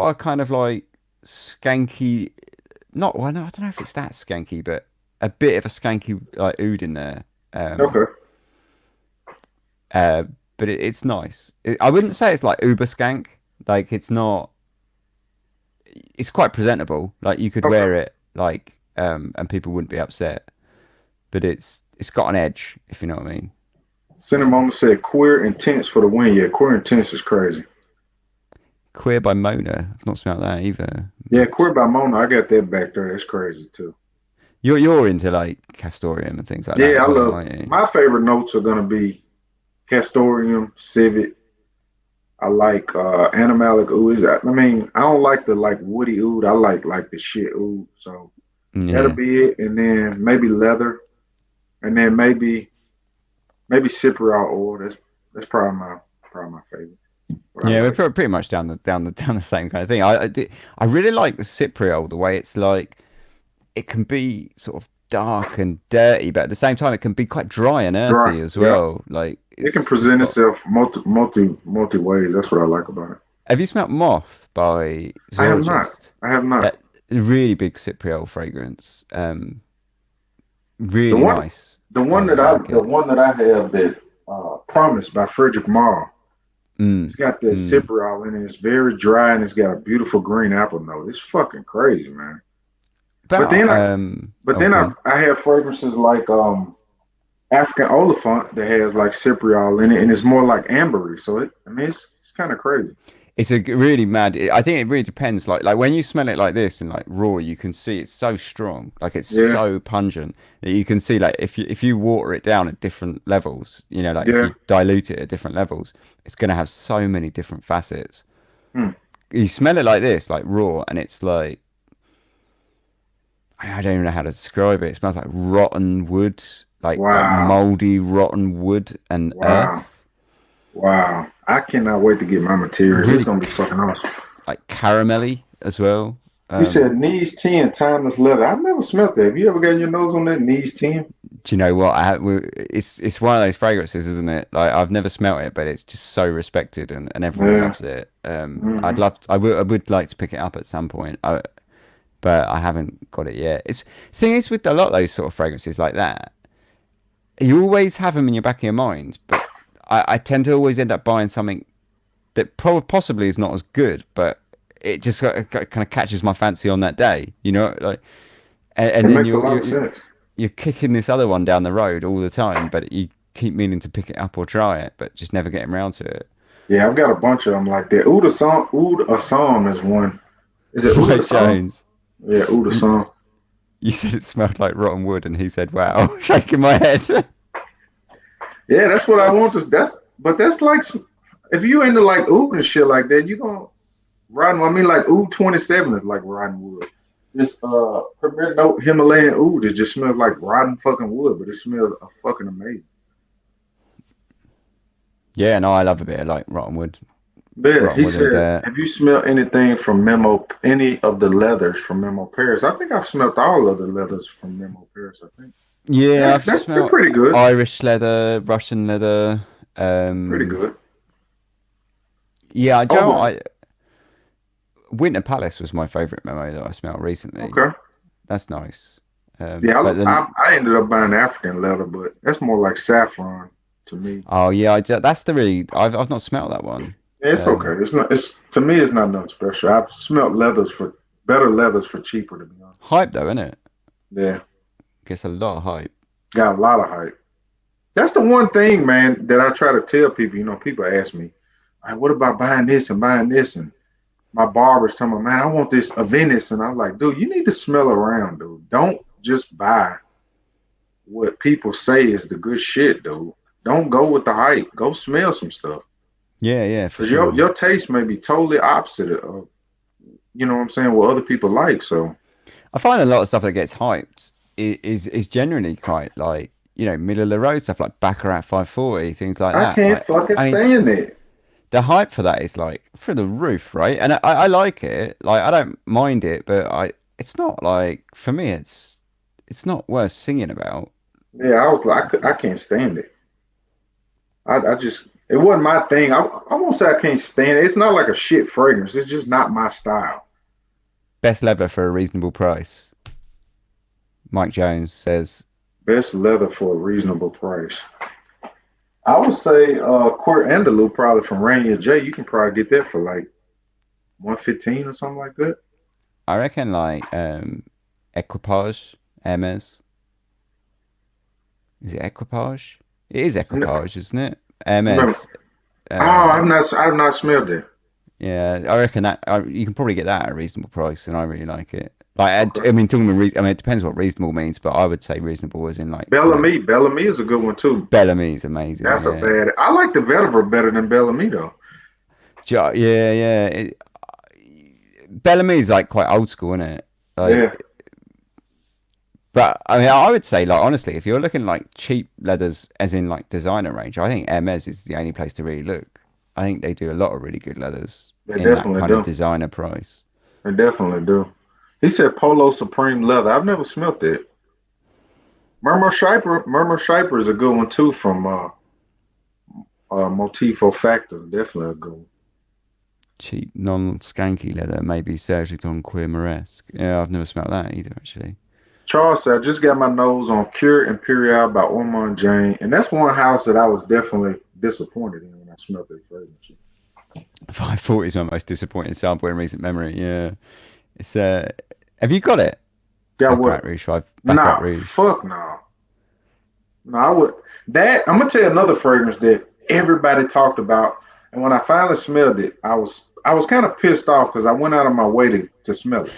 B: a kind of like skanky. Not well. No, I don't know if it's that skanky, but a bit of a skanky like oud in there. Um,
A: Okay.
B: uh, but it's nice. I wouldn't say it's like uber skank. Like it's not. it's quite presentable. Like you could
A: Okay.
B: wear it like and people wouldn't be upset. But it's got an edge, if you know what I mean.
A: Cinnamon said queer intense for the win. Yeah, queer intense is crazy.
B: Queer by Mona. I've not smelled that either.
A: Yeah, queer by Mona. I got that back there. That's crazy too.
B: You're into like Castoreum and things like that
A: Yeah, I
B: as well,
A: love
B: aren't you?
A: my favorite notes are gonna be Castoreum, Civet. I like Animalic oud. I mean, I don't like the like woody oud. I like the shit oud. So that'll
B: Yeah.
A: be it. And then maybe leather. And then maybe Cypriot oil. That's probably my favorite. What I
B: Yeah, we're
A: like.
B: pretty much down the same kind of thing. I really like the Cypriol, the way it's like it can be sort of dark and dirty, but at the same time it can be quite dry and
A: Dry.
B: earthy as
A: Yep.
B: well. Like
A: It can
B: it's
A: present
B: got.
A: itself multi ways. That's what I like about it.
B: Have you smelt Moth by
A: I have not.
B: Zoologist?
A: I have not.
B: That really big Cypriol fragrance.
A: The
B: Really
A: one
B: nice. I really like
A: the
B: it.
A: one that I have that Promise by Frederick Maher. It's
B: Mm,
A: got that
B: mm.
A: Cypriol in it. It's very dry and it's got a beautiful green apple note. It's fucking crazy, man. But
B: About
A: then I but
B: oh,
A: then
B: go
A: I
B: on.
A: I have fragrances like African Oliphant that has like Cypriol in it and it's more like ambery. So I mean it's kind of crazy.
B: It's a really mad. I think it really depends. Like when you smell it like this and like raw, you can see it's so strong. Like it's
A: Yeah,
B: so pungent that you can see like if you water it down at different levels, like if
A: yeah.
B: you dilute it at different levels, it's gonna have so many different facets.
A: Hmm.
B: You smell it like this, like raw, and it's like I don't even know how to describe it. It smells like rotten wood, like
A: Wow.
B: moldy rotten wood and
A: Wow.
B: earth.
A: Wow. I cannot wait to get my materials. It's
B: Really
A: gonna be fucking awesome.
B: like caramelly as well.
A: You said knees 10, timeless leather. I've never smelled that. Have you ever got your nose on that knees 10?
B: Do you know what? It's one of those fragrances, isn't it? Like I've never smelt it, but it's just so respected and everyone
A: Yeah.
B: loves it.
A: Hmm.
B: I would like to pick it up at some point, but I haven't got it yet. It's thing is with a lot of those sort of fragrances like that, you always have them in your back of your mind, but I tend to always end up buying something that possibly is not as good, but it just kind of catches my fancy on that day, like, and
A: It
B: then
A: makes a lot of
B: you
A: sense.
B: you're kicking this other one down the road all the time, but you keep meaning to pick it up or try it, but just never getting around to it.
A: Yeah, I've got a bunch of them like that. Oud Assam is one. Is it Oud
B: Mike
A: Assam?
B: Jones,
A: Yeah, Oud
B: you,
A: Assam.
B: you said it smelled like rotten wood, and he said, "Wow," shaking my head.
A: Yeah, that's what I want to. That's like if you into like oud and shit like that, you gonna riding. I mean, like oud 27 is like riding wood. This Premier Note Himalayan oud, it just smells like rotten fucking wood, but it smells fucking amazing.
B: Yeah, no, I love a bit of like
A: Yeah,
B: rotten
A: he
B: wood and
A: said,
B: dirt.
A: "Have you smelled anything from any of the leathers from Memo Paris?" I think I've smelled all of the leathers from Memo Paris. I think
B: Yeah, I've
A: they're
B: smelled
A: pretty good,
B: Irish leather, Russian leather.
A: pretty
B: Um,
A: good.
B: yeah, I don't.
A: Over,
B: I Winter Palace was my favourite memo that I smelled recently.
A: okay.
B: That's nice.
A: Yeah,
B: But then,
A: I ended up buying African leather, but that's more like saffron to me.
B: oh yeah, that's the really. I've not smelled that one.
A: Yeah, it's okay.
B: Um,
A: It's not. It's to me, it's not nothing special. I've smelled leathers for better leathers for cheaper, to be honest.
B: Hype though, isn't it?
A: Yeah,
B: Gets a lot of hype.
A: got a lot of hype. That's the one thing, man, that I try to tell people. People ask me, "All right, what about buying this and buying this?" And my barber's telling me, "Man, I want this Aventus," and I'm like, "Dude, you need to smell around, dude. Don't just buy what people say is the good shit, dude. Don't go with the hype. Go smell some stuff."
B: Yeah, yeah, for
A: Because your
B: sure.
A: your taste may be totally opposite of what I'm saying, what other people like. So
B: I find a lot of stuff that gets hyped is generally quite like middle of the road stuff like Baccarat 540 things like
A: I
B: that.
A: can't
B: Like
A: fucking
B: I mean,
A: stand it.
B: the hype for that is like through the roof, right? And I like it. Like I don't mind it, but it's not like for me. It's not worth singing about.
A: Yeah, I was like, I can't stand it. I just, it wasn't my thing. I won't say I can't stand it. It's not like a shit fragrance. It's just not my style.
B: Best leather for a reasonable price. Mike Jones says,
A: Best leather for a reasonable price. I would say Court Andalou probably from Rainier J. You can probably get that for like 115 or something like that.
B: I reckon like Equipage, Hermes. Is it Equipage? It is
A: No,
B: Equipage, isn't it?
A: no.
B: Hermes.
A: Oh,
B: Uh,
A: I've not smelled it.
B: yeah, I reckon that you can probably get that at a reasonable price, and I really like it. Like,
A: Okay.
B: I mean, talking about I mean, it depends what reasonable means, but I would say reasonable is in like,
A: Bellamy is a good one too.
B: Bellamy is amazing.
A: That's a
B: Yeah,
A: bad. I like the vetiver better than Bellamy though.
B: Yeah, yeah. Bellamy is like quite old school, isn't it?
A: Yeah,
B: Like, but I mean, I would say like honestly, if you're looking like cheap leathers, as in like designer range, I think Hermes is the only place to really look. I think they do a lot of really good leathers
A: they
B: in that
A: definitely
B: kind of
A: do.
B: designer price.
A: They definitely do. He said Polo Supreme leather. I've never smelt it. Murmur Shiper is a good one too from Motifo Factor. Definitely a good one.
B: Cheap, non-skanky leather, maybe Sergeant Queer Moresque. Yeah, I've never smelled that either, actually.
A: Charles said, I just got my nose on Cure Imperial by Ormond Jane, and that's one house that I was definitely disappointed in when I smelled that fragrance.
B: 540 is my most disappointing sample in recent memory. Yeah, it's have you got it?
A: Got what?
B: Baccarat
A: Nah,
B: Rouge.
A: fuck no. No, I would. That I'm gonna tell you another fragrance that everybody talked about, and when I finally smelled it, I was kind of pissed off because I went out of my way to smell it,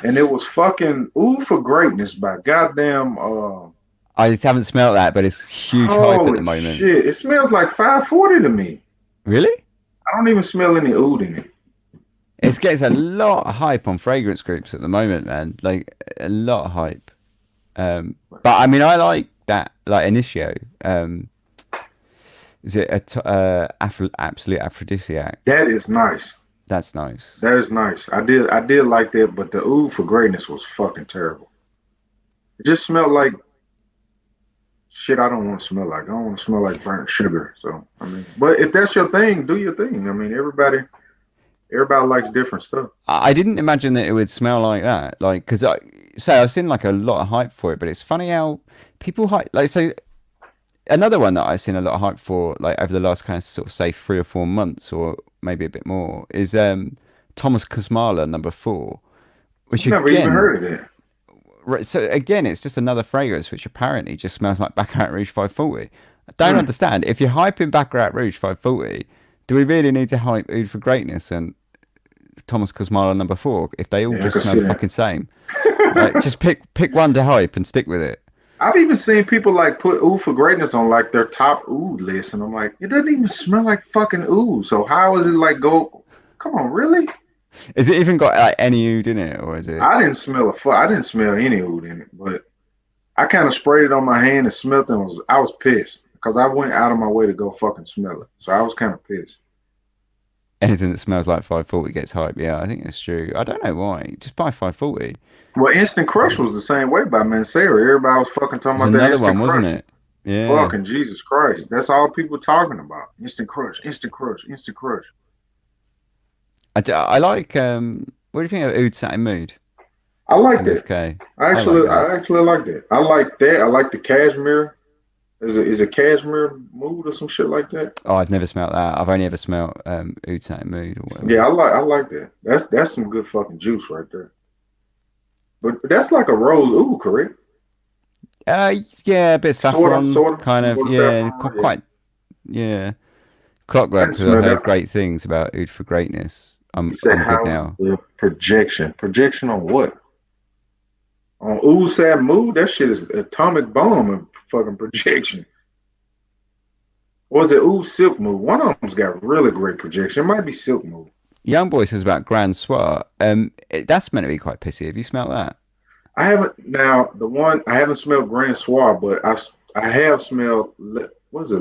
A: and it was fucking Ooh for Greatness by goddamn.
B: I just haven't smelled that, but it's huge hype at the
A: Holy
B: moment.
A: shit! It smells like 540 to me.
B: Really?
A: I don't even smell any oud in it.
B: It gets a lot of hype on fragrance groups at the moment, man. Like a lot of hype. But I mean, I like that, like Initio. Is it absolute aphrodisiac?
A: That is nice.
B: That's nice.
A: That is nice. I did like that, but the Oud for Greatness was fucking terrible. It just smelled like shit I don't want to smell like. I don't want to smell like burnt sugar. So I mean, but if that's your thing, do your thing. I mean, everybody likes different stuff.
B: I didn't imagine that it would smell like that. Like, because I've seen like a lot of hype for it, but it's funny how people hype. Like, so another one that I've seen a lot of hype for, like over the last kind of sort of say 3 or 4 months, or maybe a bit more, is Thomas Kosmala #4, which
A: I've never even
B: again,
A: heard of that.
B: right, so again, it's just another fragrance which apparently just smells like Baccarat Rouge 540. I don't
A: Mm.
B: understand. If you're hyping Baccarat Rouge 540, do we really need to hype Oud for Greatness and Thomas Kosmala #4 if they all
A: Yeah, I
B: just
A: can
B: smell
A: see
B: the
A: that.
B: fucking same? Like, just pick one to hype and stick with it.
A: I've even seen people like put Oud for Greatness on like their top Oud list, and I'm like, it doesn't even smell like fucking Oud. So how is it like go? Come on, really?
B: Is it even got like any Oud in it, or is it?
A: I didn't smell any Oud in it, but I kind of sprayed it on my hand and smelled it. And I was pissed because I went out of my way to go fucking smell it. So I was kind of pissed.
B: Anything that smells like 540 gets hype. Yeah, I think that's true. I don't know why. Just buy 540.
A: Well, Instant Crush was the same way by Mancera. Everybody was fucking talking
B: There's
A: about that
B: another
A: Instant
B: one, wasn't
A: Crush.
B: it? Yeah.
A: Fucking Jesus Christ. That's all people talking about. Instant Crush, Instant Crush, Instant Crush.
B: I like. What do you think of Oud Satin Mood?
A: I like that.
B: MFK. I like that.
A: I actually like that. I like that. I like the cashmere. Is it cashmere mood or some shit like that?
B: Oh, I've never smelt that. I've only ever smelt Oud Satin Mood or
A: Yeah,
B: whatever.
A: I like that. That's some good fucking juice right there. But that's like a rose ooh, correct?
B: Yeah, a bit of saffron, kind
A: Some
B: of.
A: more
B: Yeah,
A: saffron. Yeah,
B: quite. Yeah,
A: I
B: clockwork
A: can
B: because I've
A: smell
B: heard
A: that.
B: great things about Oud for Greatness.
A: He said,
B: I'm good
A: "How's
B: now.
A: the projection? Projection on what? On ooh, sad mood? That shit is atomic bomb and fucking projection. Or is it ooh, silk mood? One of them's got really great projection. It might be silk mood.
B: Young Boy says about Grand Soir. That's meant to be quite pissy. Have you smelt that?
A: I haven't now the one I haven't smelled Grand Soir, but I have smelled what is it?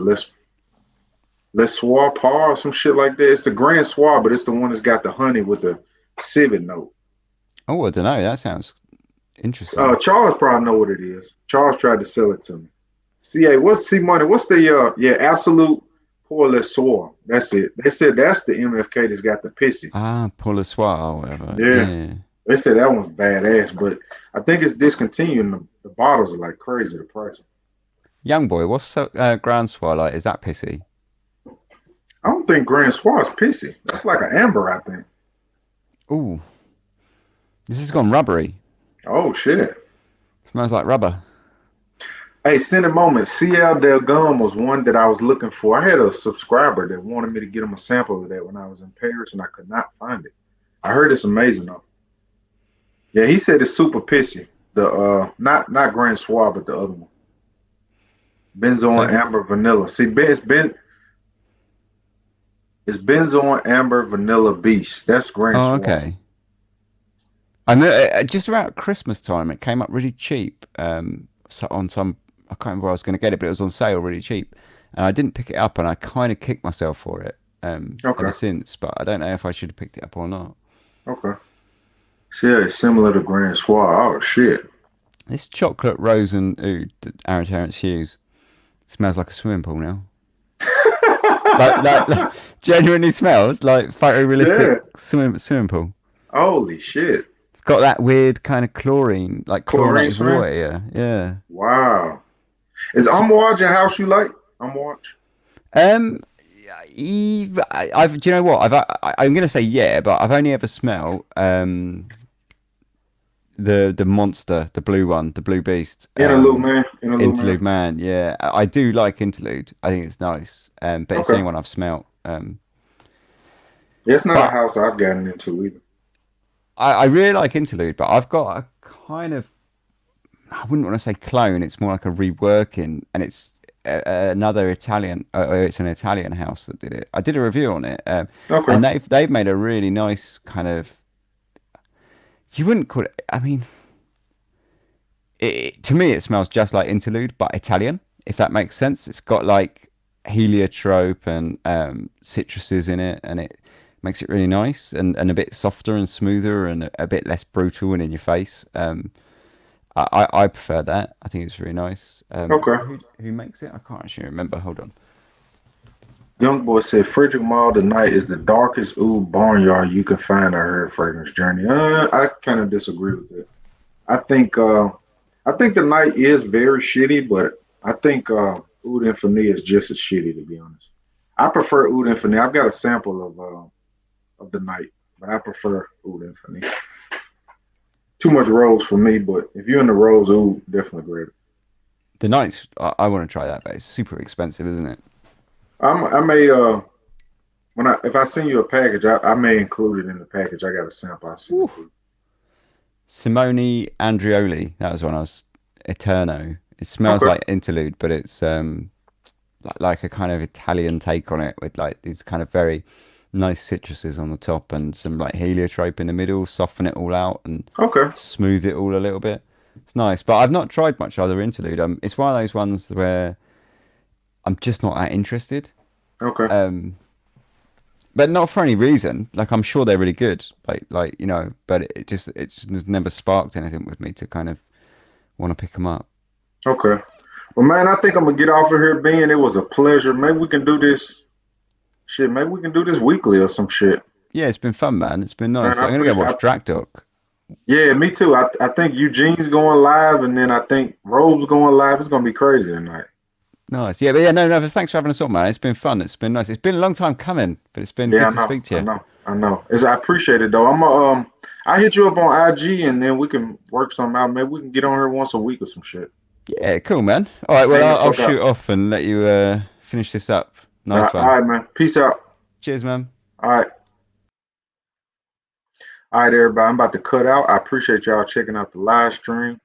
A: Les Soir Par or some shit like that. It's the Grand Soir, but it's the one that's got the honey with the civet note.
B: Oh, I don't know. That sounds interesting.
A: Charles probably know what it is. Charles tried to sell it to me. CA, what's C Money? What's the Absolute Pour Les Soir? That's it. They said that's the MFK that's got the pissy.
B: Ah, Pour le Soir or whatever.
A: Yeah.
B: Yeah.
A: They said that one's badass, but I think it's discontinuing. The bottles are like crazy. The price.
B: Young Boy, what's Grand Soir like? Is that pissy?
A: I don't think Grand Soir is pissy. That's like an amber, I think.
B: Ooh. This has gone rubbery.
A: Oh shit.
B: Smells like rubber.
A: Hey, Cinnamon Moment, CL Del Gum was one that I was looking for. I had a subscriber that wanted me to get him a sample of that when I was in Paris, and I could not find it. I heard it's amazing though. Yeah, he said it's super pissy. The not Grand Soir, but the other one, Benzoin
B: So,
A: Amber Vanilla. See, it's Benzoin Amber Vanilla Beast. That's Grand
B: oh,
A: Soir.
B: okay. I know just about Christmas time, it came up really cheap. So on some, I can't remember where I was going to get it, but it was on sale really cheap, and I didn't pick it up, and I kind of kicked myself for it ever
A: Okay,
B: since. But I don't know if I should have picked it up or not.
A: okay. See, yeah, it's similar to Grand Soir. Oh shit.
B: This chocolate rose and oud, Aaron Terrence Hughes, smells like a swimming pool now. Like genuinely smells like photorealistic
A: Yeah.
B: swimming pool.
A: Holy shit.
B: It's got that weird kind of chlorine, like
A: Chlorine
B: chlorinated
A: smell.
B: water. Yeah, yeah.
A: Wow. Is
B: S-
A: Amouage a house you like? Amouage.
B: Um, I've, do you know what? I'm gonna say yeah, but I've only ever smelled the monster, the blue one, the blue beast,
A: Interlude man. Interlude man.
B: Interlude Man. Yeah, I do like Interlude. I think it's nice. But it's the
A: Okay.
B: only one I've smelt.
A: It's not a
B: But
A: house I've gotten into either.
B: I really like Interlude, but I've got a kind of, I wouldn't want to say clone. It's more like a reworking, and it's another Italian. It's an Italian house that did it. I did a review on it,
A: Okay.
B: and they've made a really nice kind of. You wouldn't call it. I mean, to me, it smells just like Interlude, but Italian. If that makes sense, it's got like heliotrope and citruses in it, and it makes it really nice and a bit softer and smoother and a bit less brutal and in your face. I prefer that. I think it's really nice.
A: Okay.
B: Who makes it? I can't actually remember. Hold on.
A: Young boy said Frederick Mall tonight is the darkest oud barnyard you can find. I heard Fragrance Journey. I kind of disagree with it. I think I think the night is very shitty, but I think Oud Infinite is just as shitty to be honest. I prefer Oud Infinite. I've got a sample of the night, but I prefer Oud Infinite. Too much rose for me, but if you're in the rose, Oud definitely great.
B: The Knights. I want to try that, but it's super expensive, isn't it?
A: I may when I if I send you a package, I may include it in the package. I got a sample. I send
B: Woo.
A: it to you.
B: Simone Andrioli. That was when I was Eterno. It smells
A: Okay.
B: like Interlude, but it's like a kind of Italian take on it with like these kind of very nice citruses on the top and some like heliotrope in the middle, soften it all out and
A: Okay.
B: smooth it all a little bit. It's nice, but I've not tried much other Interlude. It's one of those ones where I'm just not that interested.
A: Okay.
B: Um, but not for any reason. Like I'm sure they're really good. But it just never sparked anything with me to kind of want to pick them up.
A: Okay. Well, man, I think I'm gonna get off of here, Ben. It was a pleasure. Maybe we can do this shit. Maybe we can do this weekly or some shit.
B: Yeah, it's been fun, man. It's been
A: Man,
B: nice.
A: I
B: I'm gonna go
A: appreciate.
B: watch Drak.
A: Yeah, me too. I think Eugene's going live, and then I think Robe's going live. It's gonna be crazy tonight.
B: Nice. Yeah, but yeah, no, no. Thanks for having us on, man. It's been fun. It's been nice. It's been a long time coming, but it's been
A: Yeah,
B: good
A: I
B: to
A: know.
B: speak to
A: I
B: you.
A: know. I know. I appreciate it though. I hit you up on IG, and then we can work something out. Maybe we can get on here once a week or some shit.
B: Yeah, cool, man. All right, well,
A: Hang the
B: I'll
A: fuck
B: shoot
A: out.
B: off and let you finish this up. Nice
A: All
B: one.
A: right, man. Peace out.
B: Cheers, man.
A: All right. All right, everybody. I'm about to cut out. I appreciate y'all checking out the live stream.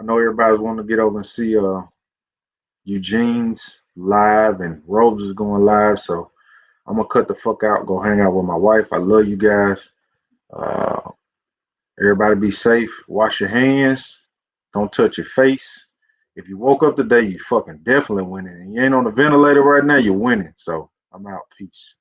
A: I know everybody's wanting to get over and see Eugene's live and Robes is going live. So I'm gonna cut the fuck out, go hang out with my wife. I love you guys. Uh, everybody be safe. Wash your hands. Don't touch your face. If you woke up today, you fucking definitely winning. And you ain't on the ventilator right now, you're winning. So I'm out. Peace.